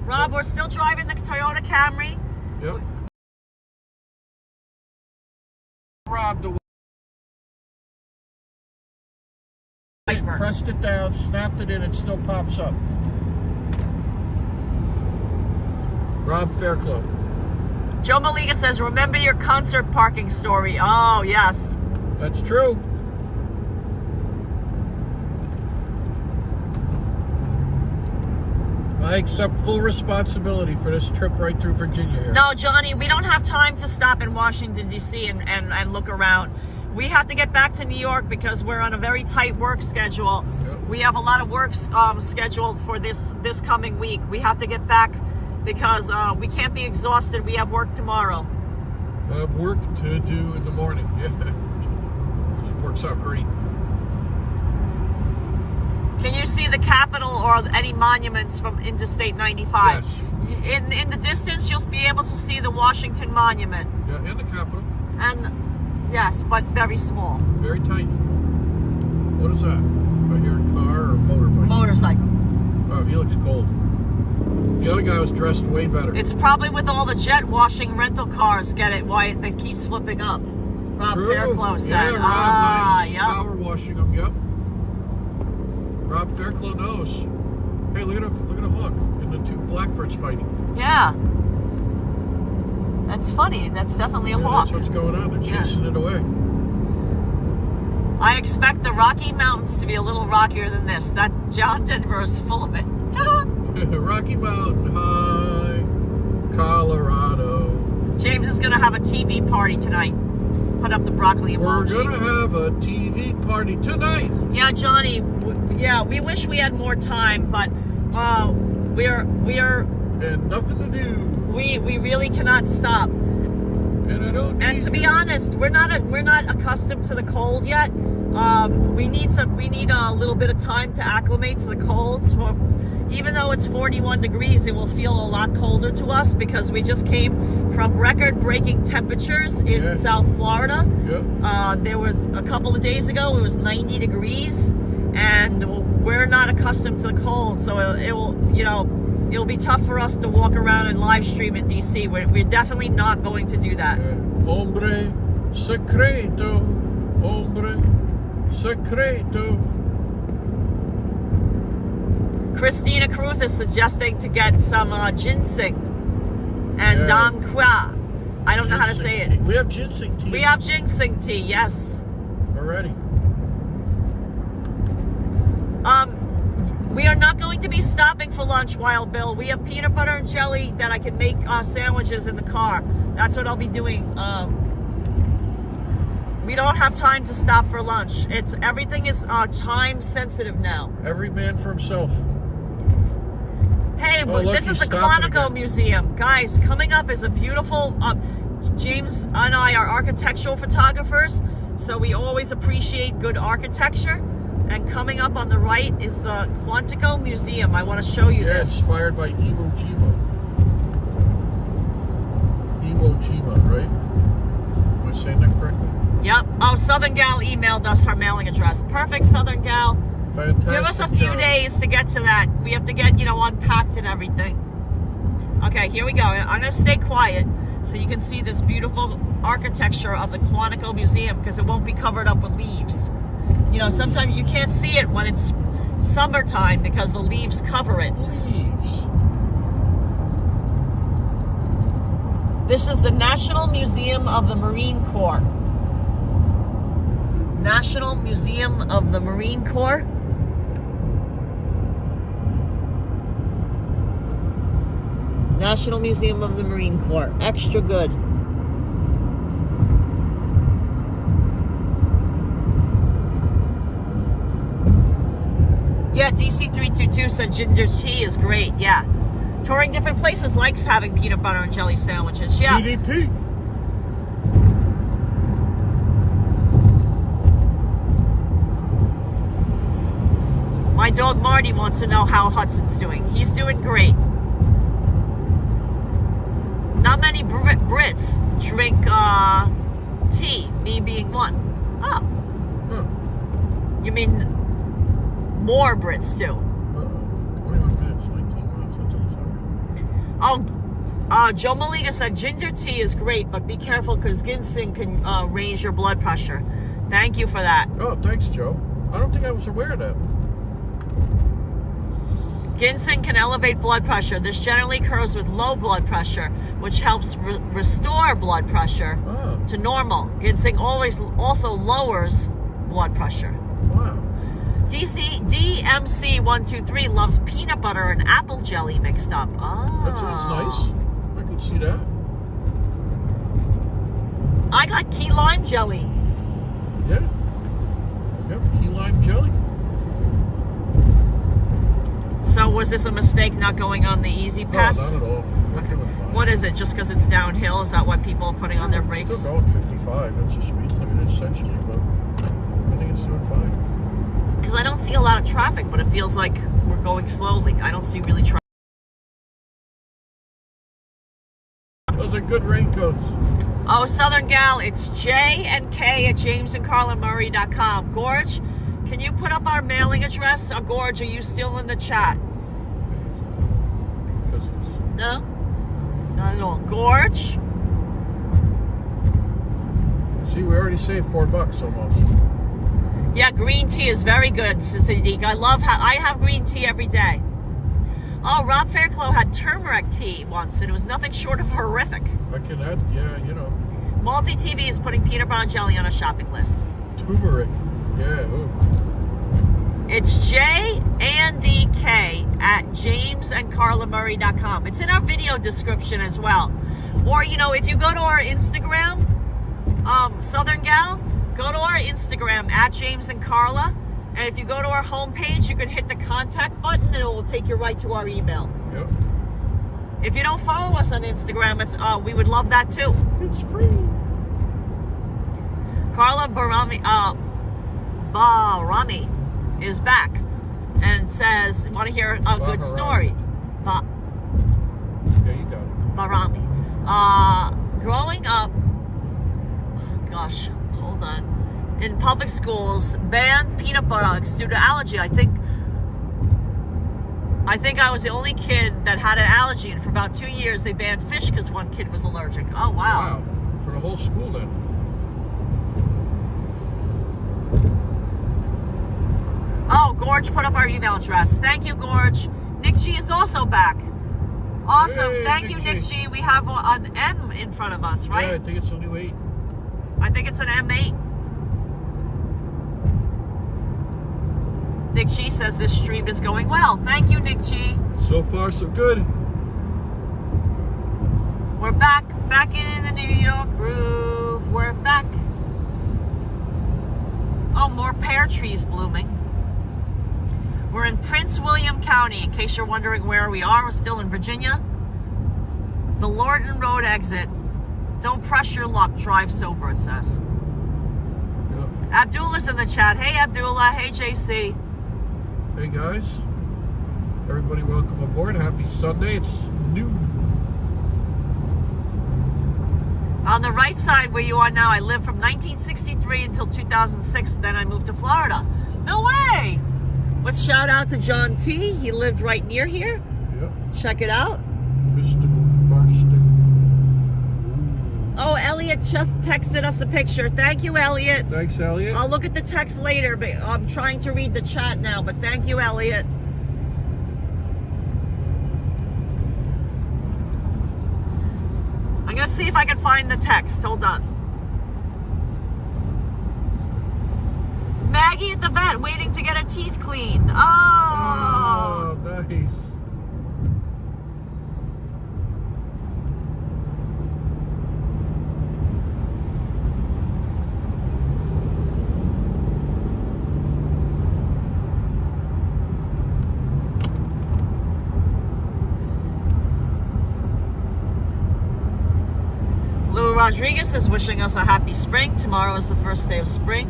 Rob, we're still driving the Toyota Camry. Yep. Rob, the pressed it down, snapped it in, it still pops up. Rob Fairclough. Joe Maliga says, remember your concert parking story. Oh, yes. That's true. I accept full responsibility for this trip right through Virginia here. No, Johnny, we don't have time to stop in Washington, D.C. and look around. We have to get back to New York because we're on a very tight work schedule. Yep. We have a lot of work scheduled for this coming week. We have to get back because we can't be exhausted. We have work tomorrow. I have work to do in the morning. Yeah, this works out great. Can you see the Capitol or any monuments from Interstate 95? Yes. In the distance, you'll be able to see the Washington Monument. Yeah, and the Capitol. And yes, but very small. Very tiny. What is that? I hear a car or a motorbike? Motorcycle. Oh, he looks cold. The other guy was dressed way better. It's probably with all the jet washing rental cars. Get it? Why it keeps flipping up? Rob Fairclough said. Yeah, Rob, nice. Yep. Power washing them. Yep. Rob Fairclough knows. Hey, look at a hawk and the two blackbirds fighting. Yeah. That's funny. That's definitely a hawk. That's what's going on. They're chasing it away. I expect the Rocky Mountains to be a little rockier than this. That John Denver is full of it. Rocky Mountain High, Colorado. James is going to have a TV party tonight. Put up the broccoli emoji. We're going to have a TV party tonight. Yeah, Johnny. Yeah, we wish we had more time, but we're and nothing to do. We really cannot stop. And I don't. And to be honest, we're not accustomed to the cold yet. We need a little bit of time to acclimate to the cold. So even though it's 41 degrees, it will feel a lot colder to us because we just came from record-breaking temperatures in South Florida. Yep. There were a couple of days ago, it was 90 degrees, and we're not accustomed to the cold, so it will, you know, it'll be tough for us to walk around and live stream in DC. We're definitely not going to do that. Hombre secreto, hombre secreto. Christina Cruz is suggesting to get some ginseng and dang qua. I don't know how to say it. We have ginseng tea. We have ginseng tea, yes. Already. We are not going to be stopping for lunch, Wild Bill. We have peanut butter and jelly that I can make sandwiches in the car. That's what I'll be doing. We don't have time to stop for lunch. Everything is time sensitive now. Every man for himself. Hey, this is the Quantico Museum. Guys, coming up is a beautiful... James and I are architectural photographers, so we always appreciate good architecture. And coming up on the right is the Quantico Museum. I want to show you this. Inspired by Iwo Jima. Iwo Jima, right? Am I saying that correctly? Yep. Oh, Southern Gal emailed us her mailing address. Perfect, Southern Gal. Fantastic. Give us a few days to get to that. We have to get, unpacked and everything. Okay, here we go. I'm going to stay quiet so you can see this beautiful architecture of the Quantico Museum, because it won't be covered up with leaves. Sometimes you can't see it when it's summertime because the leaves cover it. Leaves. This is the National Museum of the Marine Corps. National Museum of the Marine Corps. National Museum of the Marine Corps. Extra good. Yeah, DC322 said ginger tea is great. Yeah. Touring different places likes having peanut butter and jelly sandwiches. Yeah. GDP. My dog Marty wants to know how Hudson's doing. He's doing great. Not many Brits drink tea, me being one. Oh. Huh. You mean more Brits do? 21 minutes, 19 minutes. Oh, Joe Maliga said ginger tea is great, but be careful because ginseng can raise your blood pressure. Thank you for that. Oh, thanks, Joe. I don't think I was aware of that. Ginseng can elevate blood pressure. This generally occurs with low blood pressure, which helps restore blood pressure to normal. Ginseng also lowers blood pressure. Wow. DMC123 loves peanut butter and apple jelly mixed up. Oh. That sounds nice. I could see that. I got key lime jelly. Yeah. Yep, key lime jelly. So was this a mistake not going on the easy pass? No, not at all. We're doing fine. What is it? Just because it's downhill? Is that what people are putting on their brakes? Still going 55. That's a speed limit essentially, but I think it's doing fine. Because I don't see a lot of traffic, but it feels like we're going slowly. I don't see really traffic. Those are good raincoats. Oh, Southern Gal, it's J&K at JamesandKarlaMurray.com. Gorge, can you put up our mailing address? Or Gorge, are you still in the chat? No? Not at all. Gorge? See, we already saved $4 almost. Yeah, green tea is very good, Sadiq. I have green tea every day. Oh, Rob Fairclough had turmeric tea once, and it was nothing short of horrific. I can add, Multi TV is putting peanut butter and jelly on a shopping list. Turmeric. Yeah, ooh. It's JandK at JamesandKarlaMurray.com. It's in our video description as well. Or, if you go to our Instagram, Southern Gal, go to our Instagram at James and Karla. And if you go to our homepage, you can hit the contact button and it will take you right to our email. Yep. If you don't follow us on Instagram, we would love that too. It's free. Karla Barami is back and says, want to hear a good story. Yeah, you got it. Barami. Growing up, hold on. In public schools, banned peanut butter due to allergy. I think I think I was the only kid that had an allergy, and for about 2 years they banned fish because one kid was allergic. Oh, wow. Wow. For the whole school then. Oh, Gorge put up our email address. Thank you, Gorge. Nick G is also back. Awesome. Hey, Thank you, Nick G. We have an M in front of us, right? Yeah, I think it's a new 8. I think it's an M8. Nick G says this stream is going well. Thank you, Nick G. So far, so good. We're back in the New York groove. We're back. Oh, more pear trees blooming. We're in Prince William County. In case you're wondering where we are, we're still in Virginia. The Lorton Road exit. Don't press your luck. Drive sober, it says. Yep. Abdullah's in the chat. Hey, Abdullah. Hey, JC. Hey, guys. Everybody, welcome aboard. Happy Sunday. It's noon. On the right side where you are now, I lived from 1963 until 2006. Then I moved to Florida. No way! Let's shout out to John T. He lived right near here. Yep. Check it out. Mr. Bombastic. Oh, Elliot just texted us a picture. Thank you, Elliot. Thanks, Elliot. I'll look at the text later, but I'm trying to read the chat now. But thank you, Elliot. I'm going to see if I can find the text. Hold on. Maggie at the vet waiting to get her teeth cleaned. Oh. Oh, nice. Lou Rodriguez is wishing us a happy spring. Tomorrow is the first day of spring.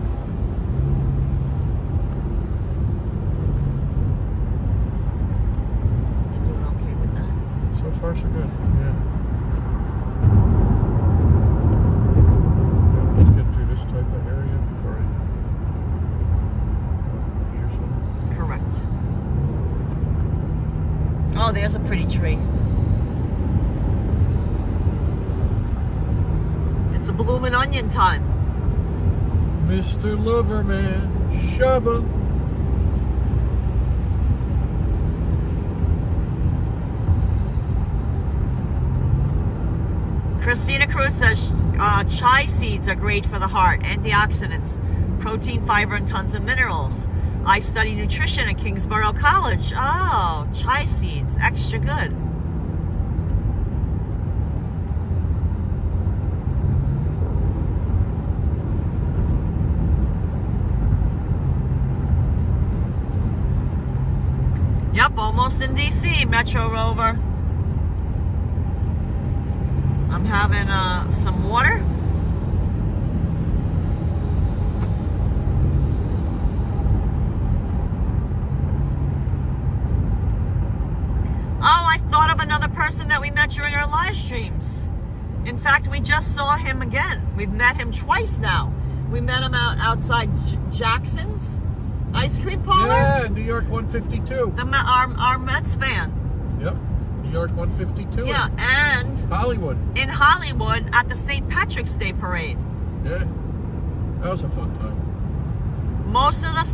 So far, so good. Yeah. Let's get through this type of area before I cookie or something. Correct. Oh, there's a pretty tree. It's a bloomin' onion time. Mr. Loverman, Shabba. Christina Cruz says chai seeds are great for the heart, antioxidants, protein, fiber, and tons of minerals. I study nutrition at Kingsborough College. Oh, chai seeds, extra good. Yep, almost in DC, Metro Rover. I'm having some water. Oh, I thought of another person that we met during our live streams. In fact, we just saw him again. We've met him twice now. We met him outside Jackson's ice cream parlor. Yeah, New York 152. Our Mets fan. Yep, New York 152. Yeah, and Hollywood. in Hollywood at the St. Patrick's Day Parade. Yeah, that was a fun time. Most of the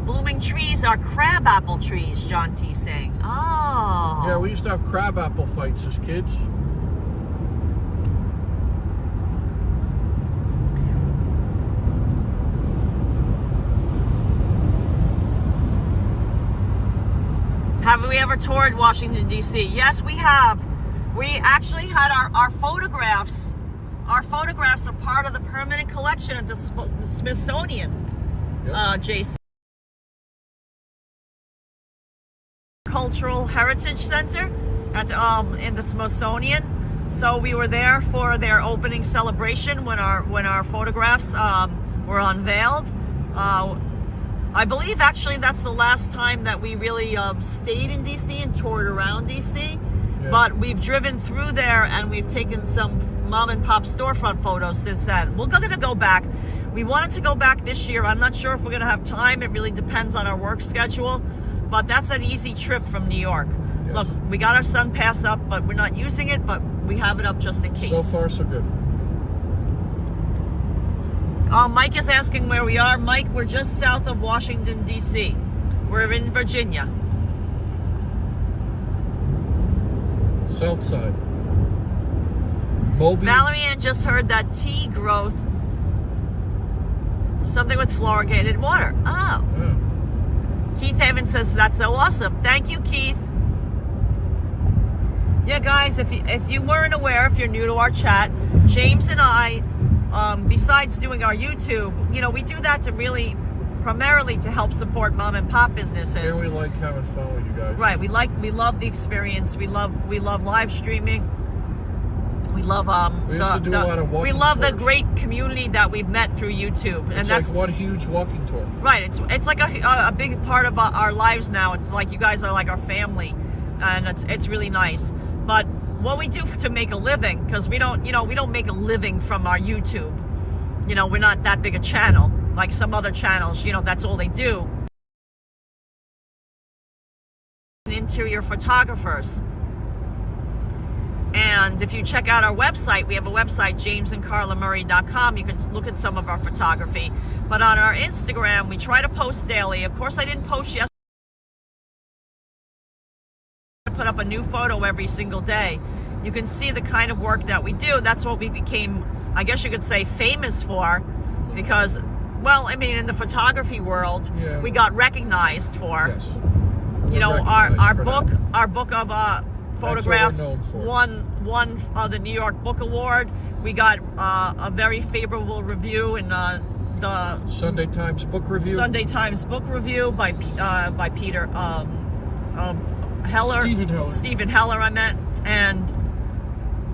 blooming trees are crabapple trees, John T. saying. Oh. Yeah, we used to have crabapple fights as kids. Have we ever toured Washington, D.C.? Yes, we have. We actually had our photographs. Our photographs are part of the permanent collection at the Smithsonian. Yep. JC. Cultural Heritage Center at the, in the Smithsonian. So we were there for their opening celebration when our photographs were unveiled. I believe actually that's the last time that we really stayed in DC and toured around DC. Yeah. But we've driven through there and we've taken some mom and pop storefront photos since then. We're going to go back. We wanted to go back this year. I'm not sure if we're going to have time. It really depends on our work schedule. but that's an easy trip from New York. Yes. Look, we got our sun pass up, but we're not using it, but we have it up just in case. So far, so good. Mike is asking where we are. Mike, we're just south of Washington, D.C. We're in Virginia. South side. Moby. Valerie Ann just heard that tea growth, something with fluoridated water. Oh. Yeah. Keith Haven says that's so awesome. Thank you, Keith. Yeah, guys, if you weren't aware, if you're new to our chat, James and I, besides doing our YouTube, you know, we do that to really, primarily to help support mom and pop businesses. And we like having fun with you guys. Right. We love the experience. We love live streaming. We love we love the great community that we've met through YouTube, and that's like one huge walking tour. Right. It's like a big part of our lives now. It's like you guys are like our family, and it's really nice. But what we do to make a living, because we don't make a living from our YouTube. You know, we're not that big a channel like some other channels. You know, that's all they do. Interior photographers. And if you check out our website, we have a website, JamesandKarlaMurray.com. You can look at some of our photography. But on our Instagram, we try to post daily. Of course, I didn't post yesterday. I put up a new photo every single day. You can see the kind of work that we do. That's what we became, I guess you could say, famous for. Because, well, I mean, in the photography world, we got recognized for. Yes. You know, our book of photographs won the New York Book Award. We got a very favorable review in the Sunday Times Book Review. Sunday Times Book Review by Peter Heller. Stephen Heller, I meant. And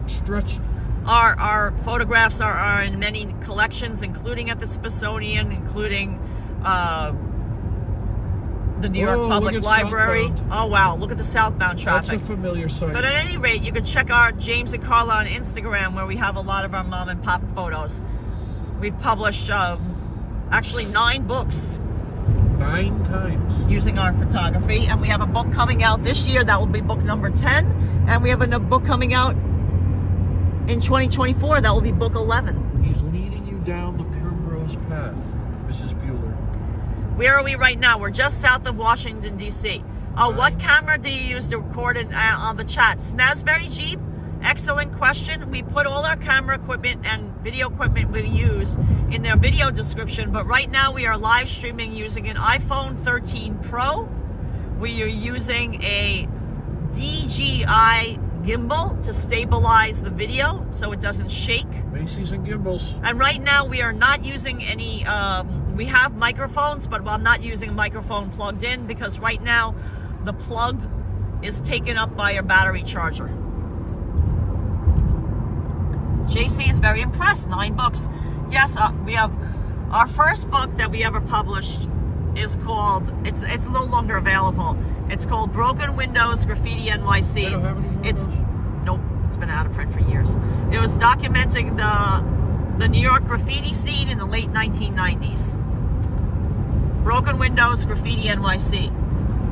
Stretch. Our photographs are in many collections, including at the Smithsonian, including the New York Public Library. Southbound. Oh wow, look at the southbound traffic. That's a familiar sight. But at any rate, you can check our James and Karla on Instagram, where we have a lot of our mom and pop photos. We've published actually 9 books. 9 times. Using our photography. And we have a book coming out this year that will be book number 10. And we have a book coming out in 2024 that will be book 11. He's leading you down the Primrose Path, Mrs. Bueller. Where are we right now? We're just south of Washington, D.C. What camera do you use to record it on the chat? Snazberry Jeep? Excellent question. We put all our camera equipment and video equipment we use in their video description, but right now we are live streaming using an iPhone 13 Pro. We are using a DJI gimbal to stabilize the video so it doesn't shake. Macy's and gimbals. And right now we are not using any, we have microphones, but I'm not using a microphone plugged in because right now the plug is taken up by our battery charger. JC is very impressed. 9 books. Yes, we have our first book that we ever published is called, it's no longer available. It's called Broken Windows Graffiti NYC. They don't have any more of those? Nope, it's been out of print for years. It was documenting the New York graffiti scene in the late 1990s. Broken Windows Graffiti NYC.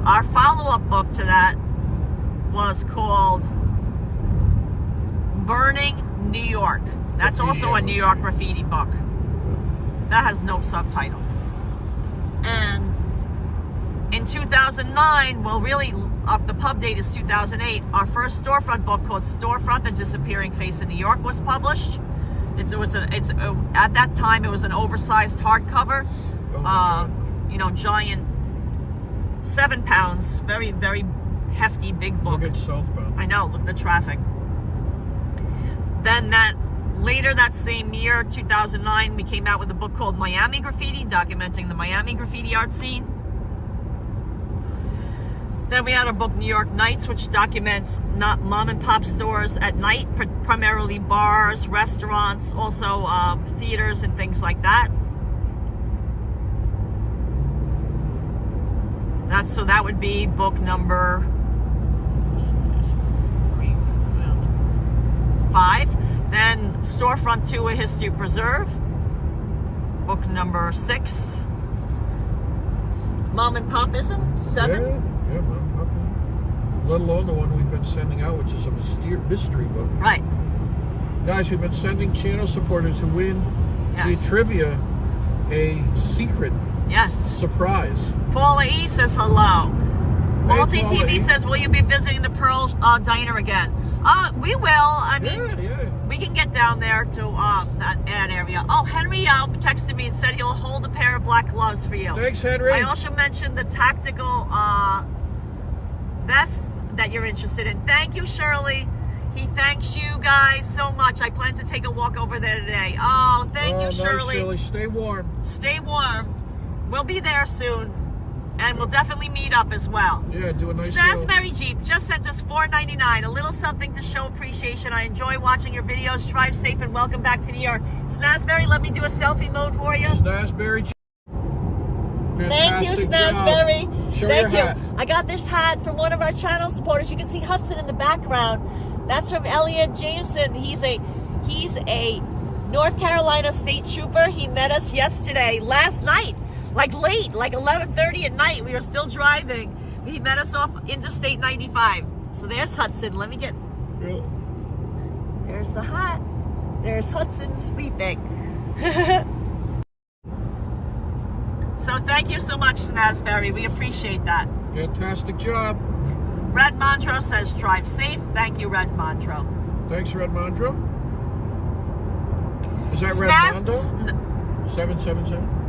Our follow-up book to that was called Burning New York. That's also a New York graffiti book. That has no subtitle. And in 2009, well, really, the pub date is 2008. Our first storefront book called Storefront: The Disappearing Face in New York was published. At that time, it was an oversized hardcover. You know, giant, 7 pounds, very, very hefty, big book. Look at southbound. I know, look at the traffic. Then later that same year, 2009, we came out with a book called Miami Graffiti, documenting the Miami graffiti art scene. Then we had our book New York Nights, which documents not mom and pop stores at night, primarily bars, restaurants, also theaters and things like that. So that would be book number 5. Then Storefront 2, A History Preserve. Book number 6. Mom and Popism, 7. Yeah, man. Happy. Let alone the one we've been sending out, which is a mystery book. Right. Guys, we've been sending channel supporters who win the trivia a secret surprise. Paula E says hello. Multi TV E. says, will you be visiting the Pearl Diner again? We will. I mean, we can get down there to that ad area. Oh, Henry texted me and said he'll hold a pair of black gloves for you. Thanks, Henry. I also mentioned the tactical vest that you're interested in. Thank you, Shirley. He thanks you guys so much. I plan to take a walk over there today. Oh, thank you, Shirley. Shirley. Stay warm. Stay warm. We'll be there soon. And we'll definitely meet up as well. Yeah, do a nice Snazberry Jeep just sent us $4.99. A little something to show appreciation. I enjoy watching your videos. Drive safe and welcome back to New York. Snazberry, let me do a selfie mode for you. Snazberry Jeep. Thank you, Snazberry. Show Thank your you. hat. I got this hat from one of our channel supporters. You can see Hudson in the background. That's from Elliot Jameson. He's a North Carolina state trooper. He met us last night. Like late, like 11:30 at night. We were still driving. He met us off Interstate 95. So there's Hudson. Let me get... There's the hat. There's Hudson sleeping. So thank you so much, Snazberry. We appreciate that. Fantastic job. Red Montreux says, drive safe. Thank you, Red Montreux. Thanks, Red Montreux. Is that Red Mondo? 777?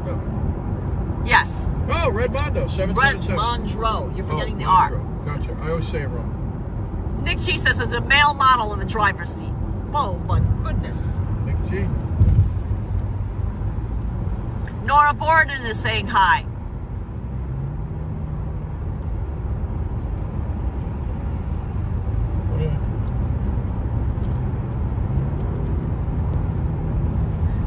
No. Yes. Oh, Red Mondo, 777. Red Montreux. You're forgetting the Montreux. R. Gotcha. I always say it wrong. Nick G says there's a male model in the driver's seat. Oh, my goodness. Nick G. Nora Borden is saying hi.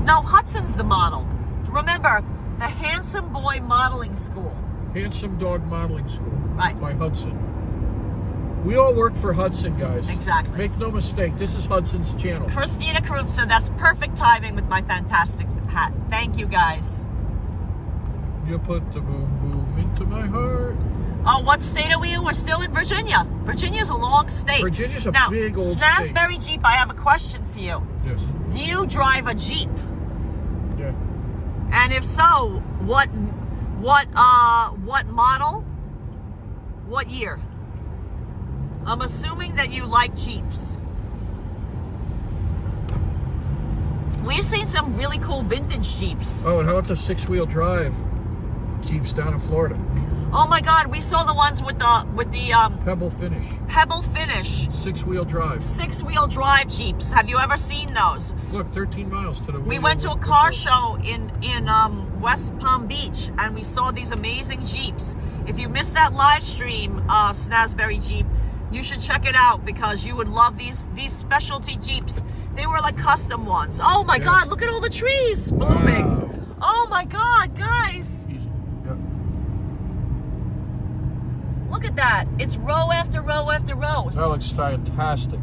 No, Hudson's the model. Remember, the Handsome Boy Modeling School. Handsome Dog Modeling School. Right. By Hudson. We all work for Hudson, guys. Exactly. Make no mistake, this is Hudson's channel. Christina Cruz said, that's perfect timing with my fantastic hat. Thank you, guys. You put the boom boom into my heart. Oh, what state are we in? We're still in Virginia. Virginia's a long state. Virginia's a big old Snazberry Jeep, I have a question for you. Yes. Do you drive a Jeep? Yeah. And if so, what model? What year? I'm assuming that you like Jeeps. We've seen some really cool vintage Jeeps. Oh, and how about the 6-wheel drive Jeeps down in Florida? Oh my God, we saw the ones with the Pebble finish. Pebble finish. 6-wheel drive. 6-wheel drive Jeeps. Have you ever seen those? Look, 13 miles to the. We went to a car show in West Palm Beach, and we saw these amazing Jeeps. If you missed that live stream, Snazberry Jeep, you should check it out because you would love these specialty Jeeps. They were like custom ones. Oh my God, look at all the trees blooming. Wow. Oh my God, guys. Look at that. It's row after row after row. That looks fantastic.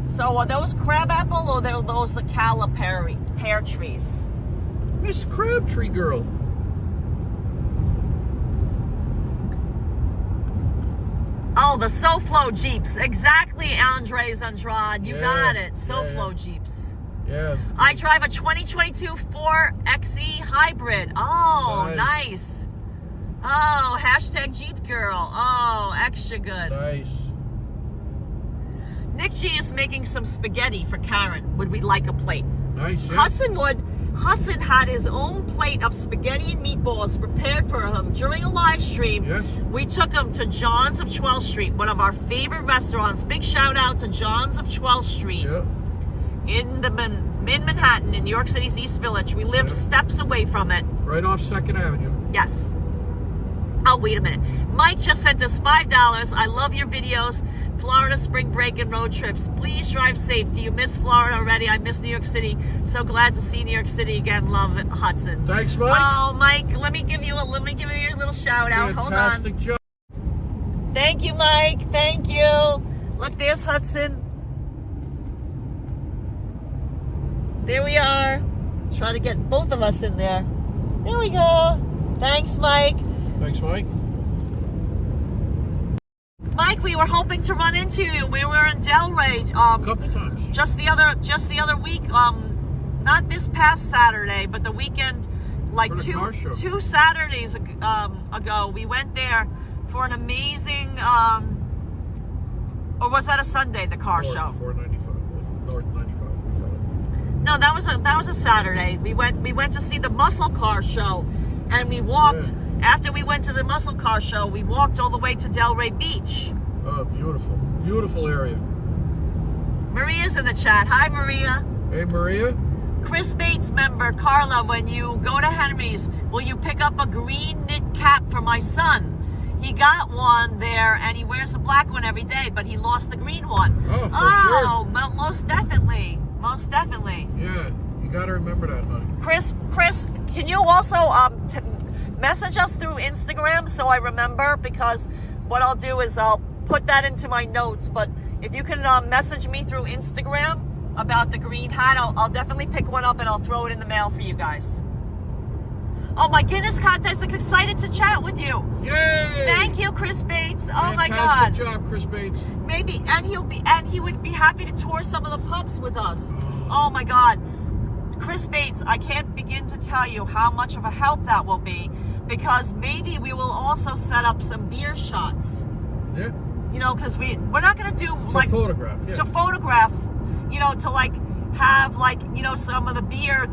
So are those crabapple or are those the Calla pear trees? Miss Crabtree girl. Oh, the SoFlo Jeeps. Exactly, Andres Andrade. You got it. SoFlo Jeeps. Yeah. I drive a 2022 4XE hybrid. Oh, nice. Oh, hashtag Jeep girl. Oh, extra good. Nice. Nick G is making some spaghetti for Karen. Would we like a plate? Nice. Yeah. Hudson would. Hudson had his own plate of spaghetti and meatballs prepared for him during a live stream. Yes. We took him to John's of 12th Street, one of our favorite restaurants. Big shout out to John's of 12th Street. Yep. In Manhattan, in New York City's East Village. We live steps away from it. Right off 2nd Avenue. Yes. Oh, wait a minute. Mike just sent us $5. I love your videos. Florida spring break and road trips. Please drive safe. Do you miss Florida already? I miss New York City. So glad to see New York City again. Love it, Hudson. Thanks, Mike. Oh, Mike, let me give you your little shout out. Fantastic Hold on. job. Thank you, Mike. Thank you. Look, there's Hudson. There we are. Try to get both of us in there. There we go. Thanks, Mike. Thanks, Mike. Mike, we were hoping to run into you. We were in Delray. A couple times. Just the other week. Not this past Saturday, but the weekend, like two Saturdays ago. We went there for an amazing. Or was that a Sunday? The car show. It's 495. North 95. No, that was a Saturday. We went to see the muscle car show, and we walked. Yeah. After we went to the muscle car show, we walked all the way to Delray Beach. Oh, beautiful, beautiful area. Maria's in the chat. Hi, Maria. Hey, Maria. Chris Bates member Carla. When you go to Henry's, will you pick up a green knit cap for my son? He got one there, and he wears the black one every day, but he lost the green one. Oh, for sure. Most definitely. Most definitely. Yeah, you got to remember that, honey. Chris, can you also message us through Instagram so I remember? Because what I'll do is I'll put that into my notes. But if you can message me through Instagram about the green hat, I'll definitely pick one up and I'll throw it in the mail for you guys. Oh, my Guinness contest! I'm excited to chat with you. Yay! Thank you, Chris Bates. Oh my God! Fantastic job, Chris Bates. Maybe, and he would be happy to tour some of the pubs with us. Oh my God, Chris Bates! I can't begin to tell you how much of a help that will be, because maybe we will also set up some beer shots. Yeah. You know, because we're not gonna do like photograph. Yeah. To photograph. You know, to like have like, you know, some of the beer,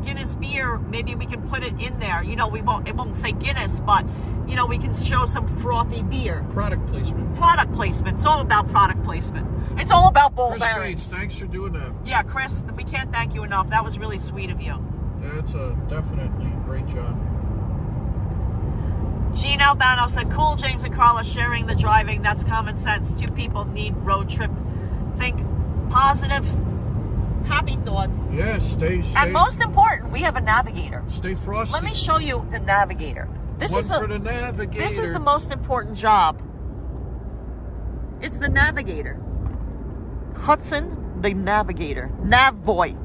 Guinness beer, maybe we can put it in there. You know, it won't say Guinness, but, you know, we can show some frothy beer. Product placement. Product placement. It's all about product placement. It's all about ball bearings. Chris Bates, thanks for doing that. Yeah, Chris, we can't thank you enough. That was really sweet of you. That's a definitely great job. Gene Albano said, cool, James and Karla sharing the driving. That's common sense. Two people need road trip. Think positive, happy thoughts. Yeah, stay. And most important, we have a navigator. Stay frosty. Let me show you the navigator. This is for the navigator. This is the most important job. It's the navigator. Hudson, the navigator. Nav boy.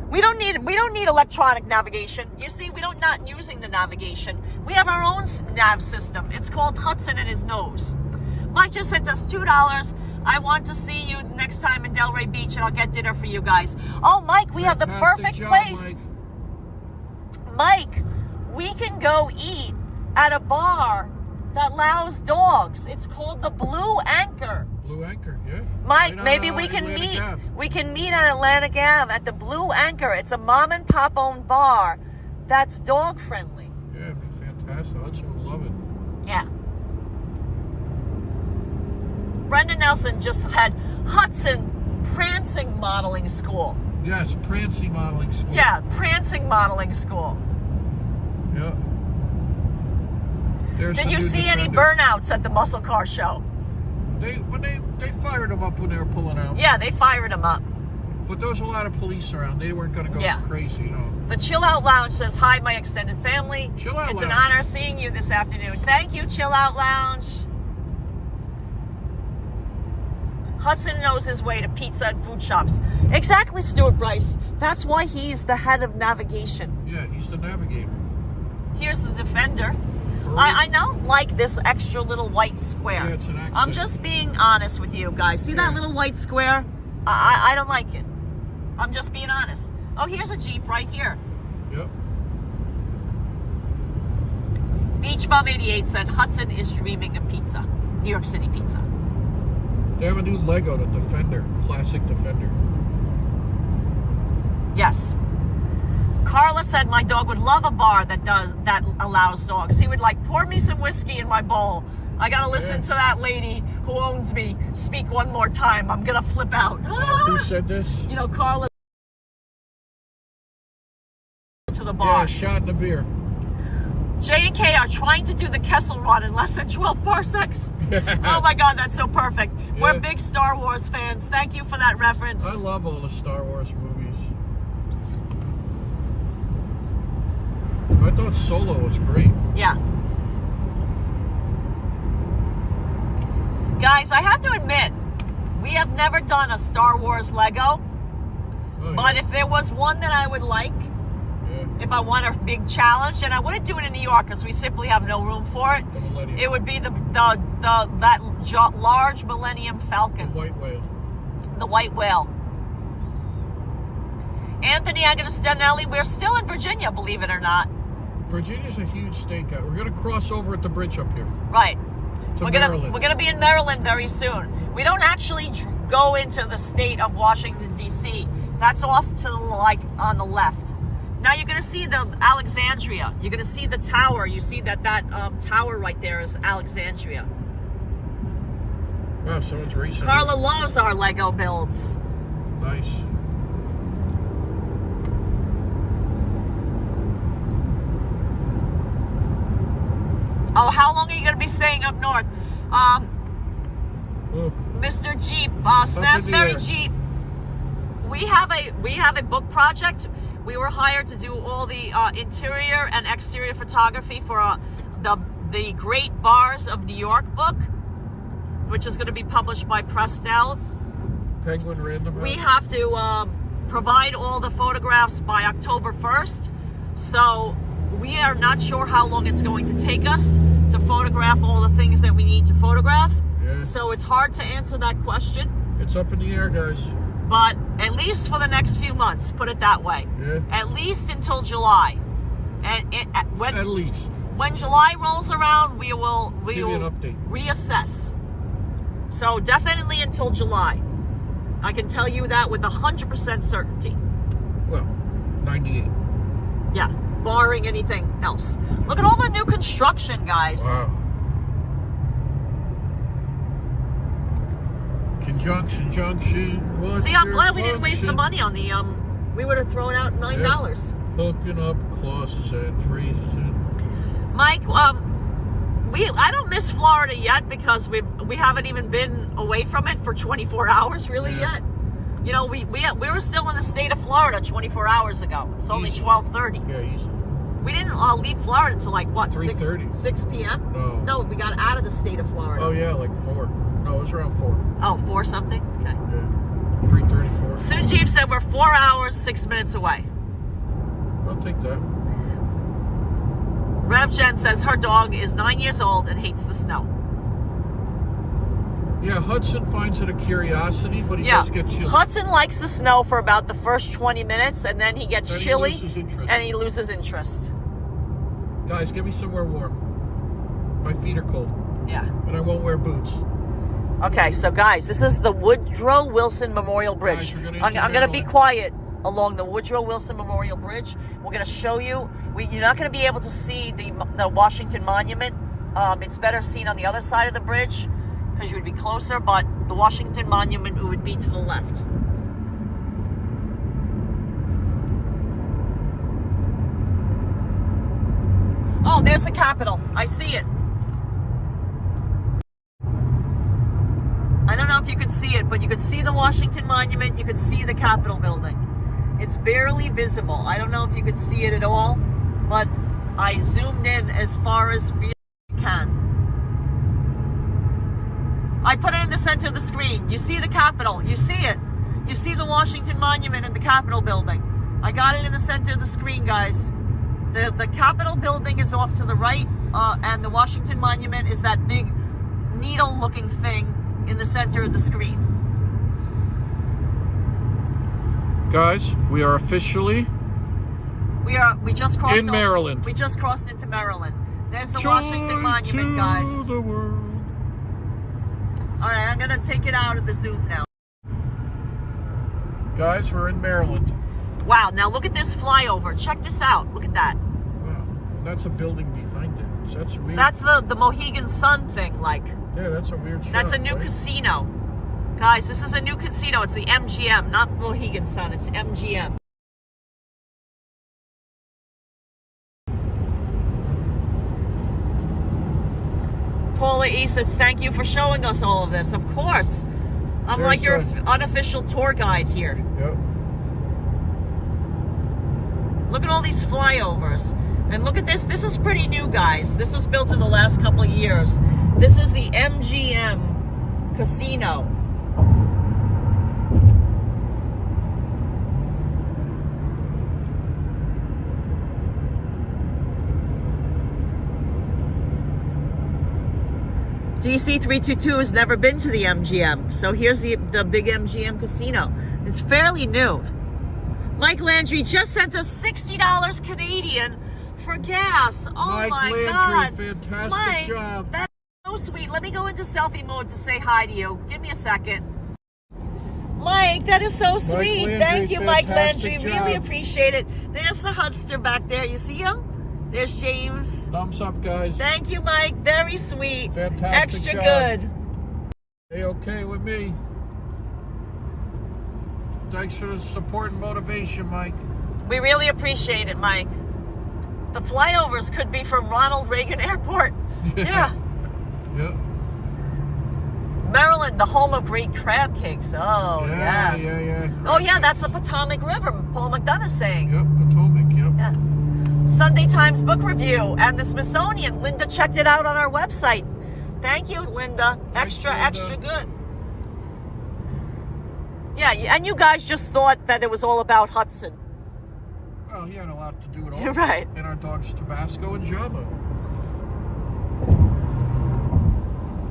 We don't need electronic navigation. You see, we're not using the navigation. We have our own nav system. It's called Hudson and his nose. Mike just sent us $2. I want to see you next time in Delray Beach, and I'll get dinner for you guys. Oh, Mike, we have the perfect place. Mike, we can go eat at a bar that allows dogs. It's called the Blue Anchor. Blue Anchor, yeah. Mike, maybe we can meet. We can meet on Atlantic Ave at the Blue Anchor. It's a mom and pop owned bar that's dog friendly. Yeah, it'd be fantastic. Hudson would love it. Yeah. Brendan Nelson just had Hudson Prancing Modeling School. Yes, Prancing Modeling School. Yeah, Prancing Modeling School. Yeah. Did you see any burnouts at the muscle car show? They fired them up when they were pulling out. Yeah, they fired them up. But there was a lot of police around. They weren't going to go crazy, you know. The Chill Out Lounge says, hi, my extended family. Chill Out It's Lounge. an honor seeing you this afternoon. Thank you, Chill Out Lounge. Hudson knows his way to pizza and food shops. Exactly, Stuart Bryce. That's why he's the head of navigation. Yeah, he's the navigator. Here's the Defender. I don't like this extra little white square. Yeah, it's an accent. I'm just being honest with you guys. See that little white square? I don't like it. I'm just being honest. Oh, here's a Jeep right here. Yep. Beach Bum 88 said Hudson is dreaming of pizza. New York City pizza. They have a new Lego, the Defender, classic Defender. Yes. Karla said my dog would love a bar that allows dogs. He would like pour me some whiskey in my bowl. I gotta listen to that lady who owns me speak one more time. I'm gonna flip out. Who said this? You know, Karla to the bar. Yeah, shot in the beer. J and K are trying to do the Kessel Run in less than 12 parsecs. Oh my God, that's so perfect. Yeah. We're big Star Wars fans. Thank you for that reference. I love all the Star Wars movies. I thought Solo was great. Yeah. Guys, I have to admit, we have never done a Star Wars Lego. Oh, but if there was one that I would like, If I want a big challenge, and I wouldn't do it in New York because we simply have no room for it. It would be that large Millennium Falcon. The white whale. The white whale. Anthony Agostinelli, we're still in Virginia, believe it or not. Virginia's a huge state, guys. We're gonna cross over at the bridge up here. Right. We're gonna be in Maryland very soon. We don't actually go into the state of Washington D.C. That's off to the, on the left. Now you're gonna see the Alexandria. You're gonna see the tower. You see that tower right there is Alexandria. Wow, someone's racing. Karla loves our Lego builds. Nice. Oh, how long are you going to be staying up north? Mr. Jeep, Snapsberry Jeep. We have a book project. We were hired to do all the interior and exterior photography for the Great Bars of New York book, which is going to be published by Prestel. Penguin Random House. We have to provide all the photographs by October 1st. So we are not sure how long it's going to take us to photograph all the things that we need to photograph. Yeah. So it's hard to answer that question. It's up in the air, guys. But at least for the next few months, put it that way. Yeah. At least until July. And at least. When July rolls around, we will give you an update. Reassess. So definitely until July. I can tell you that with 100% certainty. Well, 98. Yeah, barring anything else. Look at all the new construction, guys. Wow. Conjunction junction. See, I'm glad we didn't waste the money on the we would have thrown out $9. Yeah. Hooking up clauses and phrases and Mike, I don't miss Florida yet because we haven't even been away from it for 24 hours really yet. You know, we were still in the state of Florida 24 hours ago. It's only 12:30. Yeah, easy. We didn't leave Florida until like what, 6 p.m.? No, we got out of the state of Florida. Oh yeah, like 4. No, it was around 4. Oh, 4 something? Okay. Yeah. 3:34. Soon Jeep said we're 4 hours, 6 minutes away. I'll take that. Rev Jen says her dog is 9 years old and hates the snow. Yeah, Hudson finds it a curiosity, but he does get chilly. Hudson likes the snow for about the first 20 minutes, and then he gets chilly, and he loses interest. Guys, get me somewhere warm. My feet are cold. Yeah. And I won't wear boots. Okay, so guys, this is the Woodrow Wilson Memorial Bridge. Guys, I'm going to be quiet along the Woodrow Wilson Memorial Bridge. We're going to show you. You're not going to be able to see the Washington Monument. It's better seen on the other side of the bridge because you would be closer, but the Washington Monument would be to the left. Oh, there's the Capitol. I see it. I don't know if you can see it, but you can see the Washington Monument. You can see the Capitol building. It's barely visible. I don't know if you can see it at all, but I zoomed in as far as I can. I put it in the center of the screen. You see the Capitol. You see it. You see the Washington Monument and the Capitol building. I got it in the center of the screen, guys. The Capitol building is off to the right, and the Washington Monument is that big needle-looking thing in the center of the screen. Guys, we are officially we just crossed in Maryland. We just crossed into Maryland. There's the Washington Monument, guys. The world. All right, I'm gonna take it out of the zoom now. Guys, we're in Maryland. Wow, now look at this flyover. Check this out. Look at that. Wow, that's a building behind it. So that's weird. That's the Mohegan Sun thing, like. Yeah, that's a weird shot. That's a new casino. Guys, this is a new casino. It's the MGM, not Mohegan Sun. It's MGM. Paula E says, thank you for showing us all of this. Of course. I'm like your unofficial tour guide here. Yep. Look at all these flyovers. And look at this. This is pretty new, guys. This was built in the last couple of years. This is the MGM Casino. DC322 has never been to the MGM. So here's the big MGM Casino. It's fairly new. Mike Landry just sent us $60 Canadian for gas. Oh my God. Fantastic Mike, job. that's so sweet. Let me go into selfie mode to say hi to you. Give me a second. Mike, that is so sweet. Landry, thank you, Mike Landry. job. Really appreciate it. There's the Hudster back there. You see him? There's James. Thumbs up, guys. Thank you, Mike. Very sweet. Fantastic Extra job. good. Hey, okay with me. Thanks for the support and motivation, Mike. We really appreciate it, Mike. The flyovers could be from Ronald Reagan Airport. Yeah. Yep. Maryland, the home of great crab cakes. Oh, Yeah, yes. yeah. Oh, yeah, that's the Potomac River, Paul McDonough's saying. Yep, Potomac, yep. Yeah. Sunday Times Book Review and the Smithsonian. Linda checked it out on our website. Thank you, Linda. Extra good. Yeah, and you guys just thought that it was all about Hudson. Well, he had a lot to do with all You're right. And our dogs Tabasco and Java.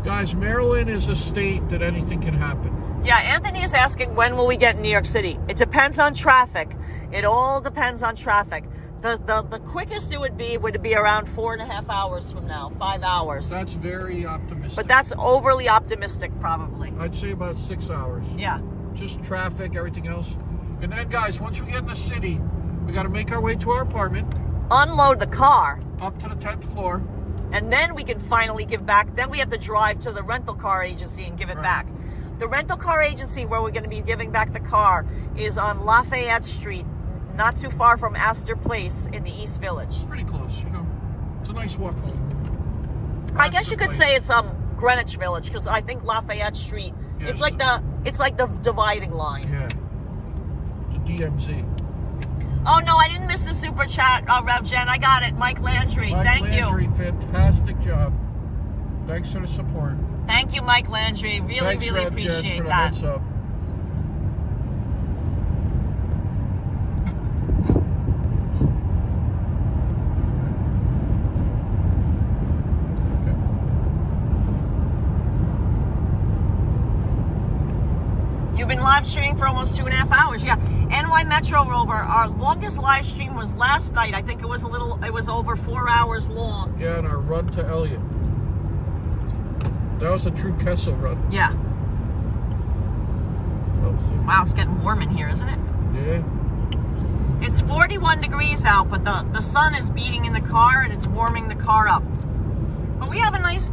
Guys, Maryland is a state that anything can happen. Yeah, Anthony is asking, when will we get in New York City? It depends on traffic. It all depends on traffic. The quickest it would be around 4.5 hours from now, 5 hours. That's very optimistic. But that's overly optimistic, probably. I'd say about 6 hours. Yeah. Just traffic, everything else. And then, guys, once we get in the city, we got to make our way to our apartment. Unload the car. Up to the 10th floor. And then we can finally give back. Then we have to drive to the rental car agency and give it back. The rental car agency where we're going to be giving back the car is on Lafayette Street, not too far from Astor Place in the East Village. Pretty close, you know. It's a nice walk home. I guess you could say it's Greenwich Village, because I think Lafayette Street. Yes. It's like the dividing line. Yeah. The DMZ. Oh no, I didn't miss the super chat, Rev Jen. I got it. Mike Landry. Thank you. Fantastic job. Thanks for the support. Thank you, Mike Landry. Really appreciate that. Heads up. You've been live streaming for almost 2.5 hours. Yeah. NY Metro Rover, our longest live stream was last night. I think it was over 4 hours long. Yeah, and our run to Elliot. That was a true Kessel run. Yeah. Wow, it's getting warm in here, isn't it? Yeah. It's 41 degrees out, but the sun is beating in the car and it's warming the car up. But we have a nice,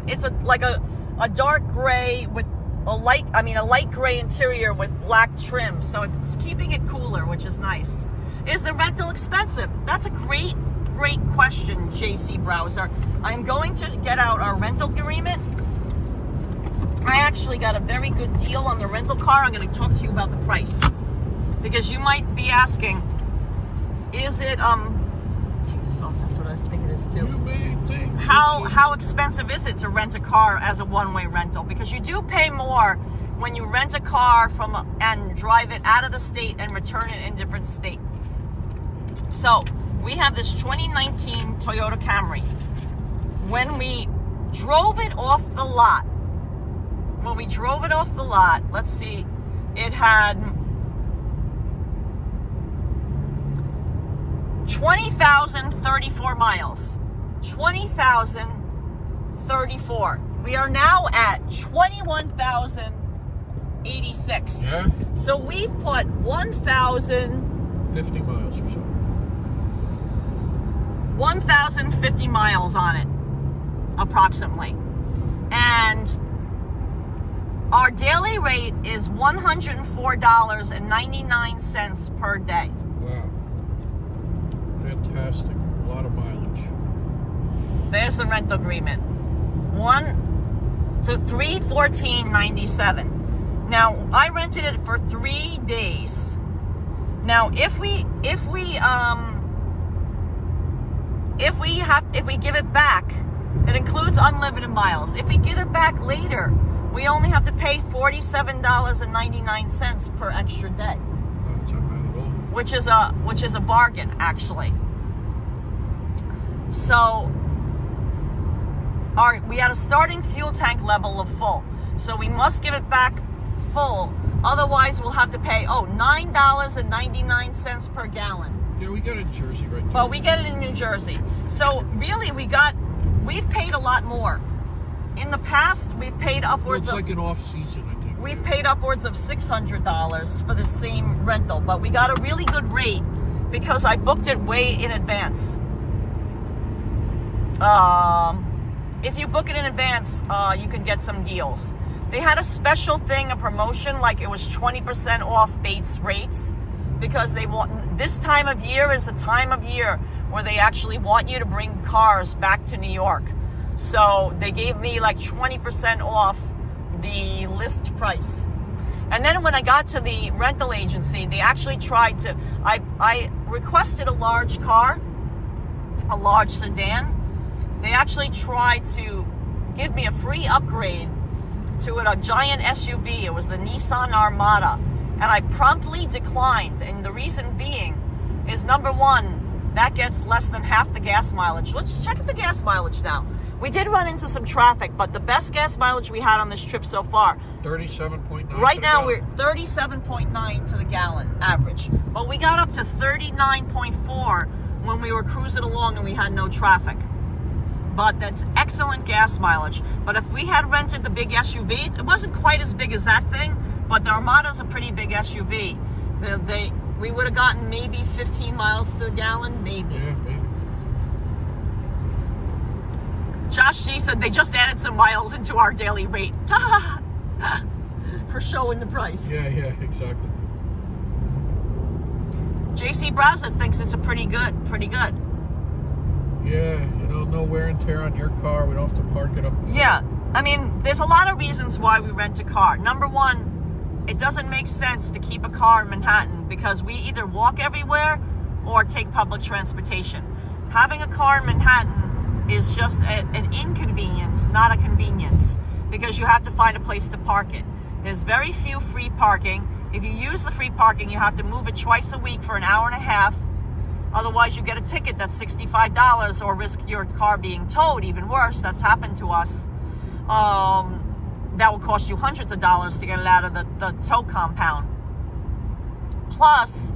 it's like a dark gray with a light gray interior with black trim, so it's keeping it cooler, which is nice. Is the rental expensive? That's a great question, JC Browser. I'm going to get out our rental agreement. I actually got a very good deal on the rental car. I'm going to talk to you about the price, because you might be asking, is it take this off, that's what I think it is too. How expensive is it to rent a car as a one-way rental? Because you do pay more when you rent a car and drive it out of the state and return it in a different state. So we have this 2019 Toyota Camry. When we drove it off the lot, let's see, it had 20,034 miles. 20,034. We are now at 21,086. Yeah. So we've put 1,050 miles or so. 1,050 miles on it, approximately. And our daily rate is $104.99 per day. Wow. Fantastic. A lot of mileage. There's the rental agreement. $314.97. Now I rented it for 3 days. Now if we give it back, it includes unlimited miles. If we give it back later, we only have to pay $47.99 per extra day. Oh, it's not bad at all. Which is a bargain, actually. So we had a starting fuel tank level of full. So we must give it back full. Otherwise, we'll have to pay, $9.99 per gallon. Yeah, we get it in Jersey right now. But we get it in New Jersey. So really, we've paid a lot more. In the past, we've paid upwards of... It's like an off-season, I think. We've paid upwards of $600 for the same rental. But we got a really good rate because I booked it way in advance. If you book it in advance, you can get some deals. They had a special thing, a promotion, like it was 20% off base rates, because they want, this time of year is a time of year where they actually want you to bring cars back to New York. So they gave me like 20% off the list price. And then when I got to the rental agency, they actually tried to, I requested a large car, a large sedan. They actually tried to give me a free upgrade to a giant SUV. It was the Nissan Armada. And I promptly declined. And the reason being is, number one, that gets less than half the gas mileage. Let's check the gas mileage now. We did run into some traffic, but the best gas mileage we had on this trip so far, 37.9. Right now we're 37.9 to the gallon average. But we got up to 39.4 when we were cruising along and we had no traffic. But that's excellent gas mileage. But if we had rented the big SUV, it wasn't quite as big as that thing, but the Armada's a pretty big SUV. We would have gotten maybe 15 miles to the gallon, maybe. Yeah, maybe. Josh G said they just added some miles into our daily rate. For showing the price. Yeah, exactly. JC Browser thinks it's a pretty good. Yeah, no wear and tear on your car. We don't have to park it up. Yeah, I mean, there's a lot of reasons why we rent a car. Number one, it doesn't make sense to keep a car in Manhattan because we either walk everywhere or take public transportation. Having a car in Manhattan is just an inconvenience, not a convenience, because you have to find a place to park it. There's very few free parking. If you use the free parking, you have to move it twice a week for an hour and a half. Otherwise, you get a ticket that's $65 or risk your car being towed. Even worse, that's happened to us. That will cost you hundreds of dollars to get it out of the tow compound. Plus,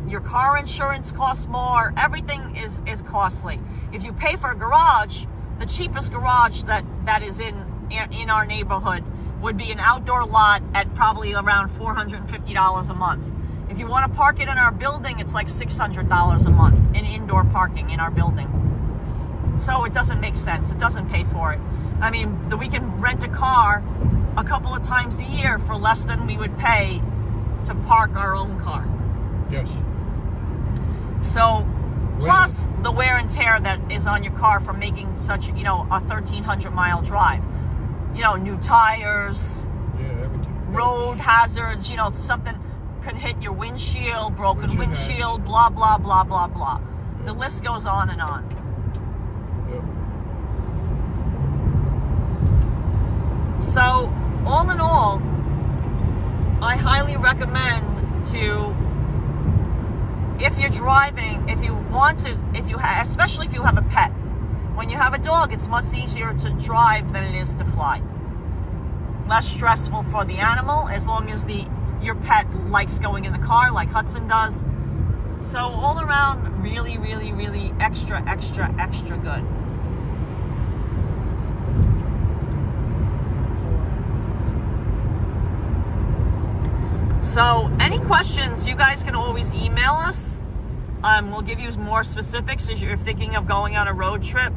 your car insurance costs more. Everything is costly. If you pay for a garage, the cheapest garage that is in our neighborhood would be an outdoor lot at probably around $450 a month. If you want to park it in our building, it's like $600 a month in indoor parking in our building. So it doesn't make sense. It doesn't pay for it. I mean, we can rent a car a couple of times a year for less than we would pay to park our own car. Yes. So, plus the wear and tear that is on your car from making such, a 1,300 mile drive. New tires. Yeah, everything. Road hazards, something can hit your windshield, broken windshield, blah, blah, blah, blah, blah. Yeah. The list goes on and on. Yeah. So, all in all, I highly recommend if you're driving, especially if you have a pet. When you have a dog, it's much easier to drive than it is to fly. Less stressful for the animal, as long as your pet likes going in the car like Hudson does. So all around, really, really, really extra good. So any questions, you guys can always email us. We'll give you more specifics if you're thinking of going on a road trip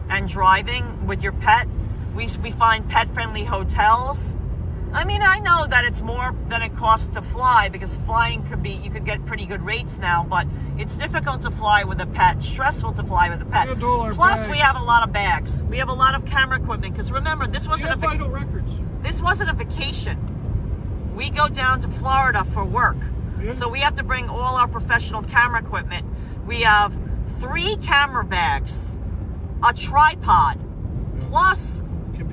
and driving with your pet. We find pet-friendly hotels. I mean, I know that it's more than it costs to fly, because flying you could get pretty good rates now, but it's difficult to fly with a pet, stressful to fly with a pet. Plus, we have a lot of bags. We have a lot of camera equipment, because remember, this wasn't vital records. This wasn't a vacation. We go down to Florida for work. Yeah. So we have to bring all our professional camera equipment. We have 3 camera bags, a tripod, plus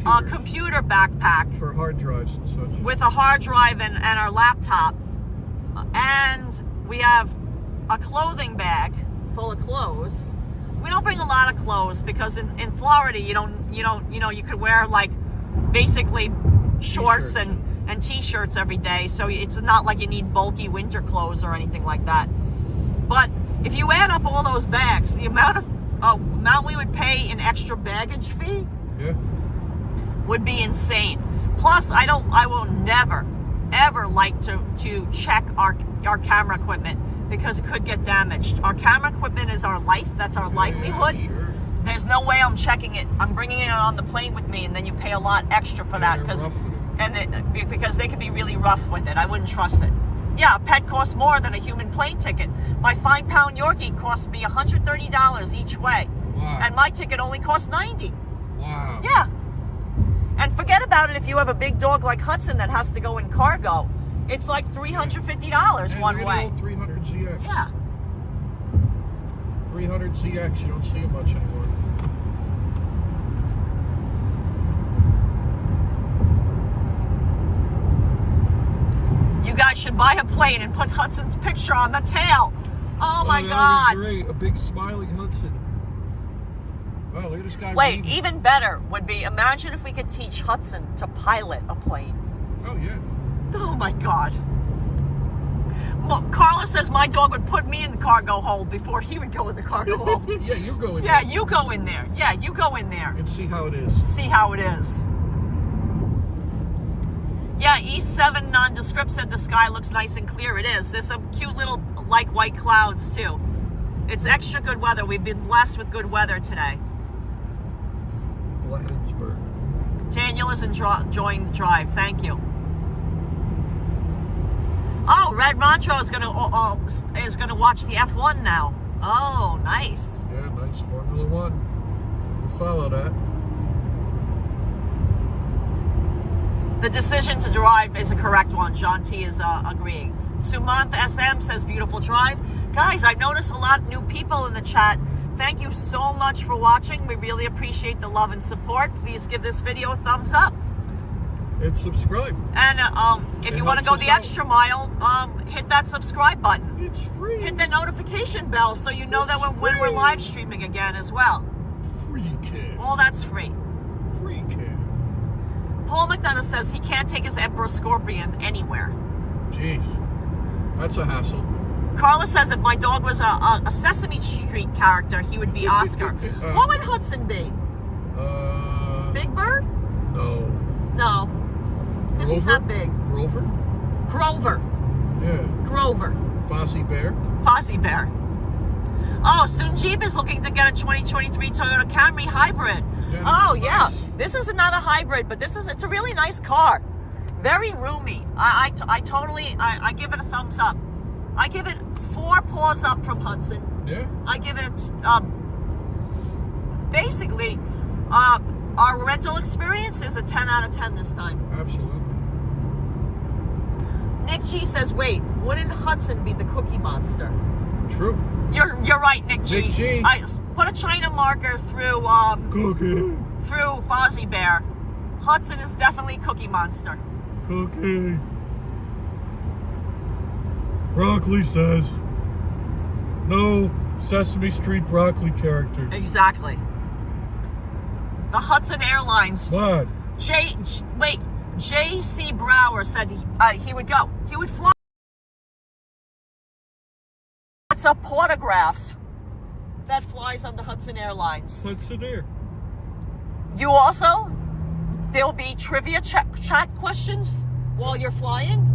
a computer backpack for hard drives and such, with a hard drive and our laptop, and we have a clothing bag full of clothes. We don't bring a lot of clothes because in Florida you could wear like basically shorts and t-shirts every day, so it's not like you need bulky winter clothes or anything like that. But if you add up all those bags, the amount we would pay in extra baggage fee would be insane. Plus, I will never ever like to check our camera equipment because it could get damaged. Our camera equipment is our life. That's our livelihood. Yeah, sure. There's no way I'm checking it. I'm bringing it on the plane with me, and then you pay a lot extra for that because they could be really rough with it. I wouldn't trust it. Yeah, a pet costs more than a human plane ticket. My 5-pound Yorkie cost me $130 each way. Wow. And my ticket only cost $90. Wow. Yeah. And forget about it if you have a big dog like Hudson that has to go in cargo. It's like $350 one way. 300 ZX. Yeah. 300 ZX, you don't see it much anymore. You guys should buy a plane and put Hudson's picture on the tail. Oh my God. Great. A big smiling Hudson. Wow, look at this guy. Wait, even better would be, imagine if we could teach Hudson to pilot a plane. Oh, yeah. Oh my God. Karla says my dog would put me in the cargo hold before he would go in the cargo hold. Yeah, you go in there. Yeah, you go in there. Yeah, you go in there. And see how it is. See how it is. Yeah, E7 Nondescript said the sky looks nice and clear. It is. There's some cute little, like, white clouds, too. It's extra good weather. We've been blessed with good weather today. Bladensburg. Daniel is enjoying the drive. Thank you. Oh, Red Rancho is gonna watch the F1 now. Oh, nice. Yeah, nice Formula One. We'll follow that. The decision to drive is a correct one. John T is agreeing. Sumant SM says beautiful drive. Guys, I've noticed a lot of new people in the chat. Thank you so much for watching. We really appreciate the love and support. Please give this video a thumbs up. And subscribe. And if you want to go the extra mile, hit that subscribe button. It's free. Hit the notification bell so you know that when we're live streaming again as well. Free kid. All that's free. Free kid. Paul McDonough says he can't take his Emperor Scorpion anywhere. Jeez. That's a hassle. Karla says if my dog was a Sesame Street character, he would be Oscar. What would Hudson be? Big Bird? No. No. Because he's not big. Grover? Grover. Yeah. Grover. Fozzie Bear? Fozzie Bear. Oh, soon Jeep is looking to get a 2023 Toyota Camry hybrid. Yeah, oh, yeah. Nice. This is not a hybrid, but it's a really nice car. Very roomy. I give it a thumbs up. I give it 4 paws up from Hudson. Yeah. I give it, basically, our rental experience is a 10 out of 10 this time. Absolutely. Nick G says, wait, wouldn't Hudson be the Cookie Monster? True. You're right, Nick G. Nick G. I put a China marker through Cookie. Through Fozzie Bear. Hudson is definitely Cookie Monster. Cookie. Broccoli says no Sesame Street broccoli characters. Exactly. The Hudson Airlines. What? J.C. Brower said he would go. He would fly. It's a portograph that flies on the Hudson Airlines. Hudson Air. You also, there'll be trivia chat questions while you're flying.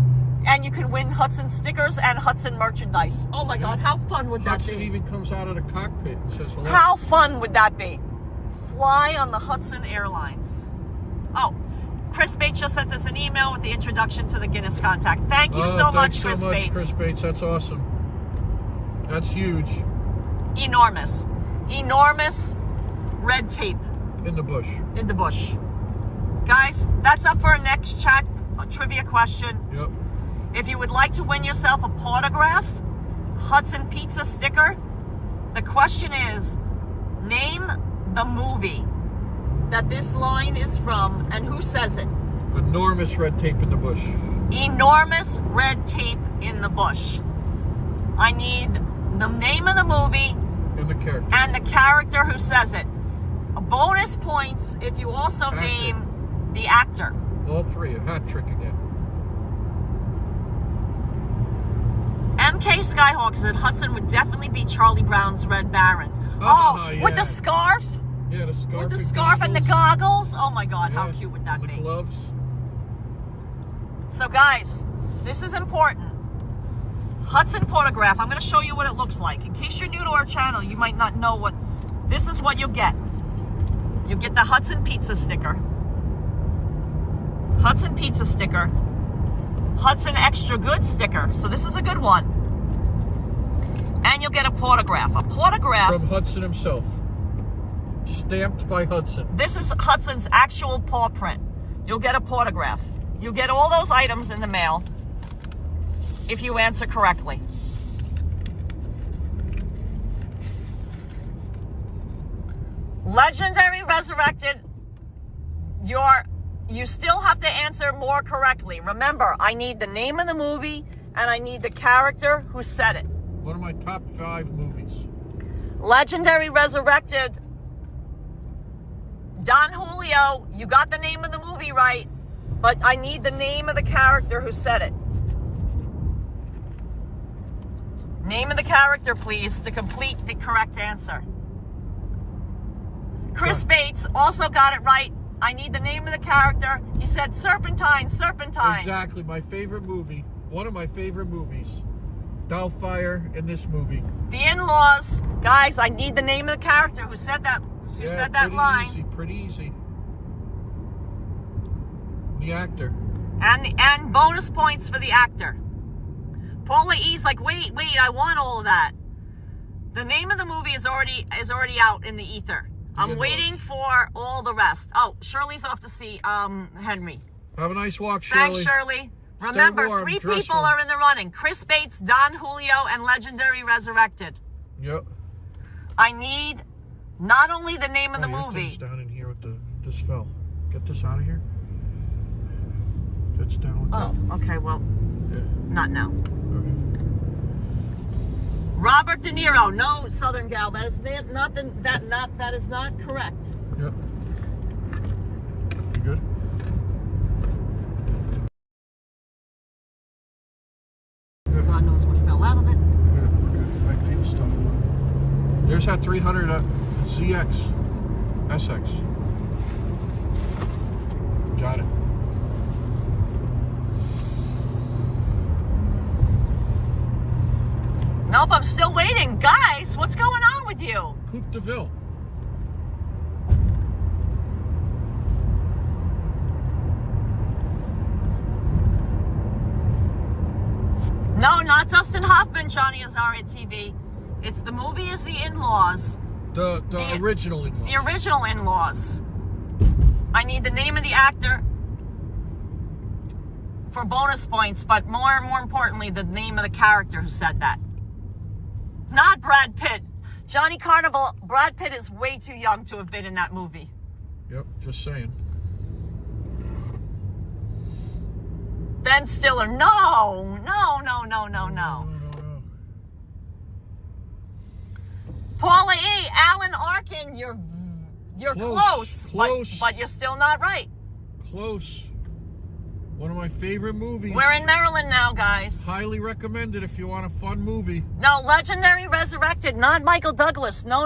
And you can win Hudson stickers and Hudson merchandise. Oh my God, how fun would that be? Hudson even comes out of the cockpit and says hello. How fun would that be? Fly on the Hudson Airlines. Oh, Chris Bates just sent us an email with the introduction to the Guinness contact. Thank you so much, Chris Bates. Chris Bates, that's awesome. That's huge. Enormous. Enormous red tape. In the bush. In the bush. Guys, that's up for our next chat trivia question. Yep. If you would like to win yourself a portograph, Hudson Pizza sticker, the question is, name the movie that this line is from and who says it. Enormous red tape in the bush. Enormous red tape in the bush. I need the name of the movie and the character. And the character who says it. Bonus points if you also name the actor. All three, a hat trick again. MK Skyhawk said Hudson would definitely be Charlie Brown's Red Baron. Yeah. With the scarf? Yeah, the scarf. With the scarf and the goggles? Oh my God, how cute would that and be? The gloves. So guys, this is important. Hudson photograph. I'm going to show you what it looks like. In case you're new to our channel, you might not know what. This is what you'll get. You'll get the Hudson pizza sticker. Hudson pizza sticker. Hudson extra good sticker. So this is a good one. And you'll get a photograph. A photograph from Hudson himself. Stamped by Hudson. This is Hudson's actual paw print. You'll get a photograph. You'll get all those items in the mail if you answer correctly. Legendary Resurrected, you still have to answer more correctly. Remember, I need the name of the movie and I need the character who said it. One of my top 5 movies. Legendary Resurrected, Don Julio, you got the name of the movie right, but I need the name of the character who said it. Name of the character, please, to complete the correct answer. Chris Bates also got it right. I need the name of the character. He said Serpentine, Serpentine. Exactly, my favorite movie. One of my favorite movies. Doubtfire in this movie. The In-Laws. Guys, I need the name of the character who said that. Who said that line. Pretty easy. The actor. And bonus points for the actor. Paula E's like, wait, I want all of that. The name of the movie is already out in the ether. I'm waiting for all the rest. Oh, Shirley's off to see Henry. Have a nice walk, Shirley. Thanks, Shirley. Remember, warm, 3 dress people warm. are in the running. Chris Bates, Don Julio, and Legendary Resurrected. Yep. I need not only the name of the movie. It's down in here with this fell. Get this out of here. It's down. Oh, okay, well, not now. Okay. Robert De Niro, no Southern gal. That is that is not correct. Yep. You good? God knows what fell out of it. Yeah, we're good. I feel stuff. There's that 300 ZX SX. Got it. Nope, I'm still waiting. Guys, what's going on with you? Coupe de Ville. No, not Dustin Hoffman, Johnny Azari TV. It's the movie is The In-Laws. The original In-Laws. The original In-Laws. I need the name of the actor for bonus points, but more importantly, the name of the character who said that. Not Brad Pitt. Johnny Carnival, Brad Pitt is way too young to have been in that movie. Yep, just saying. Ben Stiller, no. Paula E, Alan Arkin, you're close. But you're still not right. Close. One of my favorite movies. We're in Maryland now, guys. Highly recommended if you want a fun movie. No, Legendary Resurrected, not Michael Douglas. No.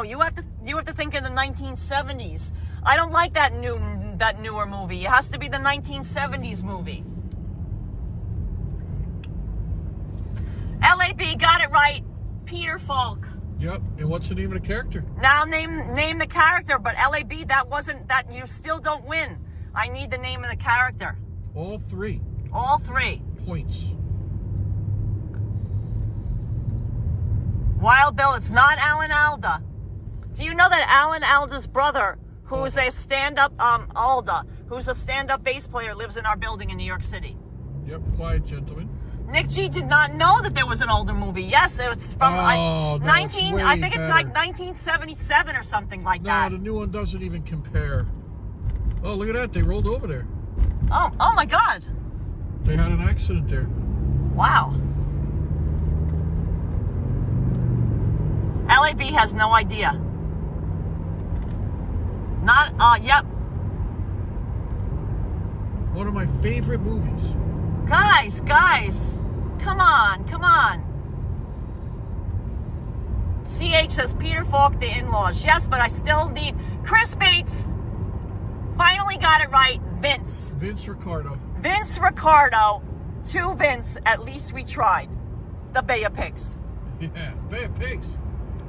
You have to think in the 1970s. I don't like that newer movie. It has to be the 1970s movie. LAB got it right. Peter Falk. Yep. And what's the name of the character? Now name the character, but LAB, that you still don't win. I need the name of the character. All 3. All 3. Points. Wild Bill, it's not Alan Alda. Do you know that Alan Alda's brother, who's a stand-up, Alda, who's a stand-up bass player, lives in our building in New York City? Yep, quiet gentleman. Nick G did not know that there was an older movie. Yes, it's from I think it's like 1977 or something like that. No, the new one doesn't even compare. Oh, look at that. They rolled over there. Oh my God. They had an accident there. Wow. LAB YB has no idea. Not, yep. One of my favorite movies. Guys, come on. CH says Peter Falk, the in-laws. Yes, but I still need... Chris Bates finally got it right. Vince Ricardo. Vince Ricardo. To Vince, at least we tried. The Bay of Pigs. Yeah, Bay of Pigs.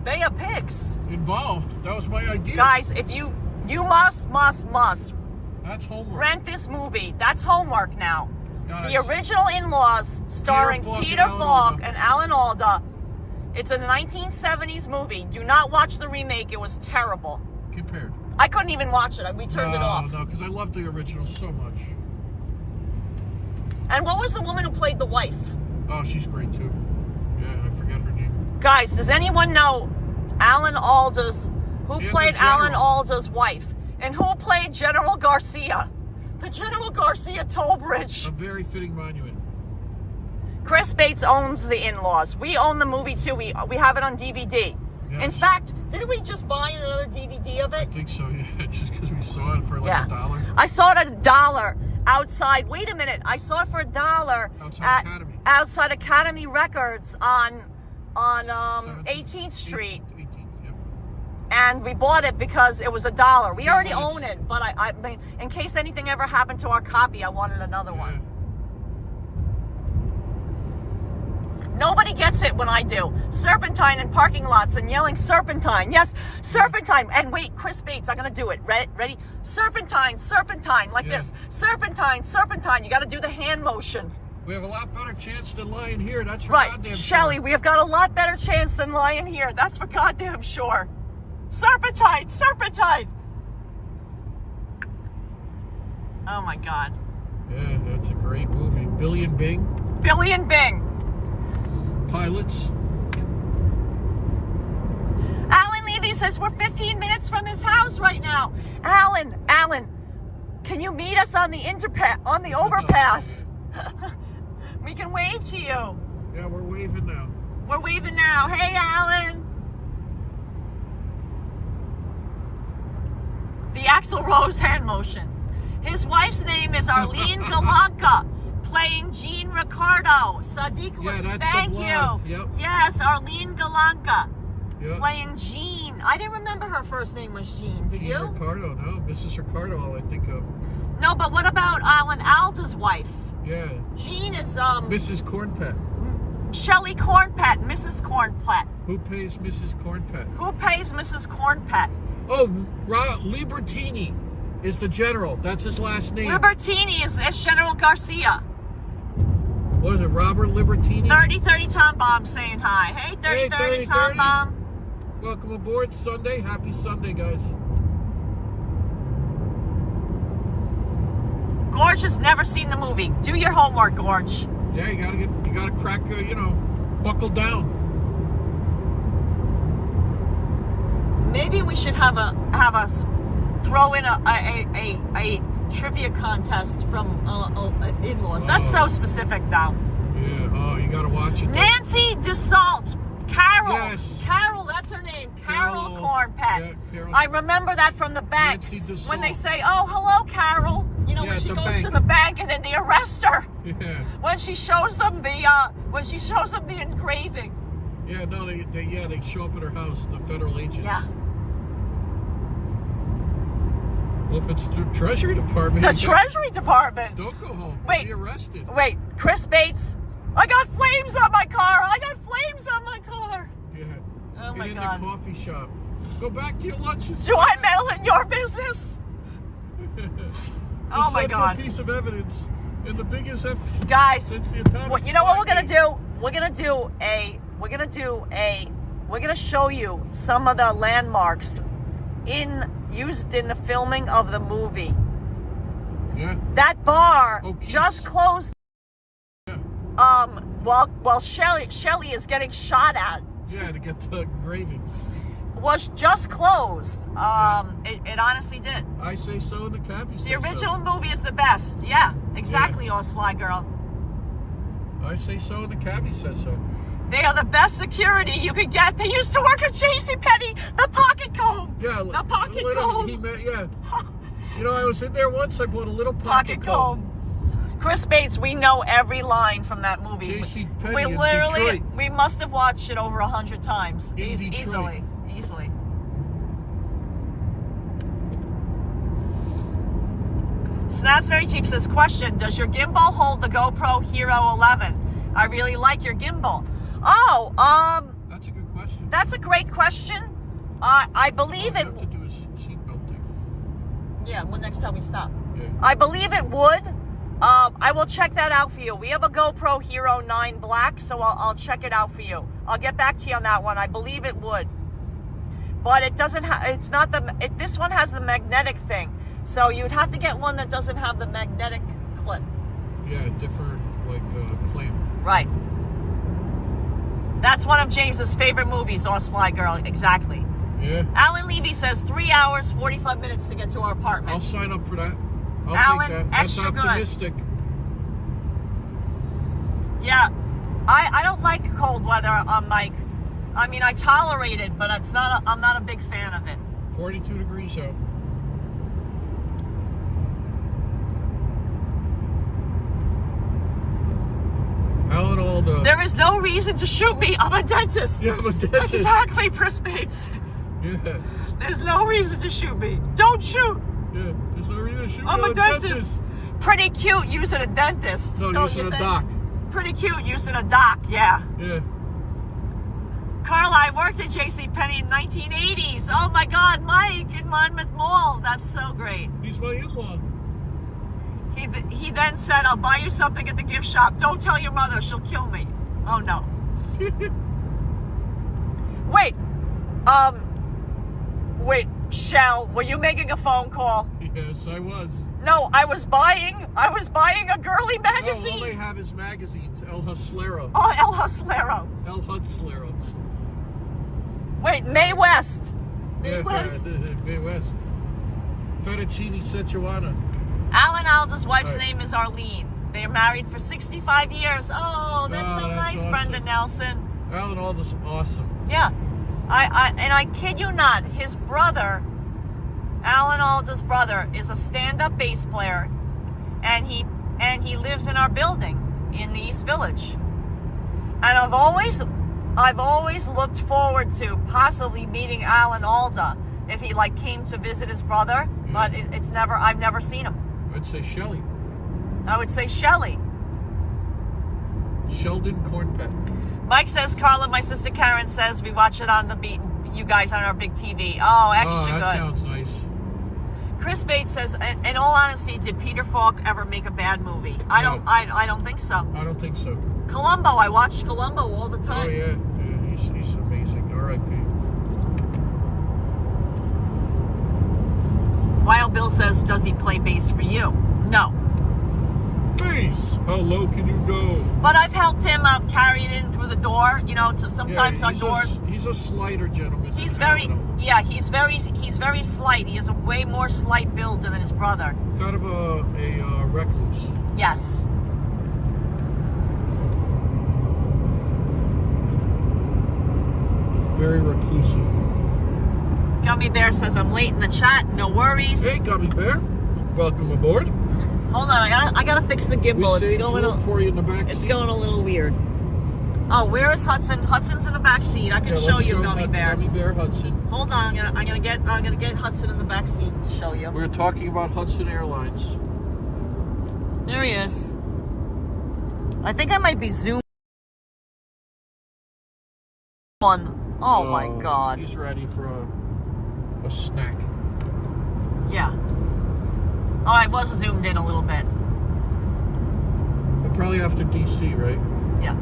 Bay of Pigs. Involved. That was my idea. Guys, if you must That's homework. rent this movie. That's homework now. Guys, the original In-Laws, starring Peter Falk and Alan Alda. It's a 1970s movie. Do not watch the remake. It was terrible. Compared. I couldn't even watch it. We turned it off. No, because I love the original so much. And what was the woman who played the wife? Oh, she's great too. Yeah, I forget her name. Guys, does anyone know Alan Alda's... Who played Alan Alda's wife? And who played General Garcia? The General Garcia toll bridge. A very fitting monument. Chris Bates owns the In-Laws. We own the movie too. We have it on DVD. Yes. In fact, didn't we just buy another DVD of it? I think so, yeah. Just because we saw it for like $1. I saw it at $1 outside. Wait a minute. I saw it for $1 outside Academy Records on 18th Street. 18th, yeah. And we bought it because it was $1. We already own it, but I mean, in case anything ever happened to our copy, I wanted another one. Nobody gets it when I do. Serpentine in parking lots and yelling serpentine. Yes, serpentine. And wait, Chris Bates, I'm going to do it. Ready? Serpentine, like this. Serpentine. You got to do the hand motion. We have a lot better chance than lying here. That's for goddamn sure. Shelley, we have got a lot better chance than lying here. That's for goddamn sure. Serpentine. Oh my God. Yeah, that's a great movie. Billy and Bing. Pilots. Alan Levy says we're 15 minutes from his house right now. Alan, can you meet us on the overpass? We can wave to you. Yeah, we're waving now. Hey, Alan. The Axl Rose hand motion. His wife's name is Arlene Galanka. Playing Jean Ricardo. Sadiq, thank you. Yep. Yes, Arlene Galanka. Yep. Playing Jean. I didn't remember her first name was Jean. Did you? Ricardo, no. Mrs. Ricardo, all I think of. No, but what about Alan Alda's wife? Yeah. Jean is, Mrs. Cornpet. Shelley Cornpet, Mrs. Cornpet. Who pays Mrs. Cornpet? Oh, Libertini is the general. That's his last name. Libertini is General Garcia. What is it, Robert Libertini? 3030 Tom Bomb saying hi. Hey, 3030 Tom Bomb. Welcome aboard Sunday. Happy Sunday, guys. Gorge has never seen the movie. Do your homework, Gorge. Yeah, you gotta crack, buckle down. Maybe we should have us throw in a trivia contest from In-Laws. That's so specific, though. Yeah. Oh, you gotta watch it. Nancy DeSalt. Carol. Yes. Carol, that's her name. Carol Cornpet. Yeah, Carol. I remember that from the bank. Nancy DeSalt. When they say, "Oh, hello, Carol." When she goes to the bank and then they arrest her. Yeah. When she shows them the engraving. Yeah, no, they show up at her house, the federal agents. Yeah. Well, if it's the Treasury Department. The Treasury Department. Don't go home. Wait. You'll be arrested. Wait, Chris Bates. I got flames on my car. Yeah. Oh my Get God. in the coffee shop. Go back to your lunch. Do I meddle in your business? Oh my God. Piece of evidence in the biggest Guys, since the atomic you know what we're gonna do? We're gonna show you some of the landmarks used in the filming of the movie. Yeah. That bar Okay. just closed. Yeah. While Shelley is getting shot at. Yeah, to get the engravings. Was just closed. It honestly did. I say so, and the cabbie says The original movie is the best. Yeah, exactly, Osfly girl. I say so, and the cabbie says so. They are the best security you could get. They used to work at JCPenney. The pocket comb. Yeah, the pocket comb. You know, I was in there once. I bought a little pocket comb. Chris Bates, we know every line from that movie. JCPenney We in literally, Detroit. we must have watched it over 100 times. Detroit. Easily. Snaps Very Cheap says, question, does your gimbal hold the GoPro Hero 11? I really like your gimbal. Oh, that's a good question. That's a great question. I believe it. Have to do a seatbelt thing. Yeah, well, next time we stop. Yeah. I believe it would. I will check that out for you. We have a GoPro Hero 9 Black, so I'll check it out for you. I'll get back to you on that one. I believe it would. But it doesn't have, it's not this one has the magnetic thing. So you'd have to get one that doesn't have the magnetic clip. Yeah, different, clamp. Right. That's one of James's favorite movies, Horsefly Girl. Exactly. Yeah. Alan Levy says 3 hours, 45 minutes to get to our apartment. I'll sign up for that. I'll Alan, take that. That's extra optimistic. good. Yeah. I don't like cold weather on Mike. I mean, I tolerate it, but I'm not a big fan of it. 42 degrees out. Alan Alda. There is no reason to shoot me. I'm a dentist. Yeah, I'm a dentist. Exactly, Chris Bates. Yeah. There's no reason to shoot me. Don't shoot. Yeah, there's no reason to shoot me. I'm a dentist. Pretty cute using a dentist. No, don't using you a think? dock. Pretty cute using a dock, yeah. Yeah. Carla, I worked at JCPenney in 1980s. Oh my God, Mike in Monmouth Mall. That's so great. He's my in-law. He then said, I'll buy you something at the gift shop. Don't tell your mother, she'll kill me. Oh no. Wait, Shell, were you making a phone call? Yes, I was. No, I was buying a girly magazine. No, all they have is magazines. El Hustlero. Oh, El Hustlero. El Hustlero. Wait, Mae West. Mae West. Mae West. Fettuccine Szechuana. Alan Alda's wife's name is Arlene. They're married for 65 years. Oh, that's so nice, awesome. Brenda Nelson. Alan Alda's awesome. Yeah. I kid you not, his brother, Alan Alda's brother, is a stand-up bass player, and he lives in our building in the East Village. And I've always looked forward to possibly meeting Alan Alda if he came to visit his brother, but I've never seen him. I'd say Shelley. I would say Shelley. Sheldon Cornpet. Mike says, Carla, my sister Karen says we watch it on you guys on our big TV. Oh, extra good. That sounds nice. Chris Bates says, in all honesty, did Peter Falk ever make a bad movie? No. I don't think so. I don't think so. Columbo, I watched Columbo all the time. Oh yeah, he's amazing. R.I.P. Wild Bill says, does he play bass for you? No. Bass. How low can you go? But I've helped him carry it in through the door. To sometimes on doors. He's a slighter gentleman. He's very slight. He has a way more slight build than his brother. Kind of a recluse. Yes. Very reclusive. Gummy Bear says, I'm late in the chat. No worries. Hey, Gummy Bear. Welcome aboard. Hold on, I gotta fix the gimbal. It's going for you in the back seat. It's going a little weird. Oh, where is Hudson? Hudson's in the back seat. I can show you Gummy Bear. Gummy Bear Hudson. Hold on, I'm gonna get Hudson in the back seat to show you. We're talking about Hudson Airlines. There he is. I think I might be zoomed on. Oh my God. He's ready for a snack. Yeah. Oh, I was zoomed in a little bit. But probably after DC, right? Yeah.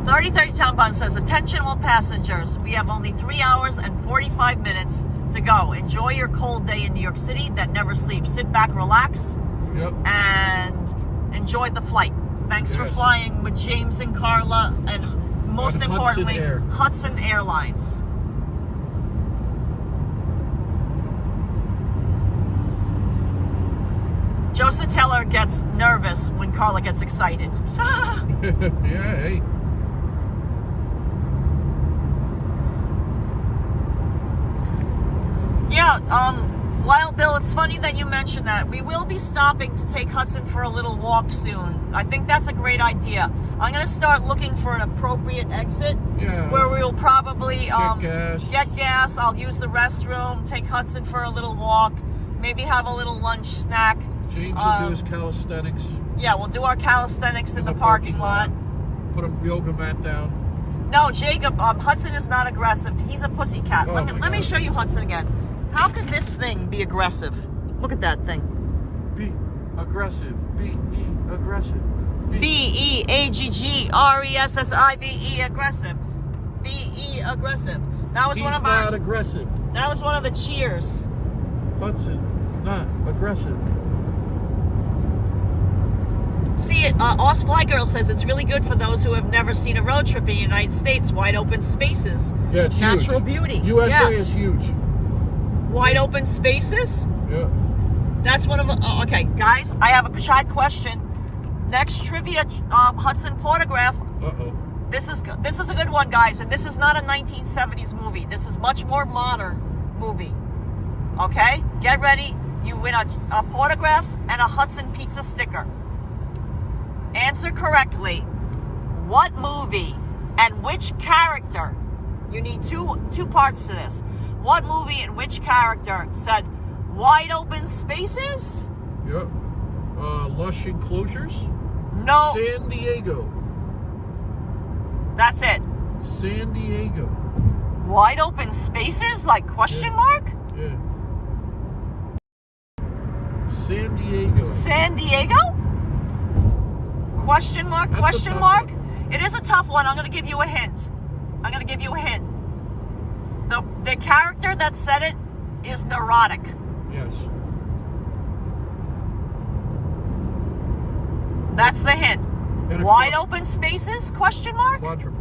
3030 Town Bond says, attention all passengers. We have only 3 hours and 45 minutes to go. Enjoy your cold day in New York City that never sleeps. Sit back, relax, and enjoy the flight. Thanks for flying with James and Carla, and most importantly, Hudson Airlines. Joseph Teller gets nervous when Carla gets excited. Yeah, hey. Yeah, Wild Bill, it's funny that you mentioned that. We will be stopping to take Hudson for a little walk soon. I think that's a great idea. I'm going to start looking for an appropriate exit where we will probably get gas. I'll use the restroom, take Hudson for a little walk, maybe have a little lunch snack. James will do his calisthenics. Yeah, we'll do our calisthenics in the parking lot. Put a yoga mat down. No, Jacob, Hudson is not aggressive. He's a pussycat. Let me show you Hudson again. How could this thing be aggressive? Look at that thing. Be aggressive. B-E, aggressive. B-E-A-G-G-R-E-S-S-I-V-E, aggressive. B-E, aggressive. That was one of our... He's not aggressive. That was one of the cheers. Hudson, not aggressive. See, Oz Fly Girl says it's really good for those who have never seen a road trip in the United States. Wide open spaces. Yeah, it's natural huge. beauty. USA is huge. Wide open spaces? Yeah. That's one of... okay, guys, I have a side question. Next trivia, Hudson Portograph. Uh-oh. This is a good one, guys, and this is not a 1970s movie. This is much more modern movie. Okay? Get ready. You win a Portograph and a Hudson pizza sticker. Answer correctly. What movie and which character? You need two parts to this. What movie and which character said wide open spaces? Yep. Lush enclosures? No. San Diego. That's it. San Diego. Wide open spaces? Like question mark? Yeah. San Diego. San Diego? Question mark? That's question mark? one. It is a tough one. I'm going to give you a hint. The character that said it is neurotic. Yes. That's the hint. Wide open spaces? Question mark? Quadruped.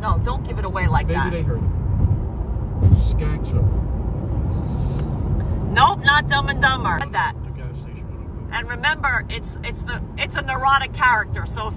No, don't give it away like that. Maybe they heard it. Skag show. Nope, not Dumb and Dumber. That. The gas station. And remember, it's a neurotic character. So